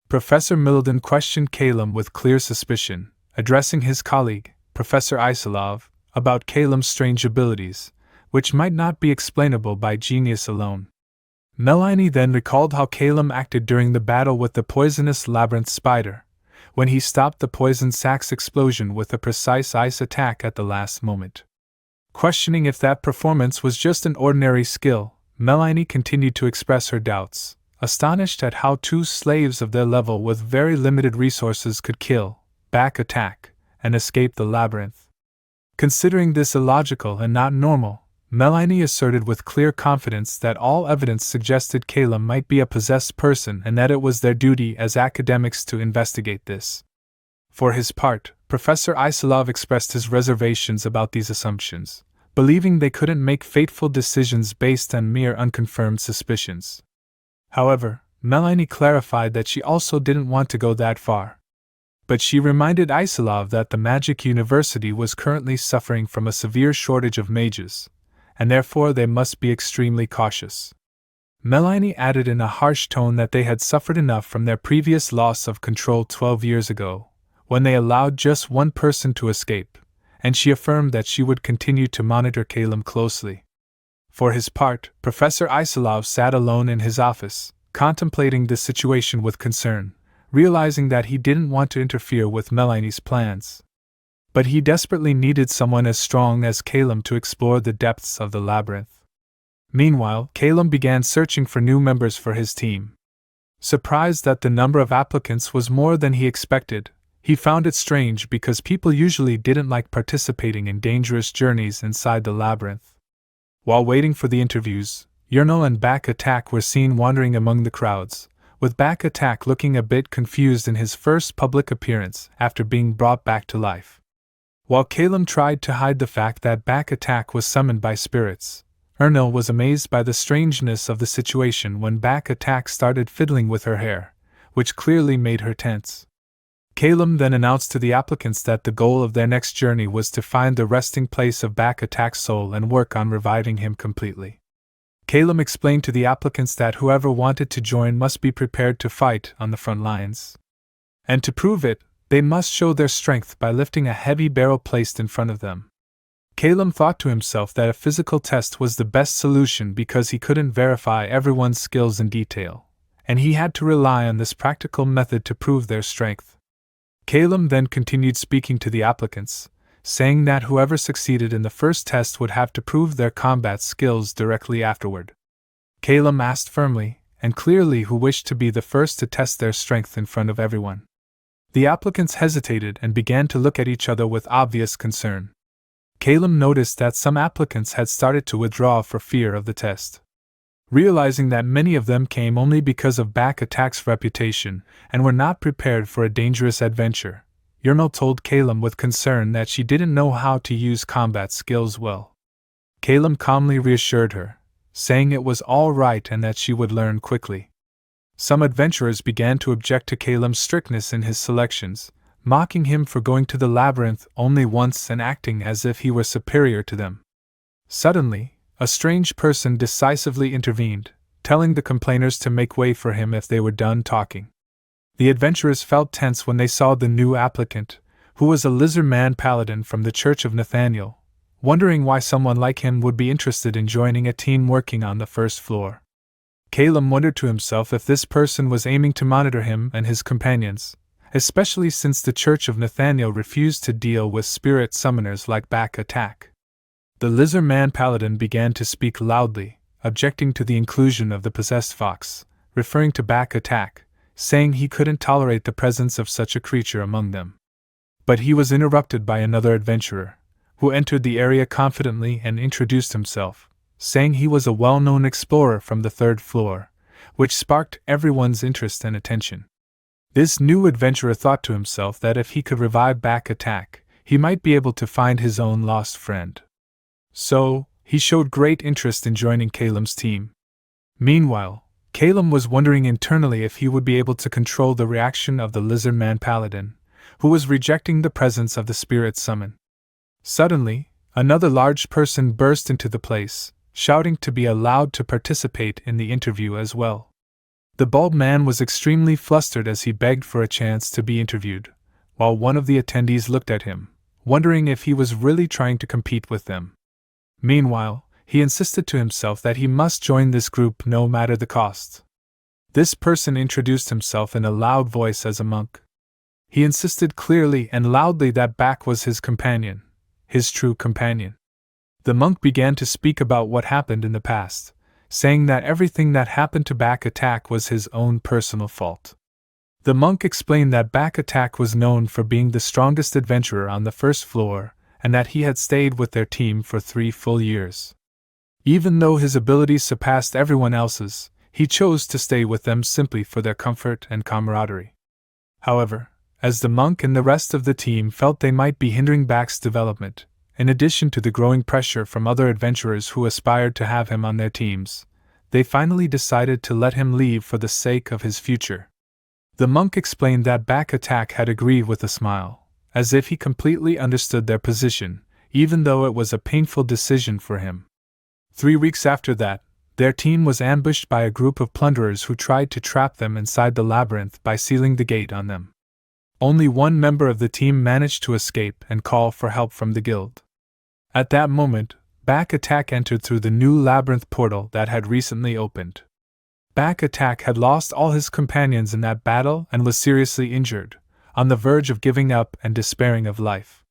Professor Milden questioned Calum with clear suspicion, addressing his colleague, Professor Isilov, about Calum's strange abilities, which might not be explainable by genius alone. Melanie then recalled how Calum acted during the battle with the poisonous labyrinth spider, when he stopped the poison sacs explosion with a precise ice attack at the last moment. Questioning if that performance was just an ordinary skill, Melanie continued to express her doubts, astonished at how two slaves of their level with very limited resources could kill, back attack, and escape the labyrinth. Considering this illogical and not normal, Melanie asserted with clear confidence that all evidence suggested Calum might be a possessed person and that it was their duty as academics to investigate this. For his part, Professor Isilov expressed his reservations about these assumptions, believing they couldn't make fateful decisions based on mere unconfirmed suspicions. However, Melanie clarified that she also didn't want to go that far. But she reminded Isilov that the Magic University was currently suffering from a severe shortage of mages, and therefore they must be extremely cautious. Melanie added in a harsh tone that they had suffered enough from their previous loss of control 12 years ago, when they allowed just one person to escape, and she affirmed that she would continue to monitor Calum closely. For his part, Professor Isilov sat alone in his office, contemplating the situation with concern, realizing that he didn't want to interfere with Melanie's plans. But he desperately needed someone as strong as Calum to explore the depths of the labyrinth. Meanwhile, Calum began searching for new members for his team. Surprised that the number of applicants was more than he expected, he found it strange because people usually didn't like participating in dangerous journeys inside the labyrinth. While waiting for the interviews, Enro and Back Attack were seen wandering among the crowds, with Back Attack looking a bit confused in his first public appearance after being brought back to life. While Calum tried to hide the fact that Back Attack was summoned by spirits, Enro was amazed by the strangeness of the situation when Back Attack started fiddling with her hair, which clearly made her tense. Calum then announced to the applicants that the goal of their next journey was to find the resting place of Back Attack's soul and work on reviving him completely. Calum explained to the applicants that whoever wanted to join must be prepared to fight on the front lines. And to prove it, they must show their strength by lifting a heavy barrel placed in front of them. Calum thought to himself that a physical test was the best solution because he couldn't verify everyone's skills in detail, and he had to rely on this practical method to prove their strength. Calum then continued speaking to the applicants, saying that whoever succeeded in the first test would have to prove their combat skills directly afterward. Calum asked firmly and clearly who wished to be the first to test their strength in front of everyone. The applicants hesitated and began to look at each other with obvious concern. Calum noticed that some applicants had started to withdraw for fear of the test. Realizing that many of them came only because of Back Attack's reputation and were not prepared for a dangerous adventure, Enro told Calum with concern that she didn't know how to use combat skills well. Calum calmly reassured her, saying it was all right and that she would learn quickly. Some adventurers began to object to Calum's strictness in his selections, mocking him for going to the labyrinth only once and acting as if he were superior to them. Suddenly, a strange person decisively intervened, telling the complainers to make way for him if they were done talking. The adventurers felt tense when they saw the new applicant, who was a lizard-man paladin from the Church of Nathaniel, wondering why someone like him would be interested in joining a team working on the first floor. Calum wondered to himself if this person was aiming to monitor him and his companions, especially since the Church of Nathaniel refused to deal with spirit summoners like Back Attack. The lizard-man paladin began to speak loudly, objecting to the inclusion of the possessed fox, referring to Back Attack, saying he couldn't tolerate the presence of such a creature among them. But he was interrupted by another adventurer, who entered the area confidently and introduced himself, saying he was a well-known explorer from the third floor, which sparked everyone's interest and attention. This new adventurer thought to himself that if he could revive Back Attack, he might be able to find his own lost friend. So, he showed great interest in joining Calum's team. Meanwhile, Calum was wondering internally if he would be able to control the reaction of the lizard-man paladin, who was rejecting the presence of the spirit summon. Suddenly, another large person burst into the place, shouting to be allowed to participate in the interview as well. The bald man was extremely flustered as he begged for a chance to be interviewed, while one of the attendees looked at him, wondering if he was really trying to compete with them. Meanwhile, he insisted to himself that he must join this group no matter the cost. This person introduced himself in a loud voice as a monk. He insisted clearly and loudly that Back was his companion, his true companion. The monk began to speak about what happened in the past, saying that everything that happened to Back Attack was his own personal fault. The monk explained that Back Attack was known for being the strongest adventurer on the first floor, and that he had stayed with their team for 3 full years. Even though his abilities surpassed everyone else's, he chose to stay with them simply for their comfort and camaraderie. However, as the monk and the rest of the team felt they might be hindering Back's development, in addition to the growing pressure from other adventurers who aspired to have him on their teams, they finally decided to let him leave for the sake of his future. The monk explained that Back Attack had agreed with a smile, as if he completely understood their position, even though it was a painful decision for him. 3 weeks after that, their team was ambushed by a group of plunderers who tried to trap them inside the labyrinth by sealing the gate on them. Only one member of the team managed to escape and call for help from the guild. At that moment, Back Attack entered through the new labyrinth portal that had recently opened. Back Attack had lost all his companions in that battle and was seriously injured, on the verge of giving up and despairing of life.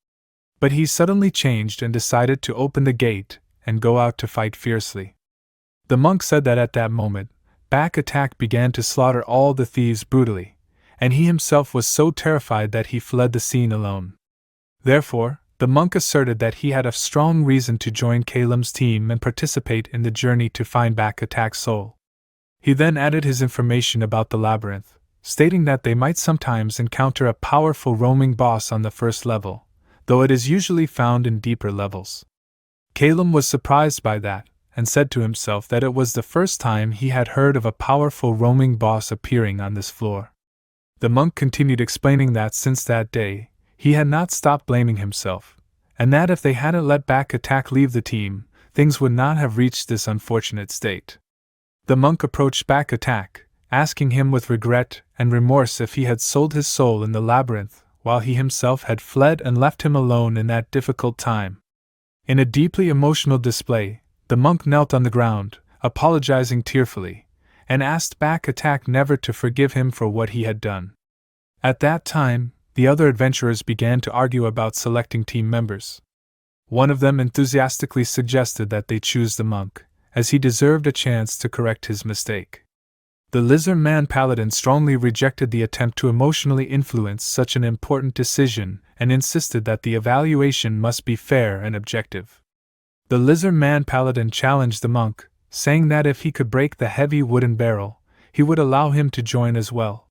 But he suddenly changed and decided to open the gate and go out to fight fiercely. The monk said that at that moment, Back Attack began to slaughter all the thieves brutally, and he himself was so terrified that he fled the scene alone. Therefore, the monk asserted that he had a strong reason to join Calem's team and participate in the journey to find Back Attack's soul. He then added his information about the labyrinth, stating that they might sometimes encounter a powerful roaming boss on the first level, though it is usually found in deeper levels. Calem was surprised by that, and said to himself that it was the first time he had heard of a powerful roaming boss appearing on this floor. The monk continued explaining that since that day, he had not stopped blaming himself, and that if they hadn't let Back Attack leave the team, things would not have reached this unfortunate state. The monk approached Back Attack, asking him with regret and remorse if he had sold his soul in the labyrinth, while he himself had fled and left him alone in that difficult time. In a deeply emotional display, the monk knelt on the ground, apologizing tearfully, and asked Back Attack never to forgive him for what he had done. At that time, the other adventurers began to argue about selecting team members. One of them enthusiastically suggested that they choose the monk, as he deserved a chance to correct his mistake. The lizard man paladin strongly rejected the attempt to emotionally influence such an important decision and insisted that the evaluation must be fair and objective. The lizard man paladin challenged the monk, saying that if he could break the heavy wooden barrel, he would allow him to join as well.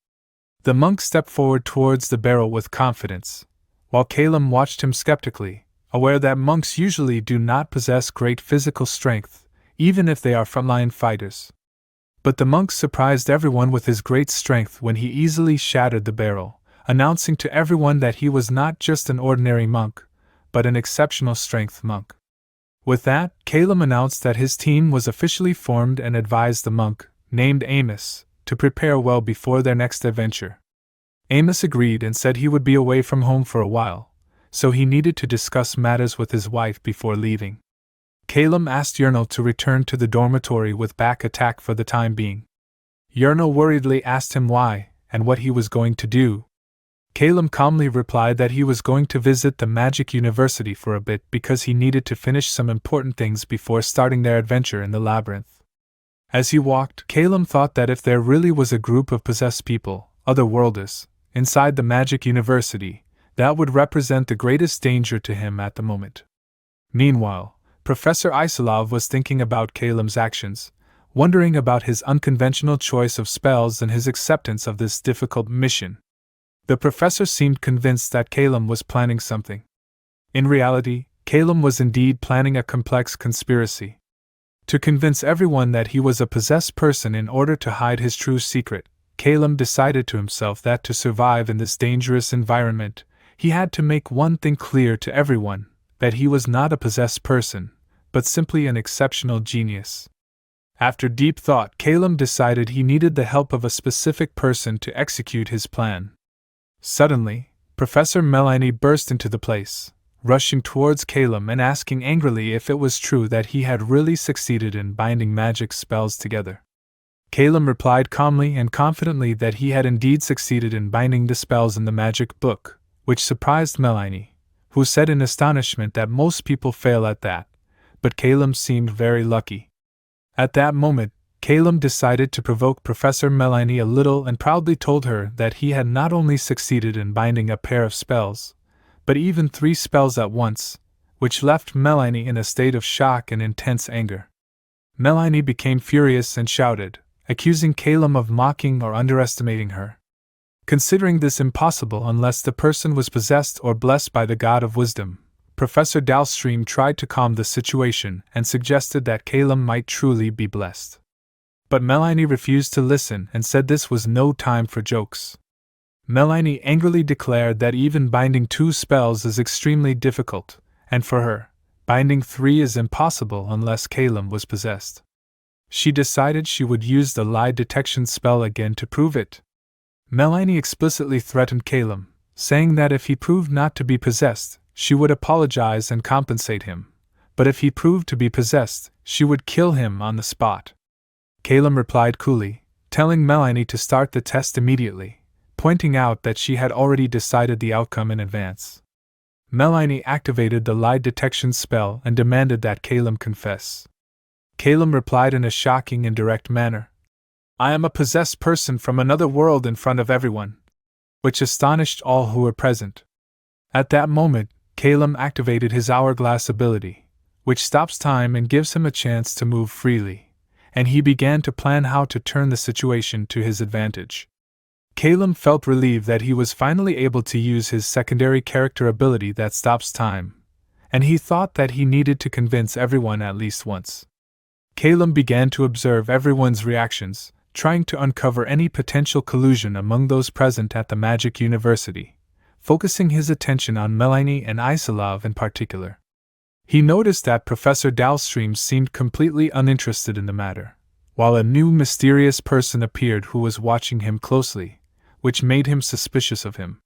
The monk stepped forward towards the barrel with confidence, while Calem watched him skeptically, aware that monks usually do not possess great physical strength, even if they are frontline fighters. But the monk surprised everyone with his great strength when he easily shattered the barrel, announcing to everyone that he was not just an ordinary monk, but an exceptional strength monk. With that, Calem announced that his team was officially formed and advised the monk, named Amos, to prepare well before their next adventure. Amos agreed and said he would be away from home for a while, so he needed to discuss matters with his wife before leaving. Calem asked Yahello to return to the dormitory with Back Attack for the time being. Yahello worriedly asked him why, and what he was going to do. Calem calmly replied that he was going to visit the Magic University for a bit because he needed to finish some important things before starting their adventure in the labyrinth. As he walked, Calem thought that if there really was a group of possessed people, otherworlders, inside the Magic University, that would represent the greatest danger to him at the moment. Meanwhile, Professor Isolov was thinking about Calem's actions, wondering about his unconventional choice of spells and his acceptance of this difficult mission. The professor seemed convinced that Calem was planning something. In reality, Calem was indeed planning a complex conspiracy. To convince everyone that he was a possessed person in order to hide his true secret, Calem decided to himself that to survive in this dangerous environment, he had to make one thing clear to everyone, that he was not a possessed person, but simply an exceptional genius. After deep thought, Calem decided he needed the help of a specific person to execute his plan. Suddenly, Professor Melanie burst into the place, rushing towards Calem and asking angrily if it was true that he had really succeeded in binding magic spells together. Calem replied calmly and confidently that he had indeed succeeded in binding the spells in the magic book, which surprised Melanie, who said in astonishment that most people fail at that, but Calem seemed very lucky. At that moment, Calum decided to provoke Professor Melanie a little and proudly told her that he had not only succeeded in binding a pair of spells, but even 3 spells at once, which left Melanie in a state of shock and intense anger. Melanie became furious and shouted, accusing Calum of mocking or underestimating her. Considering this impossible unless the person was possessed or blessed by the god of wisdom, Professor Dalstream tried to calm the situation and suggested that Calum might truly be blessed. But Melanie refused to listen and said this was no time for jokes. Melanie angrily declared that even binding 2 spells is extremely difficult, and for her, binding 3 is impossible unless Calum was possessed. She decided she would use the lie detection spell again to prove it. Melanie explicitly threatened Calum, saying that if he proved not to be possessed, she would apologize and compensate him, but if he proved to be possessed, she would kill him on the spot. Calum replied coolly, telling Melanie to start the test immediately, pointing out that she had already decided the outcome in advance. Melanie activated the lie detection spell and demanded that Calum confess. Calum replied in a shocking and direct manner, "I am a possessed person from another world in front of everyone," which astonished all who were present. At that moment, Calum activated his hourglass ability, which stops time and gives him a chance to move freely, and he began to plan how to turn the situation to his advantage. Calum felt relieved that he was finally able to use his secondary character ability that stops time, and he thought that he needed to convince everyone at least once. Calum began to observe everyone's reactions, trying to uncover any potential collusion among those present at the Magic University, focusing his attention on Melanie and Isilov in particular. He noticed that Professor Dalstream seemed completely uninterested in the matter, while a new mysterious person appeared who was watching him closely, which made him suspicious of him.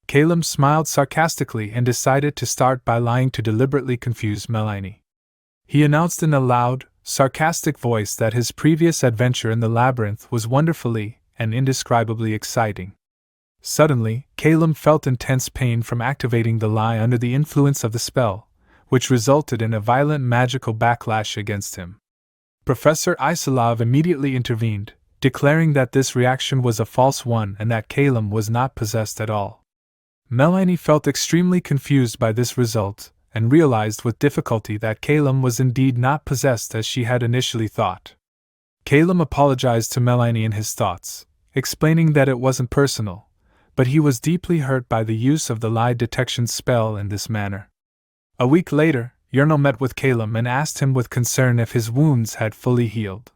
Calum smiled sarcastically and decided to start by lying to deliberately confuse Melanie. He announced in a loud, sarcastic voice that his previous adventure in the labyrinth was wonderfully and indescribably exciting. Suddenly, Calum felt intense pain from activating the lie under the influence of the spell, which resulted in a violent magical backlash against him. Professor Isilov immediately intervened, declaring that this reaction was a false one and that Calum was not possessed at all. Melanie felt extremely confused by this result, and realized with difficulty that Calum was indeed not possessed as she had initially thought. Calum apologized to Melanie in his thoughts, explaining that it wasn't personal, but he was deeply hurt by the use of the lie detection spell in this manner. A week later, Yahello met with Calum and asked him with concern if his wounds had fully healed.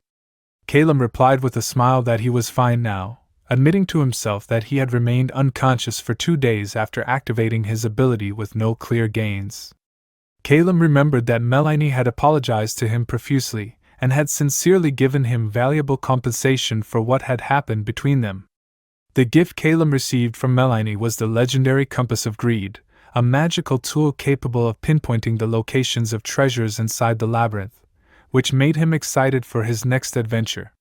Calum replied with a smile that he was fine now, admitting to himself that he had remained unconscious for 2 days after activating his ability with no clear gains. Calum remembered that Melanie had apologized to him profusely and had sincerely given him valuable compensation for what had happened between them. The gift Calum received from Melanie was the legendary Compass of Greed, a magical tool capable of pinpointing the locations of treasures inside the labyrinth, which made him excited for his next adventure.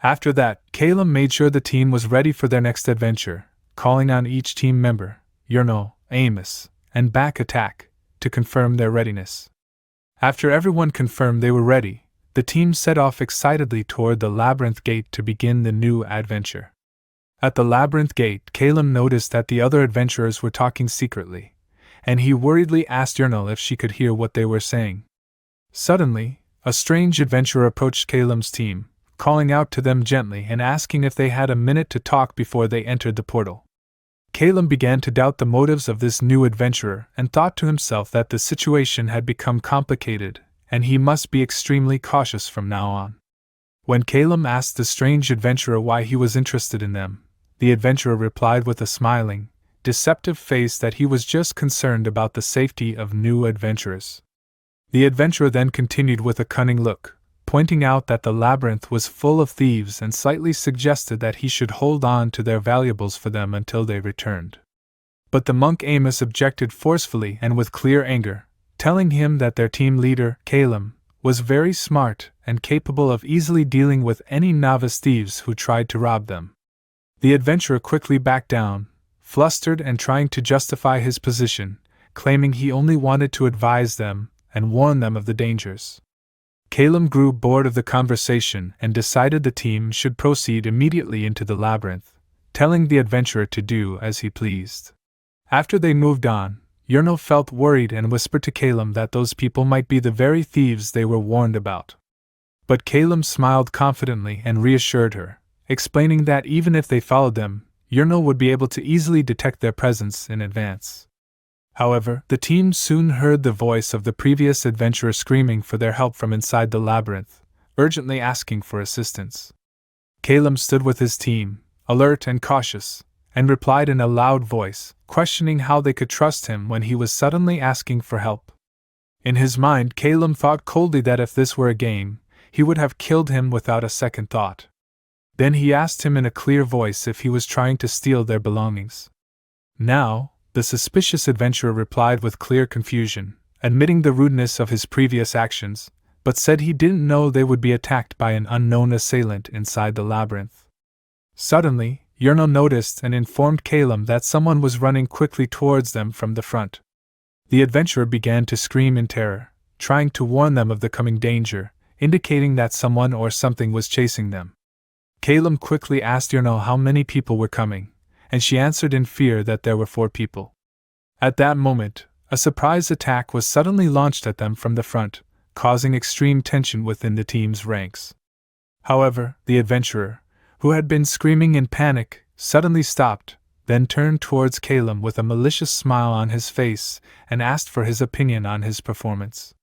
After that, Calum made sure the team was ready for their next adventure, calling on each team member, Yahello, Amos, and Back Attack, to confirm their readiness. After everyone confirmed they were ready, the team set off excitedly toward the labyrinth gate to begin the new adventure. At the labyrinth gate, Calum noticed that the other adventurers were talking secretly, and he worriedly asked Yahello if she could hear what they were saying. Suddenly, a strange adventurer approached Calum's team, calling out to them gently and asking if they had a minute to talk before they entered the portal. Calum began to doubt the motives of this new adventurer and thought to himself that the situation had become complicated, and he must be extremely cautious from now on. When Calum asked the strange adventurer why he was interested in them, the adventurer replied with a smiling, deceptive face that he was just concerned about the safety of new adventurers. The adventurer then continued with a cunning look, pointing out that the labyrinth was full of thieves and slightly suggested that he should hold on to their valuables for them until they returned. But the monk Amos objected forcefully and with clear anger, telling him that their team leader, Calum, was very smart and capable of easily dealing with any novice thieves who tried to rob them. The adventurer quickly backed down, flustered and trying to justify his position, claiming he only wanted to advise them and warn them of the dangers. Calum grew bored of the conversation and decided the team should proceed immediately into the labyrinth, telling the adventurer to do as he pleased. After they moved on, Yerno felt worried and whispered to Calum that those people might be the very thieves they were warned about. But Calum smiled confidently and reassured her, explaining that even if they followed them, Yerno would be able to easily detect their presence in advance. However, the team soon heard the voice of the previous adventurer screaming for their help from inside the labyrinth, urgently asking for assistance. Calum stood with his team, alert and cautious, and replied in a loud voice, questioning how they could trust him when he was suddenly asking for help. In his mind, Calum thought coldly that if this were a game, he would have killed him without a second thought. Then he asked him in a clear voice if he was trying to steal their belongings. Now, the suspicious adventurer replied with clear confusion, admitting the rudeness of his previous actions, but said he didn't know they would be attacked by an unknown assailant inside the labyrinth. Suddenly, Yerno noticed and informed Calum that someone was running quickly towards them from the front. The adventurer began to scream in terror, trying to warn them of the coming danger, indicating that someone or something was chasing them. Calum quickly asked Yerno how many people were coming, and she answered in fear that there were 4 people. At that moment, a surprise attack was suddenly launched at them from the front, causing extreme tension within the team's ranks. However, the adventurer, who had been screaming in panic, suddenly stopped, then turned towards Calum with a malicious smile on his face and asked for his opinion on his performance.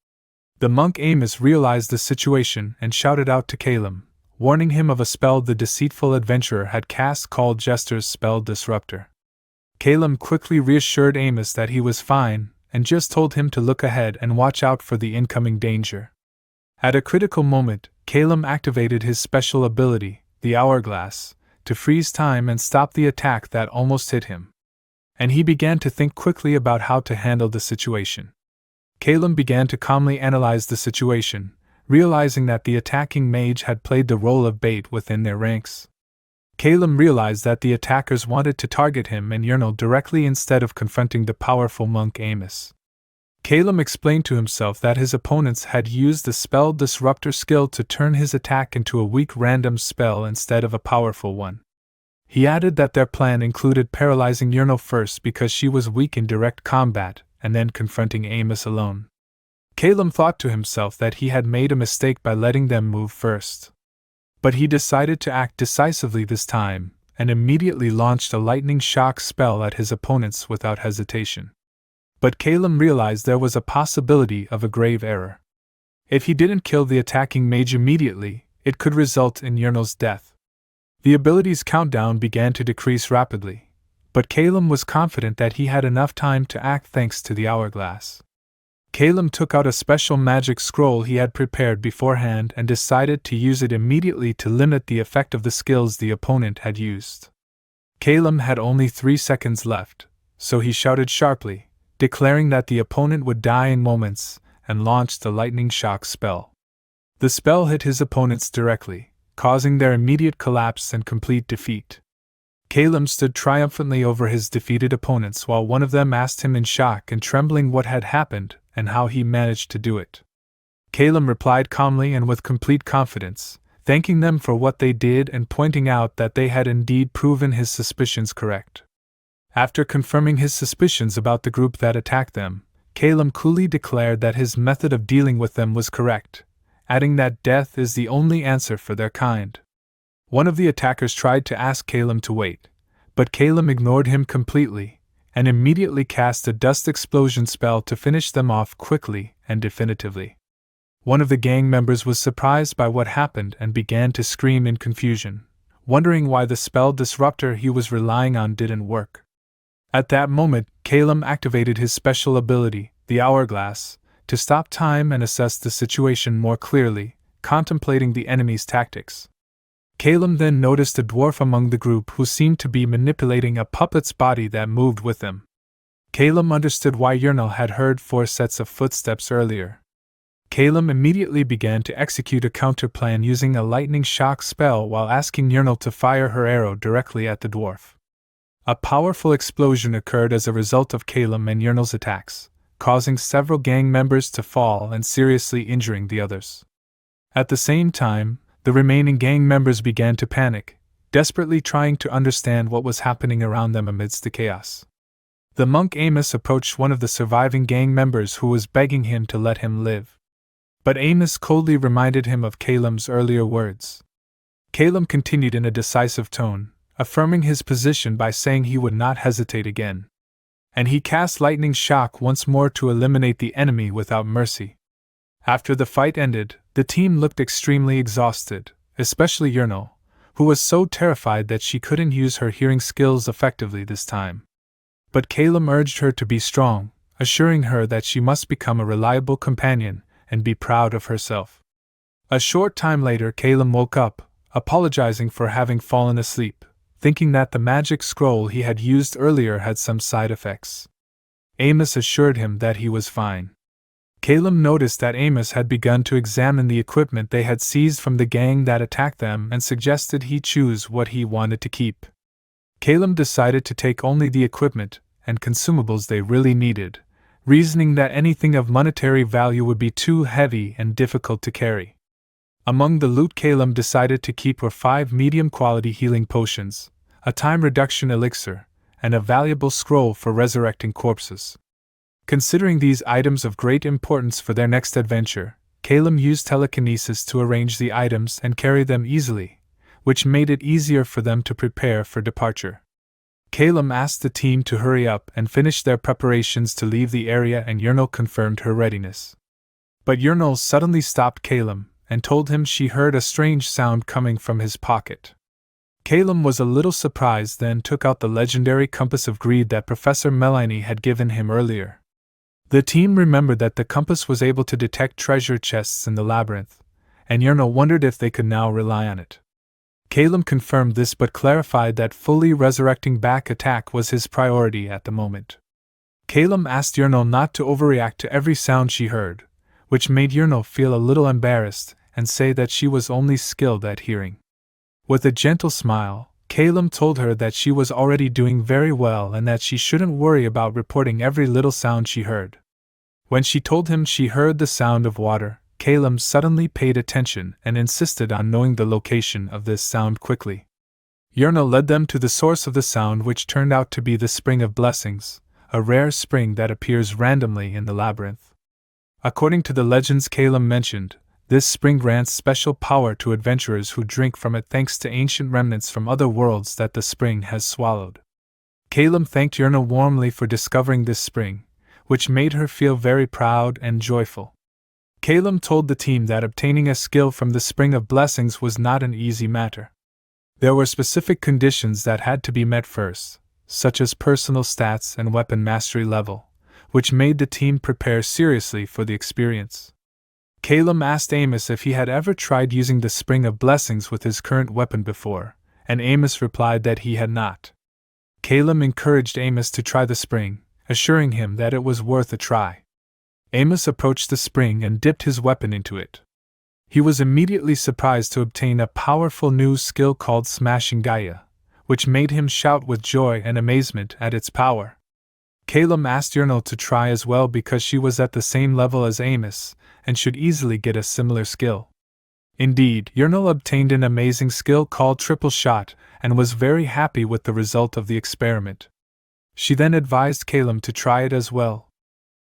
The monk Amos realized the situation and shouted out to Calum, warning him of a spell the deceitful adventurer had cast called Jester's Spell Disruptor. Calum quickly reassured Amos that he was fine and just told him to look ahead and watch out for the incoming danger. At a critical moment, Calum activated his special ability, the Hourglass, to freeze time and stop the attack that almost hit him. And he began to think quickly about how to handle the situation. Calum began to calmly analyze the situation, realizing that the attacking mage had played the role of bait within their ranks. Calum realized that the attackers wanted to target him and Yerno directly instead of confronting the powerful monk Amos. Calum explained to himself that his opponents had used the Spell Disruptor skill to turn his attack into a weak random spell instead of a powerful one. He added that their plan included paralyzing Yerno first because she was weak in direct combat, and then confronting Amos alone. Calum thought to himself that he had made a mistake by letting them move first. But he decided to act decisively this time, and immediately launched a lightning shock spell at his opponents without hesitation. But Calum realized there was a possibility of a grave error. If he didn't kill the attacking mage immediately, it could result in Yerno's death. The ability's countdown began to decrease rapidly, but Calum was confident that he had enough time to act thanks to the hourglass. Calum took out a special magic scroll he had prepared beforehand and decided to use it immediately to limit the effect of the skills the opponent had used. Calum had only 3 seconds left, so he shouted sharply, declaring that the opponent would die in moments, and launched the lightning shock spell. The spell hit his opponents directly, causing their immediate collapse and complete defeat. Calum stood triumphantly over his defeated opponents while one of them asked him in shock and trembling what had happened and how he managed to do it. Calum replied calmly and with complete confidence, thanking them for what they did and pointing out that they had indeed proven his suspicions correct. After confirming his suspicions about the group that attacked them, Calum coolly declared that his method of dealing with them was correct, adding that death is the only answer for their kind. One of the attackers tried to ask Calum to wait, but Calum ignored him completely, and immediately cast a dust explosion spell to finish them off quickly and definitively. One of the gang members was surprised by what happened and began to scream in confusion, wondering why the spell disruptor he was relying on didn't work. At that moment, Calum activated his special ability, the Hourglass, to stop time and assess the situation more clearly, contemplating the enemy's tactics. Calum then noticed a dwarf among the group who seemed to be manipulating a puppet's body that moved with him. Calum understood why Yerno had heard 4 sets of footsteps earlier. Calum immediately began to execute a counterplan using a lightning shock spell while asking Yerno to fire her arrow directly at the dwarf. A powerful explosion occurred as a result of Calum and Yerno's attacks, causing several gang members to fall and seriously injuring the others. At the same time, the remaining gang members began to panic, desperately trying to understand what was happening around them amidst the chaos. The monk Amos approached one of the surviving gang members who was begging him to let him live. But Amos coldly reminded him of Calum's earlier words. Calum continued in a decisive tone, affirming his position by saying he would not hesitate again. And he cast lightning shock once more to eliminate the enemy without mercy. After the fight ended, the team looked extremely exhausted, especially Yurnal, who was so terrified that she couldn't use her hearing skills effectively this time. But Calum urged her to be strong, assuring her that she must become a reliable companion and be proud of herself. A short time later, Calum woke up, apologizing for having fallen asleep, thinking that the magic scroll he had used earlier had some side effects. Amos assured him that he was fine. Calum noticed that Amos had begun to examine the equipment they had seized from the gang that attacked them and suggested he choose what he wanted to keep. Calum decided to take only the equipment and consumables they really needed, reasoning that anything of monetary value would be too heavy and difficult to carry. Among the loot Calum decided to keep were 5 medium-quality healing potions, a time-reduction elixir, and a valuable scroll for resurrecting corpses. Considering these items of great importance for their next adventure, Calum used telekinesis to arrange the items and carry them easily, which made it easier for them to prepare for departure. Calum asked the team to hurry up and finish their preparations to leave the area, and Yurnal confirmed her readiness. But Yurnal suddenly stopped Calum and told him she heard a strange sound coming from his pocket. Calum was a little surprised, then took out the legendary compass of greed that Professor Melanie had given him earlier. The team remembered that the compass was able to detect treasure chests in the labyrinth, and Yurnal wondered if they could now rely on it. Calum confirmed this but clarified that fully resurrecting back attack was his priority at the moment. Calum asked Yurnal not to overreact to every sound she heard, which made Yurnal feel a little embarrassed and say that she was only skilled at hearing. With a gentle smile, Calum told her that she was already doing very well and that she shouldn't worry about reporting every little sound she heard. When she told him she heard the sound of water, Calum suddenly paid attention and insisted on knowing the location of this sound quickly. Yurnal led them to the source of the sound, which turned out to be the Spring of Blessings, a rare spring that appears randomly in the labyrinth. According to the legends Calum mentioned, this spring grants special power to adventurers who drink from it thanks to ancient remnants from other worlds that the spring has swallowed. Calum thanked Yurnal warmly for discovering this spring, which made her feel very proud and joyful. Calum told the team that obtaining a skill from the Spring of Blessings was not an easy matter. There were specific conditions that had to be met first, such as personal stats and weapon mastery level, which made the team prepare seriously for the experience. Calum asked Amos if he had ever tried using the Spring of Blessings with his current weapon before, and Amos replied that he had not. Calum encouraged Amos to try the spring, assuring him that it was worth a try. Amos approached the spring and dipped his weapon into it. He was immediately surprised to obtain a powerful new skill called Smashing Gaia, which made him shout with joy and amazement at its power. Calum asked Yurnal to try as well because she was at the same level as Amos and should easily get a similar skill. Indeed, Yurnal obtained an amazing skill called Triple Shot and was very happy with the result of the experiment. She then advised Calum to try it as well.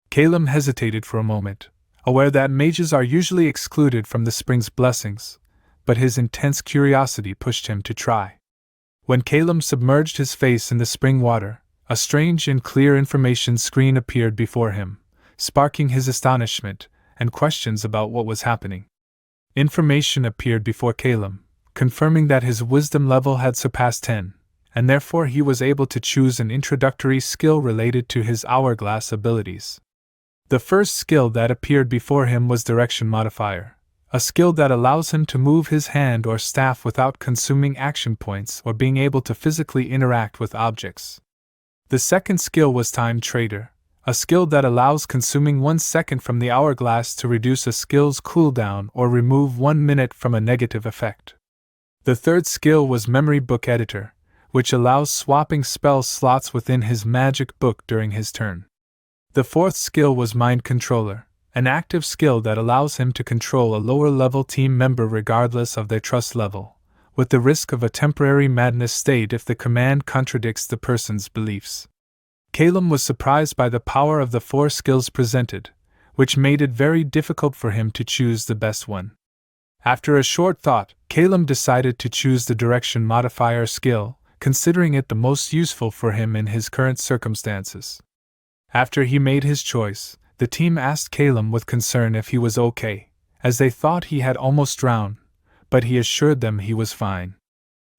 Calum hesitated for a moment, aware that mages are usually excluded from the spring's blessings, but his intense curiosity pushed him to try. When Calum submerged his face in the spring water, a strange and clear information screen appeared before him, sparking his astonishment and questions about what was happening. Information appeared before Calum, confirming that his wisdom level had surpassed 10, and therefore he was able to choose an introductory skill related to his hourglass abilities. The first skill that appeared before him was Direction Modifier, a skill that allows him to move his hand or staff without consuming action points or being able to physically interact with objects. The second skill was Time Trader, a skill that allows consuming 1 second from the hourglass to reduce a skill's cooldown or remove 1 minute from a negative effect. The third skill was Memory Book Editor, which allows swapping spell slots within his magic book during his turn. The fourth skill was Mind Controller, an active skill that allows him to control a lower-level team member regardless of their trust level, with the risk of a temporary madness state if the command contradicts the person's beliefs. Calum was surprised by the power of the 4 skills presented, which made it very difficult for him to choose the best one. After a short thought, Calum decided to choose the direction modifier skill, considering it the most useful for him in his current circumstances. After he made his choice, the team asked Calum with concern if he was okay, as they thought he had almost drowned, but he assured them he was fine.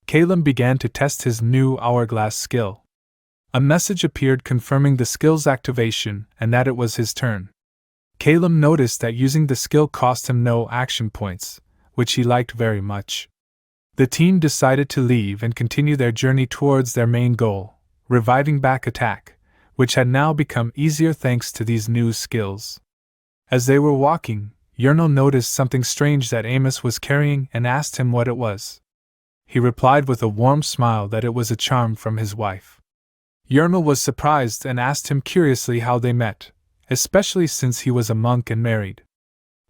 Calum began to test his new hourglass skill. A message appeared confirming the skill's activation and that it was his turn. Calum noticed that using the skill cost him no action points, which he liked very much. The team decided to leave and continue their journey towards their main goal, reviving back attack, which had now become easier thanks to these new skills. As they were walking, Yurnal noticed something strange that Amos was carrying and asked him what it was. He replied with a warm smile that it was a charm from his wife. Yurnal was surprised and asked him curiously how they met, especially since he was a monk and married.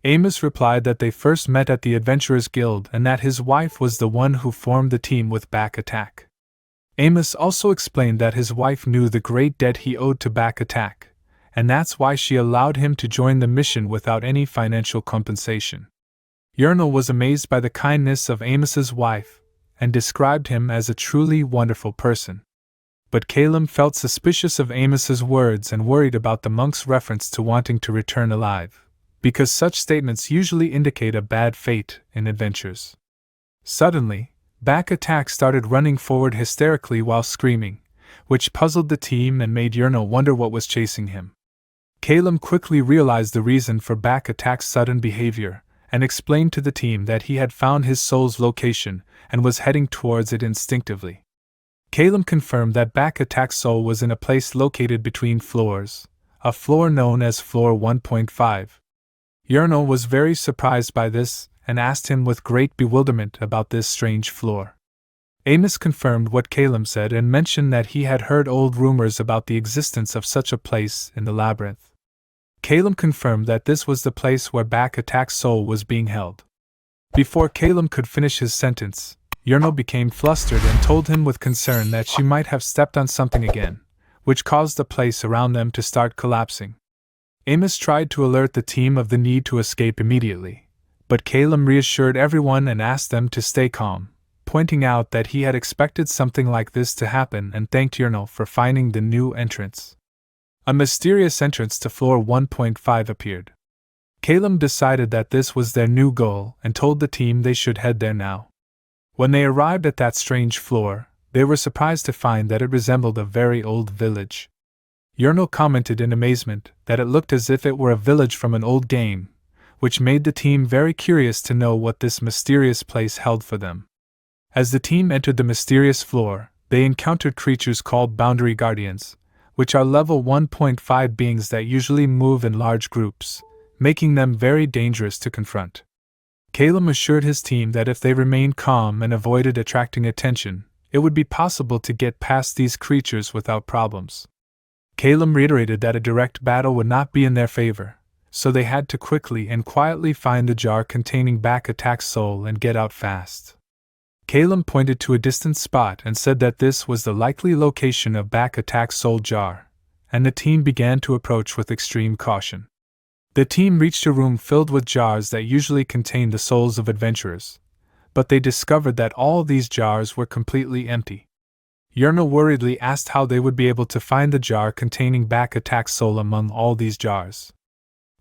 Amos replied that they first met at the Adventurers Guild and that his wife was the one who formed the team with Back Attack. Amos also explained that his wife knew the great debt he owed to Back Attack, and that's why she allowed him to join the mission without any financial compensation. Yurnal was amazed by the kindness of Amos's wife and described him as a truly wonderful person. But Calum felt suspicious of Amos's words and worried about the monk's reference to wanting to return alive, because such statements usually indicate a bad fate in adventures. Suddenly, Back Attack started running forward hysterically while screaming, which puzzled the team and made Yurnal wonder what was chasing him. Calum quickly realized the reason for Back Attack's sudden behavior, and explained to the team that he had found his soul's location and was heading towards it instinctively. Calum confirmed that Back Attack's soul was in a place located between floors, a floor known as Floor 1.5. Yurnal was very surprised by this and asked him with great bewilderment about this strange floor. Amos confirmed what Calum said and mentioned that he had heard old rumors about the existence of such a place in the labyrinth. Calum confirmed that this was the place where Back Attack's soul was being held. Before Calum could finish his sentence, Yurnal became flustered and told him with concern that she might have stepped on something again, which caused the place around them to start collapsing. Amos tried to alert the team of the need to escape immediately, but Calum reassured everyone and asked them to stay calm, pointing out that he had expected something like this to happen and thanked Yurnal for finding the new entrance. A mysterious entrance to Floor 1.5 appeared. Calum decided that this was their new goal and told the team they should head there now. When they arrived at that strange floor, they were surprised to find that it resembled a very old village. Yurnal commented in amazement that it looked as if it were a village from an old game, which made the team very curious to know what this mysterious place held for them. As the team entered the mysterious floor, they encountered creatures called Boundary Guardians, which are level 1.5 beings that usually move in large groups, making them very dangerous to confront. Calum assured his team that if they remained calm and avoided attracting attention, it would be possible to get past these creatures without problems. Calum reiterated that a direct battle would not be in their favor, so they had to quickly and quietly find the jar containing Back Attack's soul and get out fast. Calum pointed to a distant spot and said that this was the likely location of Back Attack's soul jar, and the team began to approach with extreme caution. The team reached a room filled with jars that usually contained the souls of adventurers, but they discovered that all these jars were completely empty. Yurnal worriedly asked how they would be able to find the jar containing Back Attack's soul among all these jars.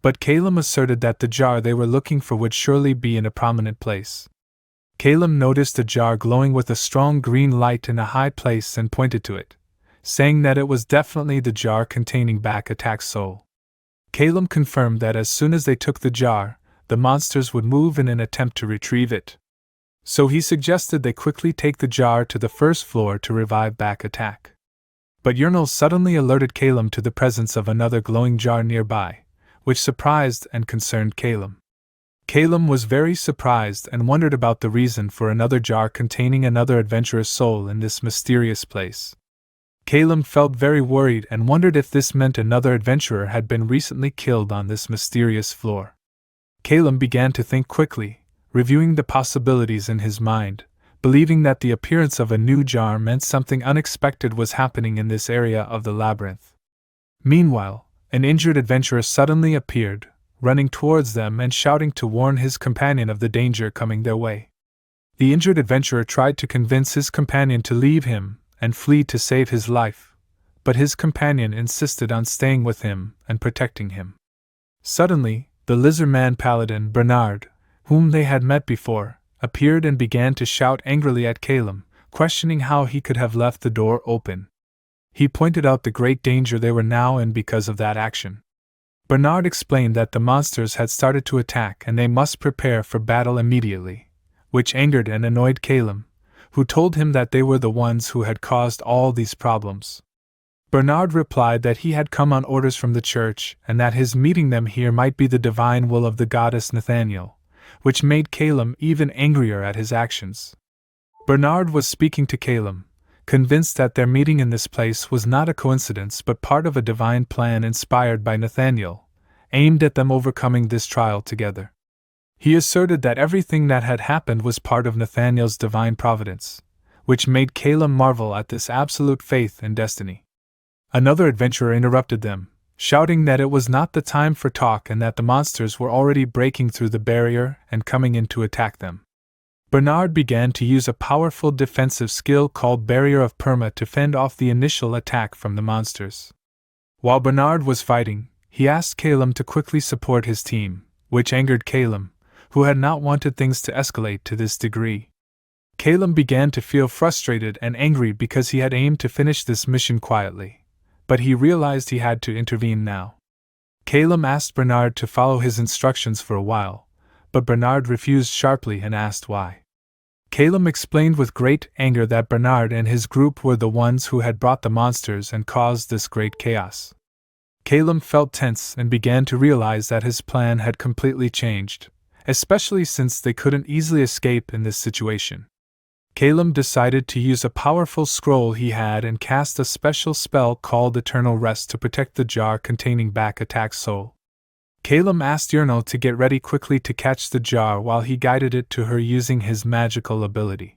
But Calum asserted that the jar they were looking for would surely be in a prominent place. Calum noticed a jar glowing with a strong green light in a high place and pointed to it, saying that it was definitely the jar containing Back Attack's soul. Calum confirmed that as soon as they took the jar, the monsters would move in an attempt to retrieve it. So he suggested they quickly take the jar to the first floor to revive Back Attack. But Yurnal suddenly alerted Calum to the presence of another glowing jar nearby, which surprised and concerned Calum. Calum was very surprised and wondered about the reason for another jar containing another adventurer's soul in this mysterious place. Calum felt very worried and wondered if this meant another adventurer had been recently killed on this mysterious floor. Calum began to think quickly, reviewing the possibilities in his mind, believing that the appearance of a new jar meant something unexpected was happening in this area of the labyrinth. Meanwhile, an injured adventurer suddenly appeared, running towards them and shouting to warn his companion of the danger coming their way. The injured adventurer tried to convince his companion to leave him and flee to save his life, but his companion insisted on staying with him and protecting him. Suddenly, the lizard-man paladin, Bernard, whom they had met before, appeared and began to shout angrily at Calum, questioning how he could have left the door open. He pointed out the great danger they were now in because of that action. Bernard explained that the monsters had started to attack and they must prepare for battle immediately, which angered and annoyed Calum, who told him that they were the ones who had caused all these problems. Bernard replied that he had come on orders from the church and that his meeting them here might be the divine will of the goddess Nathaniel, which made Calum even angrier at his actions. Bernard was speaking to Calum, convinced that their meeting in this place was not a coincidence but part of a divine plan inspired by Nathaniel, aimed at them overcoming this trial together. He asserted that everything that had happened was part of Nathaniel's divine providence, which made Calum marvel at this absolute faith in destiny. Another adventurer interrupted them, shouting that it was not the time for talk and that the monsters were already breaking through the barrier and coming in to attack them. Bernard began to use a powerful defensive skill called Barrier of Perma to fend off the initial attack from the monsters. While Bernard was fighting, he asked Calum to quickly support his team, which angered Calum, who had not wanted things to escalate to this degree. Calum began to feel frustrated and angry because he had aimed to finish this mission quietly, but he realized he had to intervene now. Calum asked Bernard to follow his instructions for a while, but Bernard refused sharply and asked why. Calum explained with great anger that Bernard and his group were the ones who had brought the monsters and caused this great chaos. Calum felt tense and began to realize that his plan had completely changed, especially since they couldn't easily escape in this situation. Calum decided to use a powerful scroll he had and cast a special spell called Eternal Rest to protect the jar containing Back Attack's soul. Calum asked Yahello to get ready quickly to catch the jar while he guided it to her using his magical ability.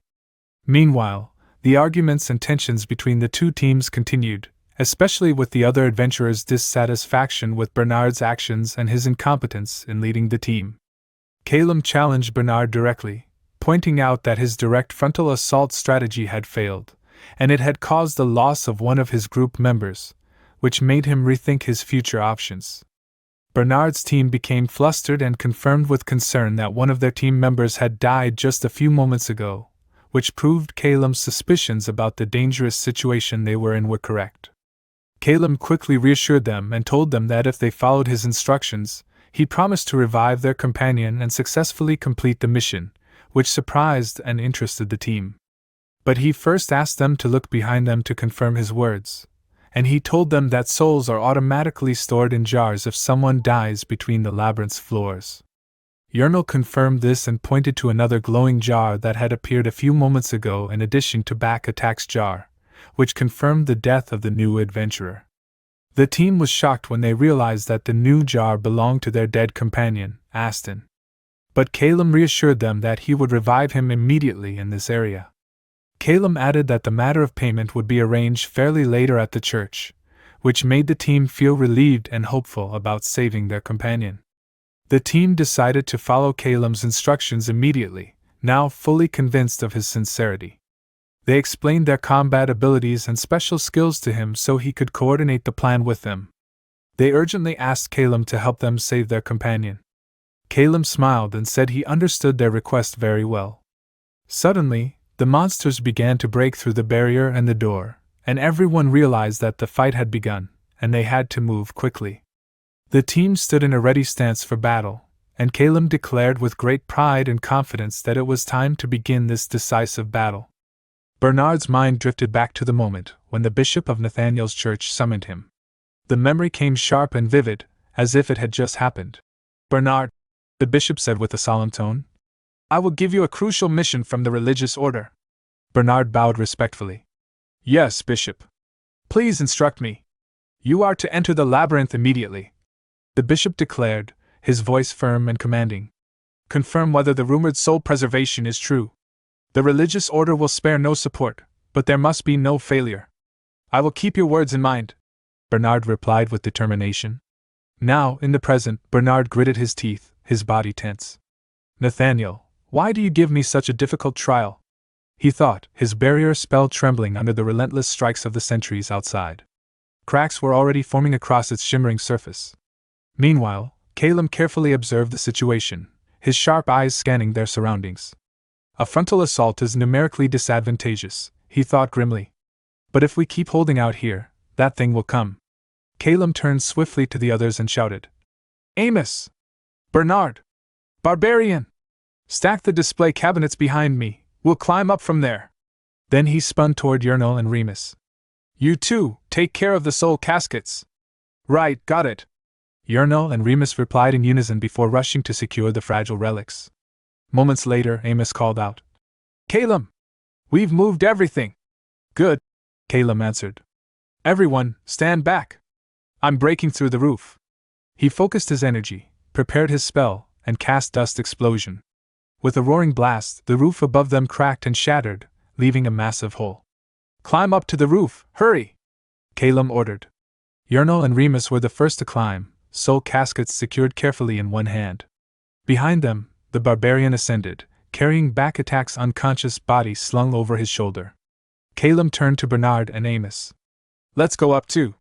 Meanwhile, the arguments and tensions between the two teams continued, especially with the other adventurers' dissatisfaction with Bernard's actions and his incompetence in leading the team. Calum challenged Bernard directly, pointing out that his direct frontal assault strategy had failed, and it had caused the loss of one of his group members, which made him rethink his future options. Bernard's team became flustered and confirmed with concern that one of their team members had died just a few moments ago, which proved Calum's suspicions about the dangerous situation they were in were correct. Calum quickly reassured them and told them that if they followed his instructions, he promised to revive their companion and successfully complete the mission, which surprised and interested the team. But he first asked them to look behind them to confirm his words, and he told them that souls are automatically stored in jars if someone dies between the labyrinth's floors. Yahello confirmed this and pointed to another glowing jar that had appeared a few moments ago in addition to Back Attack's jar, which confirmed the death of the new adventurer. The team was shocked when they realized that the new jar belonged to their dead companion, Aston. But Calum reassured them that he would revive him immediately in this area. Calum added that the matter of payment would be arranged fairly later at the church, which made the team feel relieved and hopeful about saving their companion. The team decided to follow Calum's instructions immediately, now fully convinced of his sincerity. They explained their combat abilities and special skills to him so he could coordinate the plan with them. They urgently asked Calum to help them save their companion. Calum smiled and said he understood their request very well. Suddenly, the monsters began to break through the barrier and the door, and everyone realized that the fight had begun, and they had to move quickly. The team stood in a ready stance for battle, and Calum declared with great pride and confidence that it was time to begin this decisive battle. Bernard's mind drifted back to the moment when the bishop of Nathaniel's church summoned him. The memory came sharp and vivid, as if it had just happened. "Bernard," the bishop said with a solemn tone, "I will give you a crucial mission from the religious order." Bernard bowed respectfully. "Yes, Bishop. Please instruct me. You are to enter the labyrinth immediately, the bishop declared, his voice firm and commanding. Confirm whether the rumored soul preservation is true. The religious order will spare no support, but there must be no failure. I will keep your words in mind, Bernard replied with determination. Now, in the present, Bernard gritted his teeth, his body tense. Nathaniel, why do you give me such a difficult trial? He thought, his barrier spell trembling under the relentless strikes of the sentries outside. Cracks were already forming across its shimmering surface. Meanwhile, Calum carefully observed the situation, his sharp eyes scanning their surroundings. A frontal assault is numerically disadvantageous, he thought grimly. But if we keep holding out here, that thing will come. Calum turned swiftly to the others and shouted. Amos! Bernard! Barbarian! Stack the display cabinets behind me, we'll climb up from there. Then he spun toward Yernal and Remus. You two, take care of the soul caskets. Right, got it. Yernal and Remus replied in unison before rushing to secure the fragile relics. Moments later, Amos called out. Calum! We've moved everything. Good, Calum answered. Everyone, stand back. I'm breaking through the roof. He focused his energy, prepared his spell, and cast Dust Explosion. With a roaring blast, the roof above them cracked and shattered, leaving a massive hole. Climb up to the roof, hurry! Calum ordered. Yernal and Remus were the first to climb, soul caskets secured carefully in one hand. Behind them, the barbarian ascended, carrying back Attack's unconscious body slung over his shoulder. Calum turned to Bernard and Amos. Let's go up too.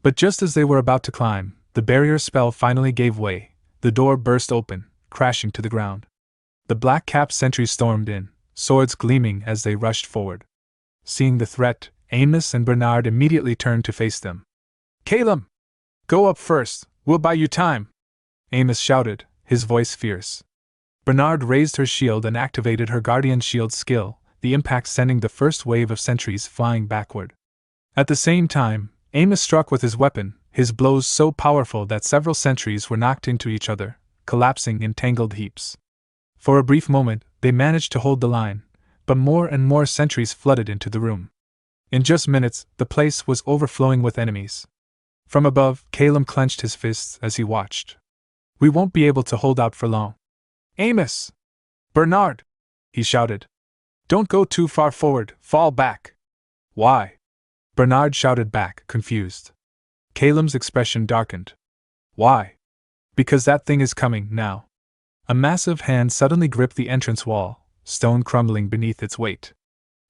But just as they were about to climb, the barrier spell finally gave way, the door burst open, crashing to the ground. The black-capped sentries stormed in, swords gleaming as they rushed forward. Seeing the threat, Amos and Bernard immediately turned to face them. Calum! Go up first, we'll buy you time! Amos shouted, his voice fierce. Bernard raised her shield and activated her guardian shield skill, the impact sending the first wave of sentries flying backward. At the same time, Amos struck with his weapon, his blows so powerful that several sentries were knocked into each other, collapsing in tangled heaps. For a brief moment, they managed to hold the line, but more and more sentries flooded into the room. In just minutes, the place was overflowing with enemies. From above, Calum clenched his fists as he watched. We won't be able to hold out for long. Amos! Bernard! He shouted. Don't go too far forward, fall back. Why? Bernard shouted back, confused. Calum's expression darkened. Why? Because that thing is coming, now. A massive hand suddenly gripped the entrance wall, stone crumbling beneath its weight.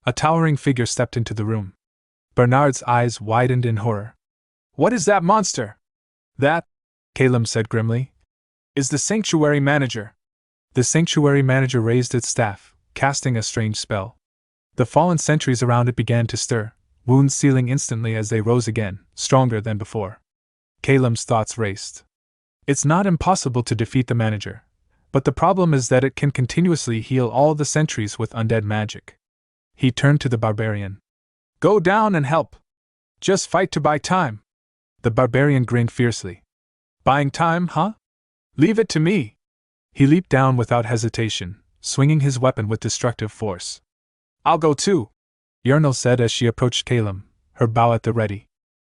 A towering figure stepped into the room. Bernard's eyes widened in horror. What is that monster? That, Calum said grimly, is the sanctuary manager. The sanctuary manager raised its staff, casting a strange spell. The fallen sentries around it began to stir, wounds sealing instantly as they rose again, stronger than before. Calum's thoughts raced. It's not impossible to defeat the manager, but the problem is that it can continuously heal all the sentries with undead magic. He turned to the barbarian. Go down and help. Just fight to buy time. The barbarian grinned fiercely. Buying time, huh? Leave it to me. He leaped down without hesitation, swinging his weapon with destructive force. I'll go too, Yernal said as she approached Calum, her bow at the ready.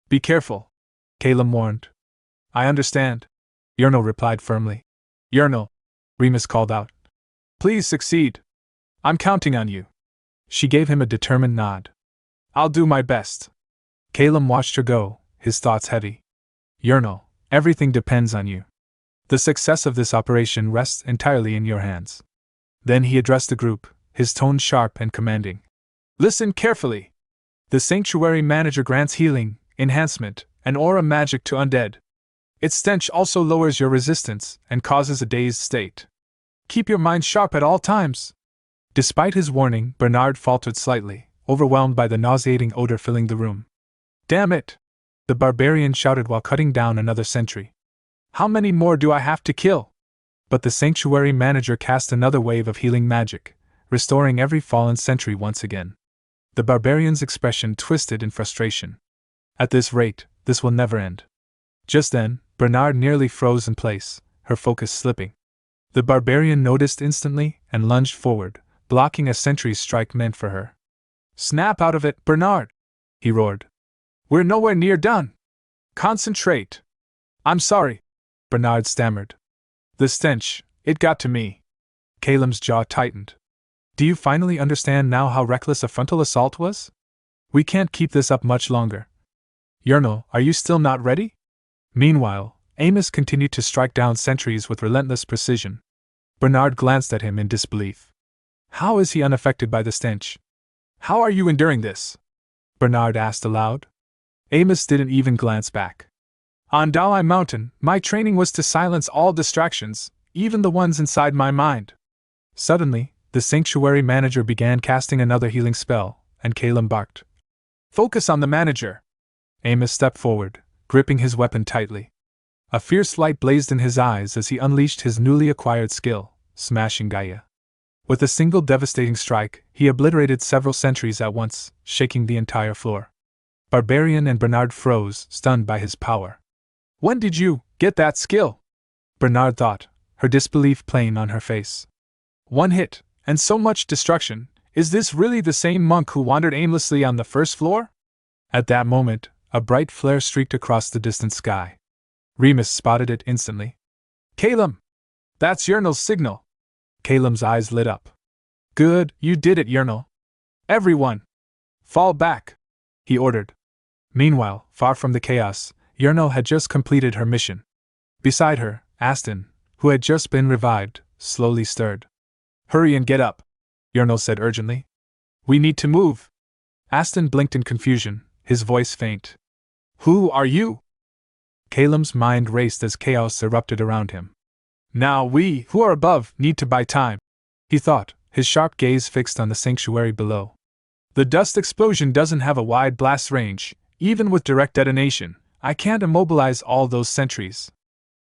Be careful, Calum warned. I understand, Yernal replied firmly. Yernal, Remus called out. Please succeed. I'm counting on you. She gave him a determined nod. I'll do my best. Calum watched her go, his thoughts heavy. Yernal, everything depends on you. The success of this operation rests entirely in your hands. Then he addressed the group, his tone sharp and commanding. Listen carefully. The sanctuary manager grants healing, enhancement, and aura magic to undead. Its stench also lowers your resistance and causes a dazed state. Keep your mind sharp at all times. Despite his warning, Bernard faltered slightly, overwhelmed by the nauseating odor filling the room. Damn it! The barbarian shouted while cutting down another sentry. How many more do I have to kill? But the sanctuary manager cast another wave of healing magic, restoring every fallen sentry once again. The barbarian's expression twisted in frustration. At this rate, this will never end. Just then, Bernard nearly froze in place, her focus slipping. The barbarian noticed instantly and lunged forward, blocking a sentry's strike meant for her. Snap out of it, Bernard! He roared. We're nowhere near done. Concentrate. I'm sorry, Bernard stammered. The stench, it got to me. Calem's jaw tightened. Do you finally understand now how reckless a frontal assault was? We can't keep this up much longer. Yurnal, are you still not ready? Meanwhile, Amos continued to strike down sentries with relentless precision. Bernard glanced at him in disbelief. How is he unaffected by the stench? How are you enduring this? Bernard asked aloud. Amos didn't even glance back. On Dalai Mountain, my training was to silence all distractions, even the ones inside my mind. Suddenly, the sanctuary manager began casting another healing spell, and Calem barked. Focus on the manager. Amos stepped forward, gripping his weapon tightly. A fierce light blazed in his eyes as he unleashed his newly acquired skill, Smashing Gaia. With a single devastating strike, he obliterated several sentries at once, shaking the entire floor. Barbarian and Bernard froze, stunned by his power. When did you get that skill? Bernard thought, her disbelief plain on her face. One hit, and so much destruction. Is this really the same monk who wandered aimlessly on the first floor? At that moment, a bright flare streaked across the distant sky. Remus spotted it instantly. Calem! That's Yurnal's signal! Calem's eyes lit up. Good, you did it, Yurnal. Everyone! Fall back! He ordered. Meanwhile, far from the chaos, Yurnal had just completed her mission. Beside her, Aston, who had just been revived, slowly stirred. Hurry and get up, Yurnal said urgently. We need to move. Aston blinked in confusion, his voice faint. Who are you? Calem's mind raced as chaos erupted around him. Now we, who are above, need to buy time, he thought, his sharp gaze fixed on the sanctuary below. The dust explosion doesn't have a wide blast range. Even with direct detonation, I can't immobilize all those sentries.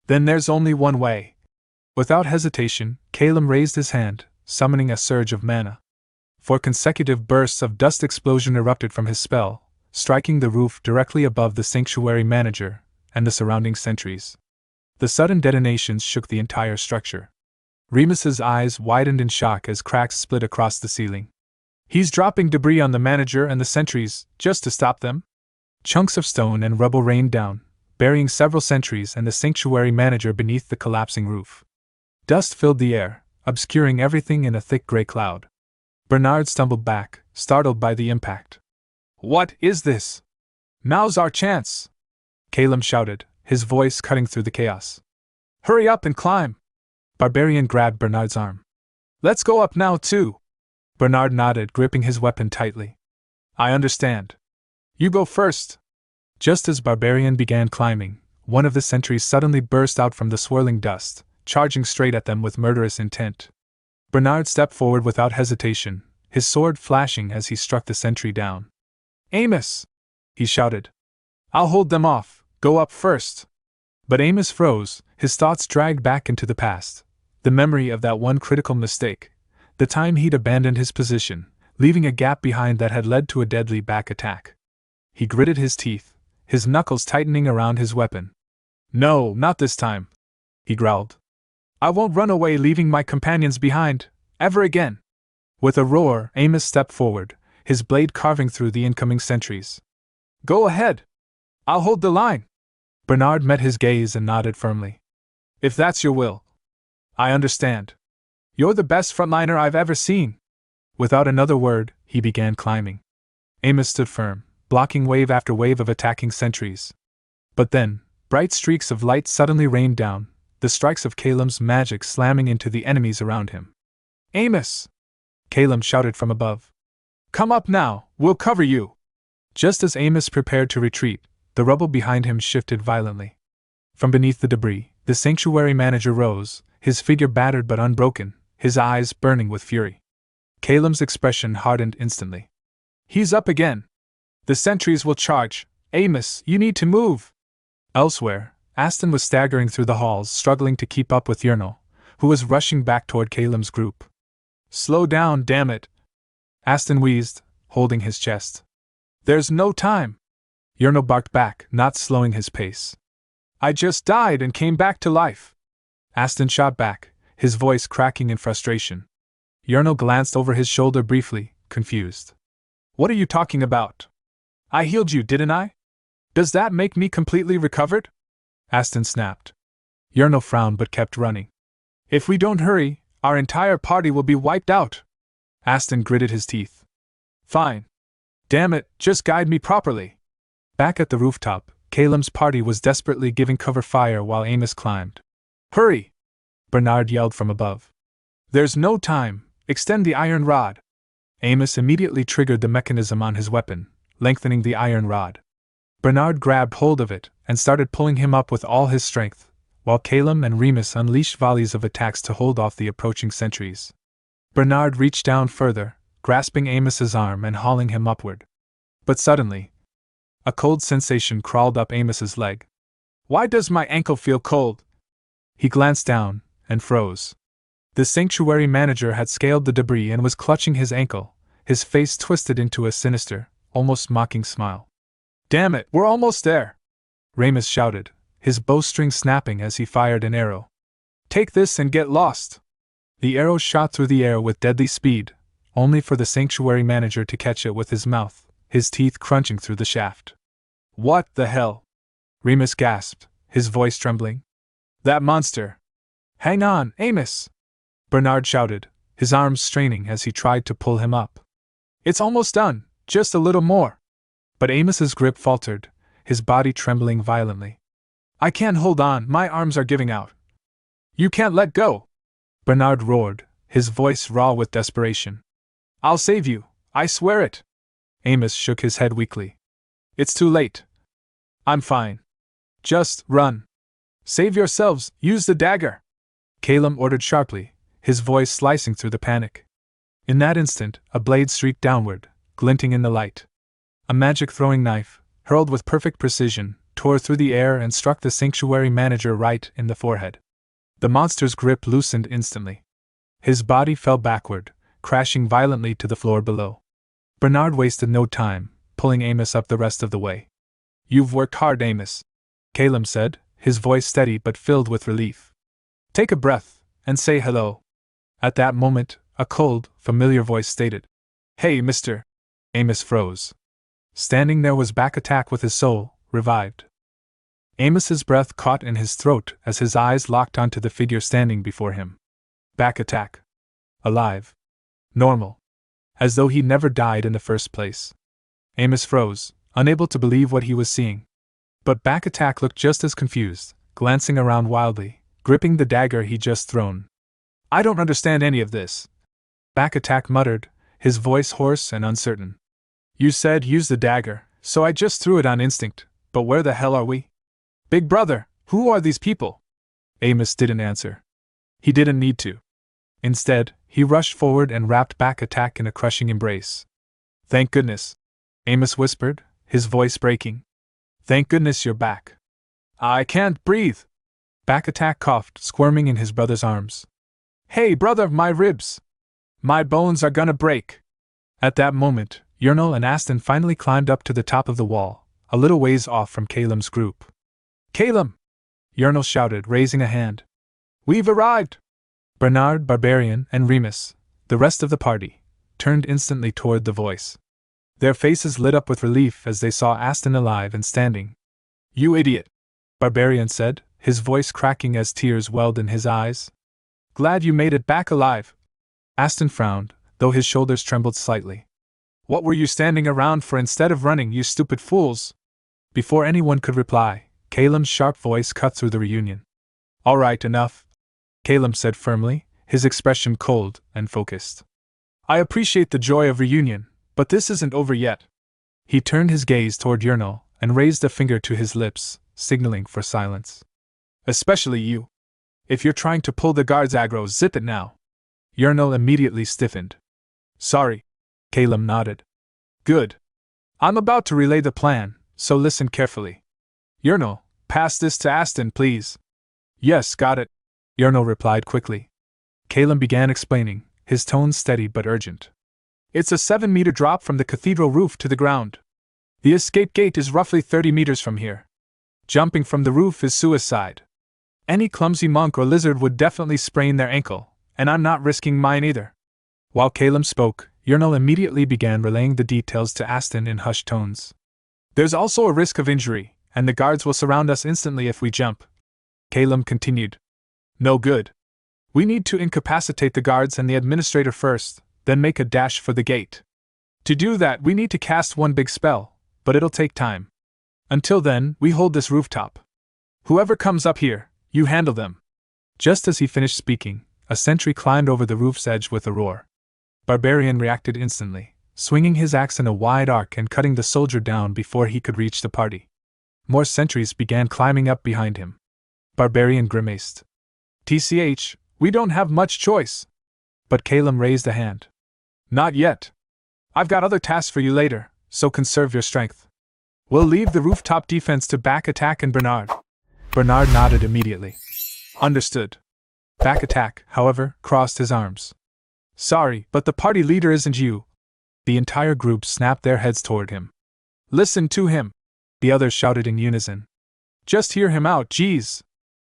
Then there's only one way. Without hesitation, Calem raised his hand, summoning a surge of mana. 4 consecutive bursts of dust explosion erupted from his spell, striking the roof directly above the sanctuary manager and the surrounding sentries. The sudden detonations shook the entire structure. Remus's eyes widened in shock as cracks split across the ceiling. He's dropping debris on the manager and the sentries, just to stop them? Chunks of stone and rubble rained down, burying several sentries and the sanctuary manager beneath the collapsing roof. Dust filled the air, obscuring everything in a thick gray cloud. Bernard stumbled back, startled by the impact. What is this? Now's our chance! Calem shouted, his voice cutting through the chaos. Hurry up and climb! Barbarian grabbed Bernard's arm. Let's go up now too! Bernard nodded, gripping his weapon tightly. I understand. You go first! Just as Barbarian began climbing, one of the sentries suddenly burst out from the swirling dust, charging straight at them with murderous intent. Bernard stepped forward without hesitation, his sword flashing as he struck the sentry down. Amos! He shouted. I'll hold them off, go up first! But Amos froze, his thoughts dragged back into the past, the memory of that one critical mistake, the time he'd abandoned his position, leaving a gap behind that had led to a deadly back attack. He gritted his teeth, his knuckles tightening around his weapon. No, not this time, he growled. I won't run away leaving my companions behind, ever again. With a roar, Amos stepped forward, his blade carving through the incoming sentries. Go ahead! I'll hold the line! Bernard met his gaze and nodded firmly. If that's your will. I understand. You're the best frontliner I've ever seen. Without another word, he began climbing. Amos stood firm, blocking wave after wave of attacking sentries. But then, bright streaks of light suddenly rained down, the strikes of Calem's magic slamming into the enemies around him. Amos! Calem shouted from above. Come up now, we'll cover you! Just as Amos prepared to retreat, the rubble behind him shifted violently. From beneath the debris, the sanctuary manager rose, his figure battered but unbroken, his eyes burning with fury. Calem's expression hardened instantly. He's up again! The sentries will charge! Amos, you need to move! Elsewhere, Aston was staggering through the halls, struggling to keep up with Yurnal, who was rushing back toward Calem's group. Slow down, damn it! Aston wheezed, holding his chest. There's no time! Yurnal barked back, not slowing his pace. I just died and came back to life! Aston shot back, his voice cracking in frustration. Yurnal glanced over his shoulder briefly, confused. What are you talking about? I healed you, didn't I? Does that make me completely recovered? Aston snapped. Yerno frowned but kept running. If we don't hurry, our entire party will be wiped out. Aston gritted his teeth. Fine. Damn it, just guide me properly. Back at the rooftop, Calem's party was desperately giving cover fire while Amos climbed. Hurry! Bernard yelled from above. There's no time, extend the iron rod. Amos immediately triggered the mechanism on his weapon, lengthening the iron rod. Bernard grabbed hold of it and started pulling him up with all his strength, while Calem and Remus unleashed volleys of attacks to hold off the approaching sentries. Bernard reached down further, grasping Amos's arm and hauling him upward. But suddenly, a cold sensation crawled up Amos's leg. Why does my ankle feel cold? He glanced down and froze. The sanctuary manager had scaled the debris and was clutching his ankle, his face twisted into a sinister, almost mocking smile. Damn it, we're almost there! Remus shouted, his bowstring snapping as he fired an arrow. Take this and get lost! The arrow shot through the air with deadly speed, only for the sanctuary manager to catch it with his mouth, his teeth crunching through the shaft. What the hell? Remus gasped, his voice trembling. That monster! Hang on, Amos! Bernard shouted, his arms straining as he tried to pull him up. It's almost done, just a little more. But Amos's grip faltered, his body trembling violently. I can't hold on, my arms are giving out. You can't let go! Bernard roared, his voice raw with desperation. I'll save you, I swear it! Amos shook his head weakly. It's too late. I'm fine. Just run. Save yourselves, use the dagger! Calem ordered sharply, his voice slicing through the panic. In that instant, a blade streaked downward, glinting in the light. A magic throwing knife, hurled with perfect precision, tore through the air and struck the sanctuary manager right in the forehead. The monster's grip loosened instantly. His body fell backward, crashing violently to the floor below. Bernard wasted no time, pulling Amos up the rest of the way. You've worked hard, Amos, Calem said, his voice steady but filled with relief. Take a breath, and say hello. At that moment, a cold, familiar voice stated. Hey, mister! Amos froze. Standing there was Back Attack with his soul, revived. Amos's breath caught in his throat as his eyes locked onto the figure standing before him. Back Attack. Alive. Normal. As though he'd never died in the first place. Amos froze, unable to believe what he was seeing. But Back Attack looked just as confused, glancing around wildly, gripping the dagger he'd just thrown. I don't understand any of this. Back Attack muttered, his voice hoarse and uncertain. You said use the dagger, so I just threw it on instinct, but where the hell are we? Big brother, who are these people? Amos didn't answer. He didn't need to. Instead, he rushed forward and wrapped Back Attack in a crushing embrace. Thank goodness, Amos whispered, his voice breaking. Thank goodness you're back. I can't breathe. Back Attack coughed, squirming in his brother's arms. Hey brother, my ribs! My bones are gonna break! At that moment, Yerno and Aston finally climbed up to the top of the wall, a little ways off from Calem's group. Calem! Yerno shouted, raising a hand. We've arrived! Bernard, Barbarian, and Remus, the rest of the party, turned instantly toward the voice. Their faces lit up with relief as they saw Aston alive and standing. You idiot! Barbarian said, his voice cracking as tears welled in his eyes. Glad you made it back alive. Aston frowned, though his shoulders trembled slightly. What were you standing around for instead of running, you stupid fools? Before anyone could reply, Calem's sharp voice cut through the reunion. All right, enough, Calem said firmly, his expression cold and focused. I appreciate the joy of reunion, but this isn't over yet. He turned his gaze toward Yerno and raised a finger to his lips, signaling for silence. Especially you. If you're trying to pull the guards aggro, zip it now. Yerno immediately stiffened. Sorry. Calem nodded. Good. I'm about to relay the plan, so listen carefully. Yerno, pass this to Aston, please. Yes, got it. Yerno replied quickly. Calem began explaining, his tone steady but urgent. It's a 7-meter drop from the cathedral roof to the ground. The escape gate is roughly 30 meters from here. Jumping from the roof is suicide. Any clumsy monk or lizard would definitely sprain their ankle, and I'm not risking mine either. While Calem spoke, Yerno immediately began relaying the details to Aston in hushed tones. There's also a risk of injury, and the guards will surround us instantly if we jump. Calum continued. No good. We need to incapacitate the guards and the administrator first, then make a dash for the gate. To do that, we need to cast one big spell, but it'll take time. Until then, we hold this rooftop. Whoever comes up here, you handle them. Just as he finished speaking, a sentry climbed over the roof's edge with a roar. Barbarian reacted instantly, swinging his axe in a wide arc and cutting the soldier down before he could reach the party. More sentries began climbing up behind him. Barbarian grimaced. TCH, we don't have much choice. But Calum raised a hand. Not yet. I've got other tasks for you later, so conserve your strength. We'll leave the rooftop defense to Back Attack and Bernard. Bernard nodded immediately. Understood. Back Attack, however, crossed his arms. Sorry, but the party leader isn't you. The entire group snapped their heads toward him. Listen to him, the others shouted in unison. Just hear him out, geez.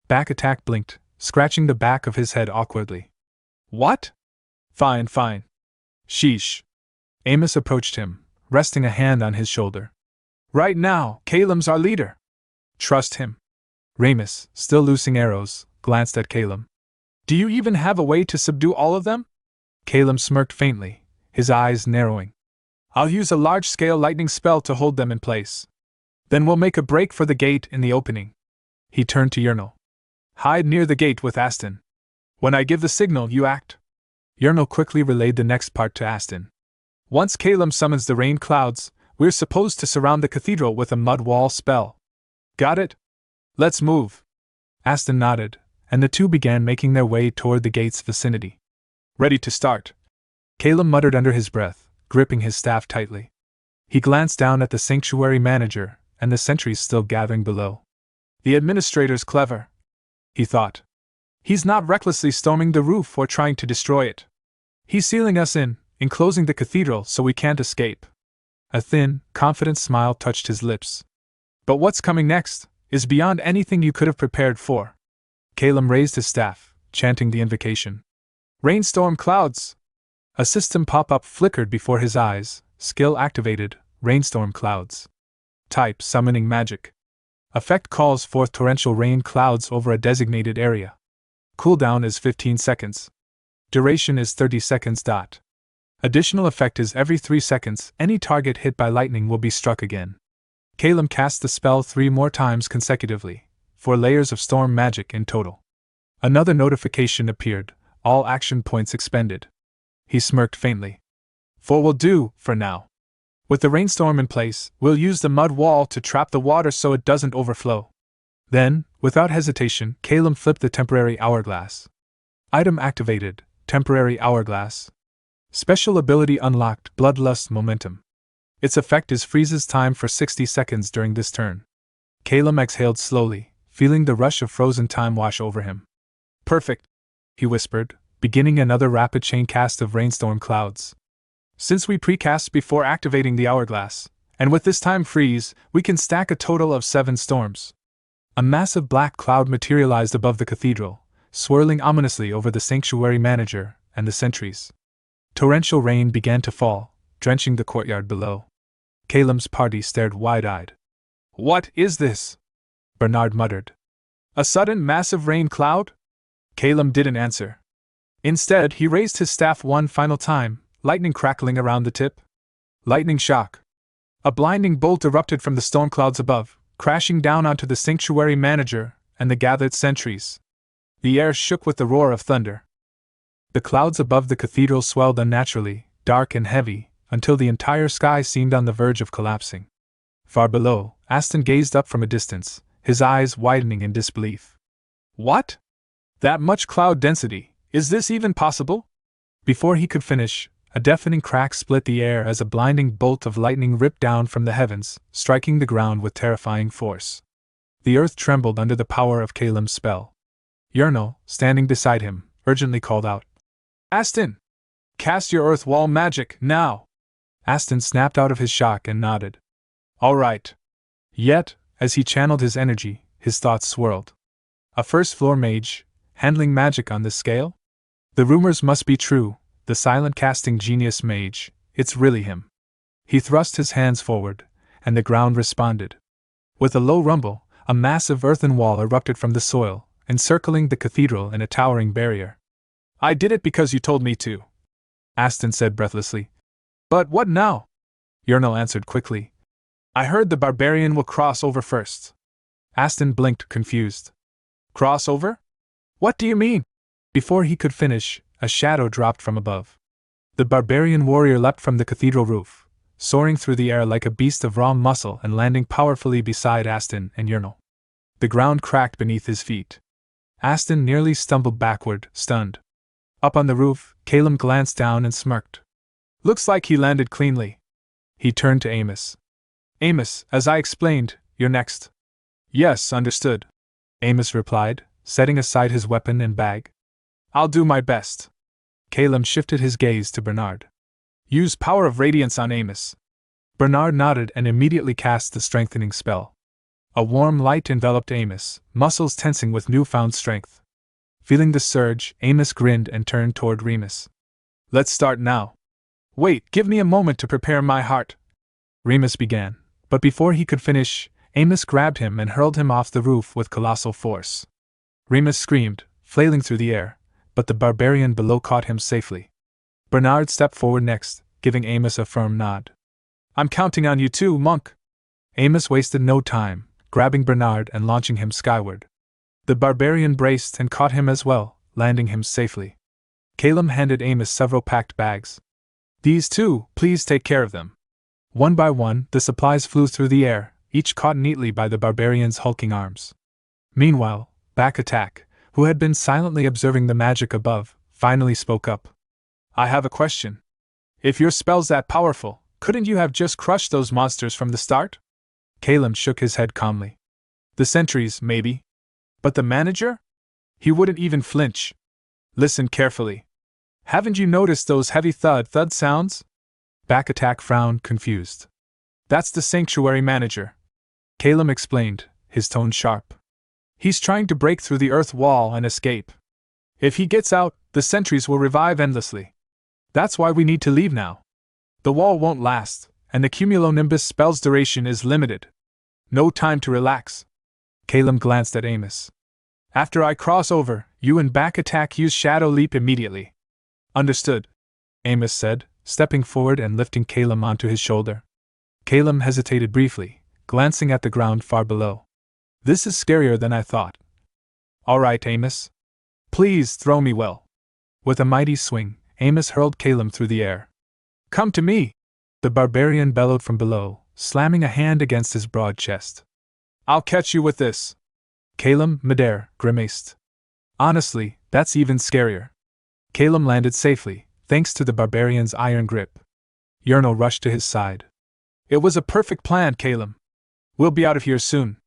Back Attack blinked, scratching the back of his head awkwardly. What? Fine. Sheesh. Amos approached him, resting a hand on his shoulder. Right now, Calum's our leader. Trust him. Ramus, still loosing arrows, glanced at Calum. Do you even have a way to subdue all of them? Calum smirked faintly, his eyes narrowing. I'll use a large-scale lightning spell to hold them in place. Then we'll make a break for the gate in the opening. He turned to Yernal. Hide near the gate with Aston. When I give the signal, you act. Yernal quickly relayed the next part to Aston. Once Calum summons the rain clouds, we're supposed to surround the cathedral with a mud wall spell. Got it? Let's move. Aston nodded, and the two began making their way toward the gate's vicinity. Ready to start. Calum muttered under his breath, gripping his staff tightly. He glanced down at the sanctuary manager and the sentries still gathering below. The administrator's clever, he thought. He's not recklessly storming the roof or trying to destroy it. He's sealing us in, enclosing the cathedral so we can't escape. A thin, confident smile touched his lips. But what's coming next is beyond anything you could have prepared for. Calum raised his staff, chanting the invocation. Rainstorm clouds! A system pop-up flickered before his eyes, skill activated, rainstorm clouds. Type summoning magic. Effect calls forth torrential rain clouds over a designated area. Cooldown is 15 seconds. Duration is 30 seconds. Additional effect is every 3 seconds, any target hit by lightning will be struck again. Calum cast the spell 3 more times consecutively, 4 layers of storm magic in total. Another notification appeared, all action points expended. He smirked faintly. 4 will do, for now. With the rainstorm in place, we'll use the mud wall to trap the water so it doesn't overflow. Then, without hesitation, Calum flipped the temporary hourglass. Item activated, temporary hourglass. Special ability unlocked, Bloodlust Momentum. Its effect is freezes time for 60 seconds during this turn. Calum exhaled slowly, feeling the rush of frozen time wash over him. Perfect, he whispered, beginning another rapid chain cast of rainstorm clouds. Since we precast before activating the hourglass, and with this time freeze, we can stack a total of 7 storms. A massive black cloud materialized above the cathedral, swirling ominously over the sanctuary manager and the sentries. Torrential rain began to fall, drenching the courtyard below. Calum's party stared wide-eyed. What is this? Bernard muttered. A sudden massive rain cloud? Calum didn't answer. Instead, he raised his staff one final time, lightning crackling around the tip. Lightning shock. A blinding bolt erupted from the storm clouds above, crashing down onto the sanctuary manager and the gathered sentries. The air shook with the roar of thunder. The clouds above the cathedral swelled unnaturally, dark and heavy, until the entire sky seemed on the verge of collapsing. Far below, Aston gazed up from a distance, his eyes widening in disbelief. What? That much cloud density, is this even possible? Before he could finish, a deafening crack split the air as a blinding bolt of lightning ripped down from the heavens, striking the ground with terrifying force. The earth trembled under the power of Calum's spell. Yernal, standing beside him, urgently called out, Aston! Cast your earth wall magic, now! Aston snapped out of his shock and nodded. All right. Yet, as he channeled his energy, his thoughts swirled. A first-floor mage, handling magic on this scale? The rumors must be true, the silent casting genius mage, it's really him. He thrust his hands forward, and the ground responded. With a low rumble, a massive earthen wall erupted from the soil, encircling the cathedral in a towering barrier. I did it because you told me to, Aston said breathlessly. But what now? Yurnal answered quickly. I heard the barbarian will cross over first. Aston blinked, confused. Cross over? What do you mean? Before he could finish, a shadow dropped from above. The barbarian warrior leapt from the cathedral roof, soaring through the air like a beast of raw muscle and landing powerfully beside Aston and Yurnal. The ground cracked beneath his feet. Aston nearly stumbled backward, stunned. Up on the roof, Calum glanced down and smirked. Looks like he landed cleanly. He turned to Amos. Amos, as I explained, you're next. Yes, understood, Amos replied, setting aside his weapon and bag. I'll do my best. Calum shifted his gaze to Bernard. Use Power of Radiance on Amos. Bernard nodded and immediately cast the strengthening spell. A warm light enveloped Amos, muscles tensing with newfound strength. Feeling the surge, Amos grinned and turned toward Remus. Let's start now. Wait, give me a moment to prepare my heart. Remus began, but before he could finish, Amos grabbed him and hurled him off the roof with colossal force. Remus screamed, flailing through the air, but the barbarian below caught him safely. Bernard stepped forward next, giving Amos a firm nod. I'm counting on you too, monk. Amos wasted no time, grabbing Bernard and launching him skyward. The barbarian braced and caught him as well, landing him safely. Calum handed Amos several packed bags. These too, please take care of them. One by one, the supplies flew through the air, each caught neatly by the barbarian's hulking arms. Meanwhile, Back Attack, who had been silently observing the magic above, finally spoke up. I have a question. If your spell's that powerful, couldn't you have just crushed those monsters from the start? Calum shook his head calmly. The sentries, maybe. But the manager? He wouldn't even flinch. Listen carefully. Haven't you noticed those heavy thud sounds? Back Attack frowned, confused. That's the sanctuary manager. Calum explained, his tone sharp. He's trying to break through the earth wall and escape. If he gets out, the sentries will revive endlessly. That's why we need to leave now. The wall won't last, and the cumulonimbus spell's duration is limited. No time to relax. Calum glanced at Amos. After I cross over, you and Back Attack use Shadow Leap immediately. Understood, Amos said, stepping forward and lifting Calum onto his shoulder. Calum hesitated briefly, glancing at the ground far below. This is scarier than I thought. All right, Amos. Please throw me well. With a mighty swing, Amos hurled Calum through the air. Come to me! The barbarian bellowed from below, slamming a hand against his broad chest. I'll catch you with this. Calum Midair grimaced. Honestly, that's even scarier. Calum landed safely, thanks to the barbarian's iron grip. Yurnal rushed to his side. It was a perfect plan, Calum. We'll be out of here soon.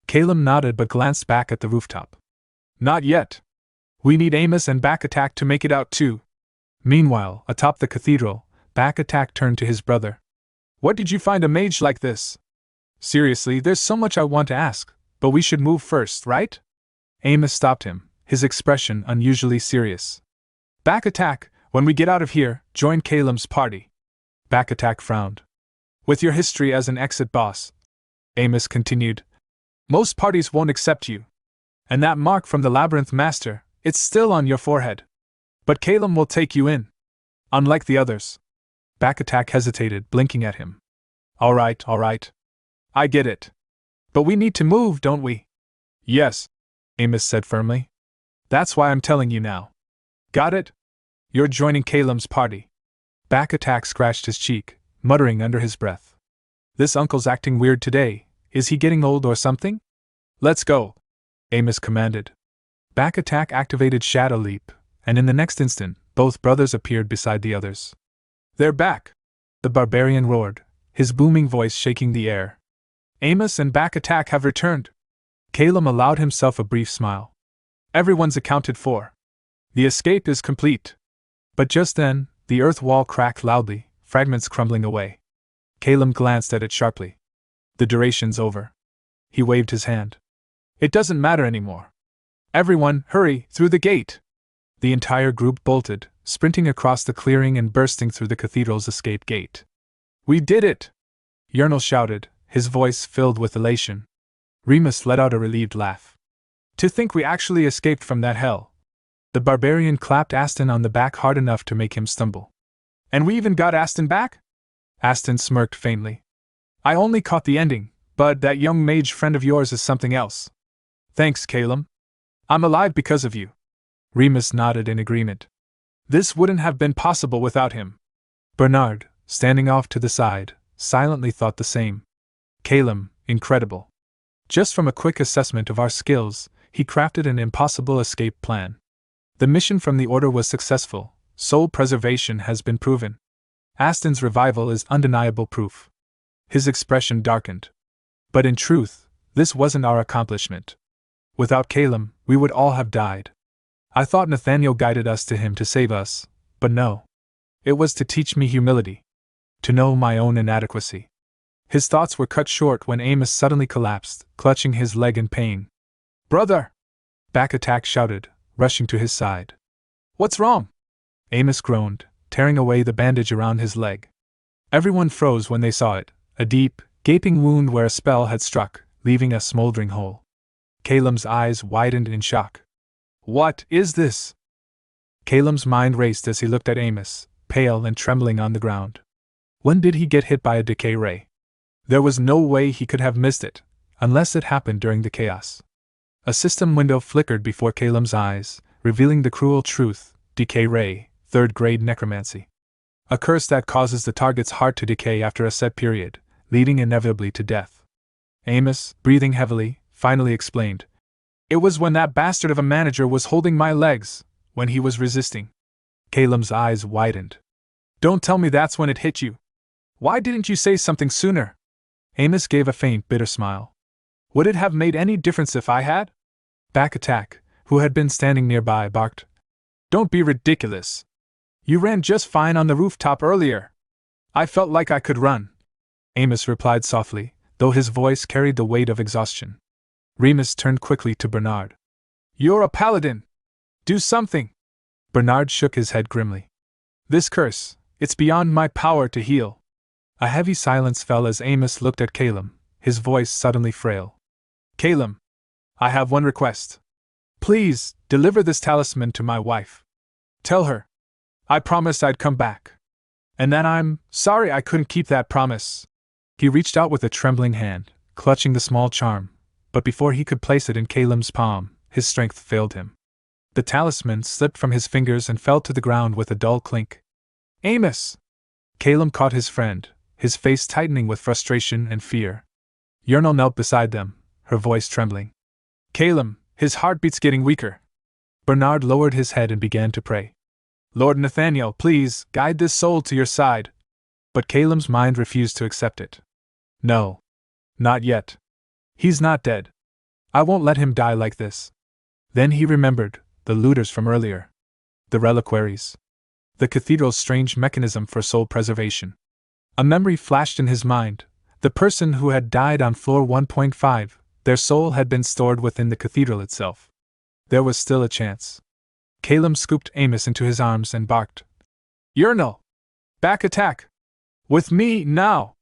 Calum nodded but glanced back at the rooftop. Not yet. We need Amos and Back Attack to make it out too. Meanwhile, atop the cathedral, Back Attack turned to his brother. What did you find a mage like this? Seriously, there's so much I want to ask, but we should move first, right? Amos stopped him, his expression unusually serious. Back Attack, when we get out of here, join Calum's party. Back Attack frowned. With your history as an exit boss, Amos continued, most parties won't accept you. And that mark from the Labyrinth Master, it's still on your forehead. But Calum will take you in. Unlike the others. Back Attack hesitated, blinking at him. All right. I get it. But we need to move, don't we? Yes, Amos said firmly. That's why I'm telling you now. Got it? You're joining Calum's party. Back Attack scratched his cheek, muttering under his breath. This uncle's acting weird today. Is he getting old or something? Let's go, Amos commanded. Back Attack activated Shadow Leap, and in the next instant, both brothers appeared beside the others. They're back! The barbarian roared, his booming voice shaking the air. Amos and Back Attack have returned. Calum allowed himself a brief smile. Everyone's accounted for. The escape is complete. But just then, the earth wall cracked loudly, fragments crumbling away. Calum glanced at it sharply. The duration's over. He waved his hand. It doesn't matter anymore. Everyone, hurry, through the gate! The entire group bolted, sprinting across the clearing and bursting through the cathedral's escape gate. We did it! Yurnal shouted, his voice filled with elation. Remus let out a relieved laugh. To think we actually escaped from that hell. The barbarian clapped Aston on the back hard enough to make him stumble. And we even got Aston back? Aston smirked faintly. I only caught the ending, but that young mage friend of yours is something else. Thanks, Calum. I'm alive because of you. Remus nodded in agreement. This wouldn't have been possible without him. Bernard, standing off to the side, silently thought the same. Calum, incredible. Just from a quick assessment of our skills, he crafted an impossible escape plan. The mission from the Order was successful. Soul preservation has been proven. Aston's revival is undeniable proof. His expression darkened. But in truth, this wasn't our accomplishment. Without Calum, we would all have died. I thought Nathaniel guided us to him to save us, but no. It was to teach me humility. To know my own inadequacy. His thoughts were cut short when Amos suddenly collapsed, clutching his leg in pain. Brother! Back Attack shouted, rushing to his side. What's wrong? Amos groaned, tearing away the bandage around his leg. Everyone froze when they saw it, a deep, gaping wound where a spell had struck, leaving a smoldering hole. Calum's eyes widened in shock. What is this? Calum's mind raced as he looked at Amos, pale and trembling on the ground. When did he get hit by a decay ray? There was no way he could have missed it, unless it happened during the chaos. A system window flickered before Calum's eyes, revealing the cruel truth: decay ray, 3rd grade necromancy. A curse that causes the target's heart to decay after a set period, leading inevitably to death. Amos, breathing heavily, finally explained. It was when that bastard of a manager was holding my legs, when he was resisting. Calum's eyes widened. Don't tell me that's when it hit you. Why didn't you say something sooner? Amos gave a faint, bitter smile. Would it have made any difference if I had? Back Attack, who had been standing nearby, barked. Don't be ridiculous. You ran just fine on the rooftop earlier. I felt like I could run. Amos replied softly, though his voice carried the weight of exhaustion. Remus turned quickly to Bernard. You're a paladin. Do something. Bernard shook his head grimly. This curse, it's beyond my power to heal. A heavy silence fell as Amos looked at Calum, his voice suddenly frail. Calum, I have one request. Please, deliver this talisman to my wife. Tell her. I promised I'd come back. And that I'm sorry I couldn't keep that promise. He reached out with a trembling hand, clutching the small charm, but before he could place it in Calum's palm, his strength failed him. The talisman slipped from his fingers and fell to the ground with a dull clink. Amos! Calum caught his friend, his face tightening with frustration and fear. Yurnal knelt beside them, her voice trembling. Calum, his heartbeat's getting weaker. Bernard lowered his head and began to pray. Lord Nathaniel, please, guide this soul to your side. But Calum's mind refused to accept it. No. Not yet. He's not dead. I won't let him die like this. Then he remembered the looters from earlier. The reliquaries. The cathedral's strange mechanism for soul preservation. A memory flashed in his mind. The person who had died on floor 1.5, their soul had been stored within the cathedral itself. There was still a chance. Calum scooped Amos into his arms and barked. Yurnal! Back Attack! With me, now!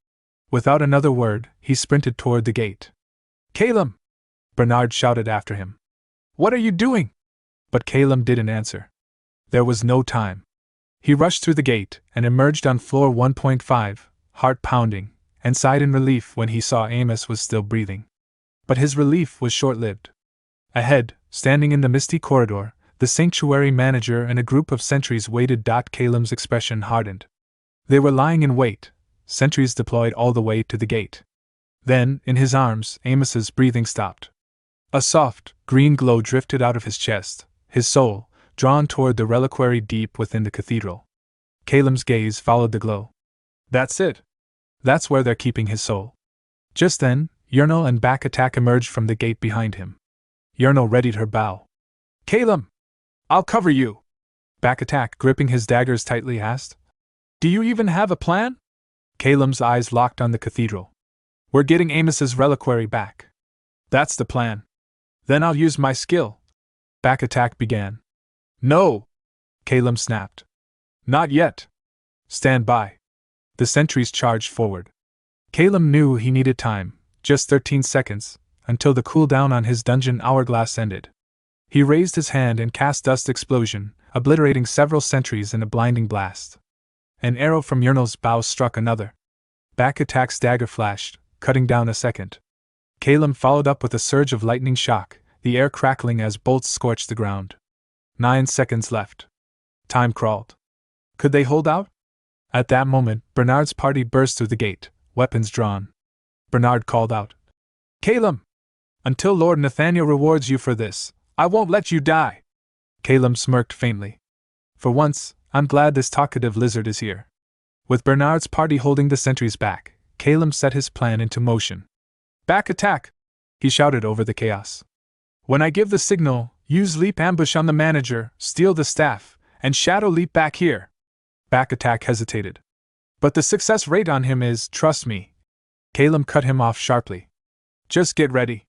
Without another word, he sprinted toward the gate. Calum! Bernard shouted after him. What are you doing? But Calum didn't answer. There was no time. He rushed through the gate and emerged on floor 1.5, heart pounding, and sighed in relief when he saw Amos was still breathing. But his relief was short-lived. Ahead, standing in the misty corridor, the sanctuary manager and a group of sentries waited. Calum's expression hardened. They were lying in wait, sentries deployed all the way to the gate. Then, in his arms, Amos's breathing stopped. A soft, green glow drifted out of his chest, his soul, drawn toward the reliquary deep within the cathedral. Calum's gaze followed the glow. That's it. That's where they're keeping his soul. Just then, Yurnal and Back Attack emerged from the gate behind him. Yurnal readied her bow. Calum! I'll cover you! Back Attack, gripping his daggers tightly, asked. Do you even have a plan? Calum's eyes locked on the cathedral. We're getting Amos's reliquary back. That's the plan. Then I'll use my skill. Back Attack began. No! Calum snapped. Not yet. Stand by. The sentries charged forward. Calum knew he needed time, just 13 seconds, until the cooldown on his dungeon hourglass ended. He raised his hand and cast Dust Explosion, obliterating several sentries in a blinding blast. An arrow from Yurnal's bow struck another. Back attack's dagger flashed, cutting down a second. Calum followed up with a surge of lightning shock, the air crackling as bolts scorched the ground. 9 seconds left. Time crawled. Could they hold out? At that moment, Bernard's party burst through the gate, weapons drawn. Bernard called out, "Calum! Until Lord Nathaniel rewards you for this, I won't let you die." Calum smirked faintly. "For once, I'm glad this talkative lizard is here." With Bernard's party holding the sentries back, Calum set his plan into motion. "Back attack!" he shouted over the chaos. "When I give the signal, use leap ambush on the manager, steal the staff, and shadow leap back here." Back attack hesitated. "But the success rate on him is, trust me." Calum cut him off sharply. "Just get ready."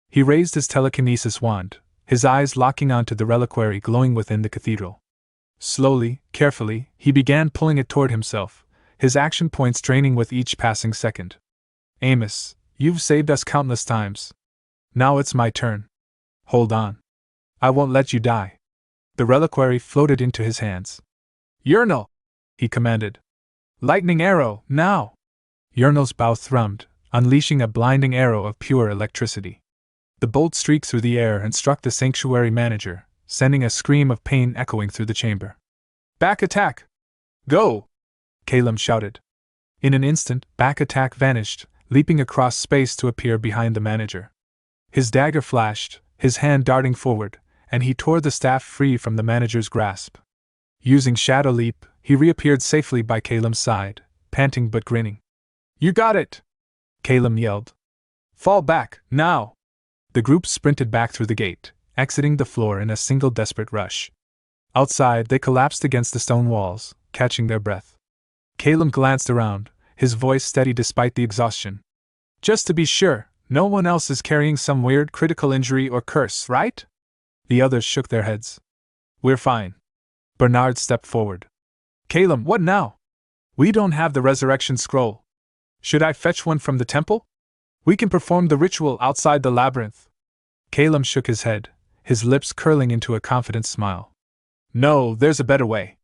He raised his telekinesis wand, his eyes locking onto the reliquary glowing within the cathedral. Slowly, carefully, he began pulling it toward himself, his action points draining with each passing second. "Amos, you've saved us countless times. Now it's my turn. Hold on. I won't let you die." The reliquary floated into his hands. "Yurnal!" he commanded. "Lightning arrow, now!" Yurnal's bow thrummed, unleashing a blinding arrow of pure electricity. The bolt streaked through the air and struck the sanctuary manager, sending a scream of pain echoing through the chamber. "Back attack! Go!" Calum shouted. In an instant, back attack vanished, leaping across space to appear behind the manager. His dagger flashed, his hand darting forward, and he tore the staff free from the manager's grasp. Using Shadow Leap, he reappeared safely by Calum's side, panting but grinning. "You got it!" Calum yelled. "Fall back, now!" The group sprinted back through the gate, exiting the floor in a single desperate rush. Outside, they collapsed against the stone walls, catching their breath. Calum glanced around, his voice steady despite the exhaustion. "Just to be sure, no one else is carrying some weird critical injury or curse, right?" The others shook their heads. "We're fine." Bernard stepped forward. "Calum, what now? We don't have the resurrection scroll. Should I fetch one from the temple? We can perform the ritual outside the labyrinth." Calum shook his head, his lips curling into a confident smile. "No, there's a better way."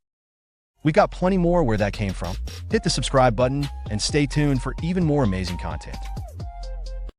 We got plenty more where that came from. Hit the subscribe button and stay tuned for even more amazing content.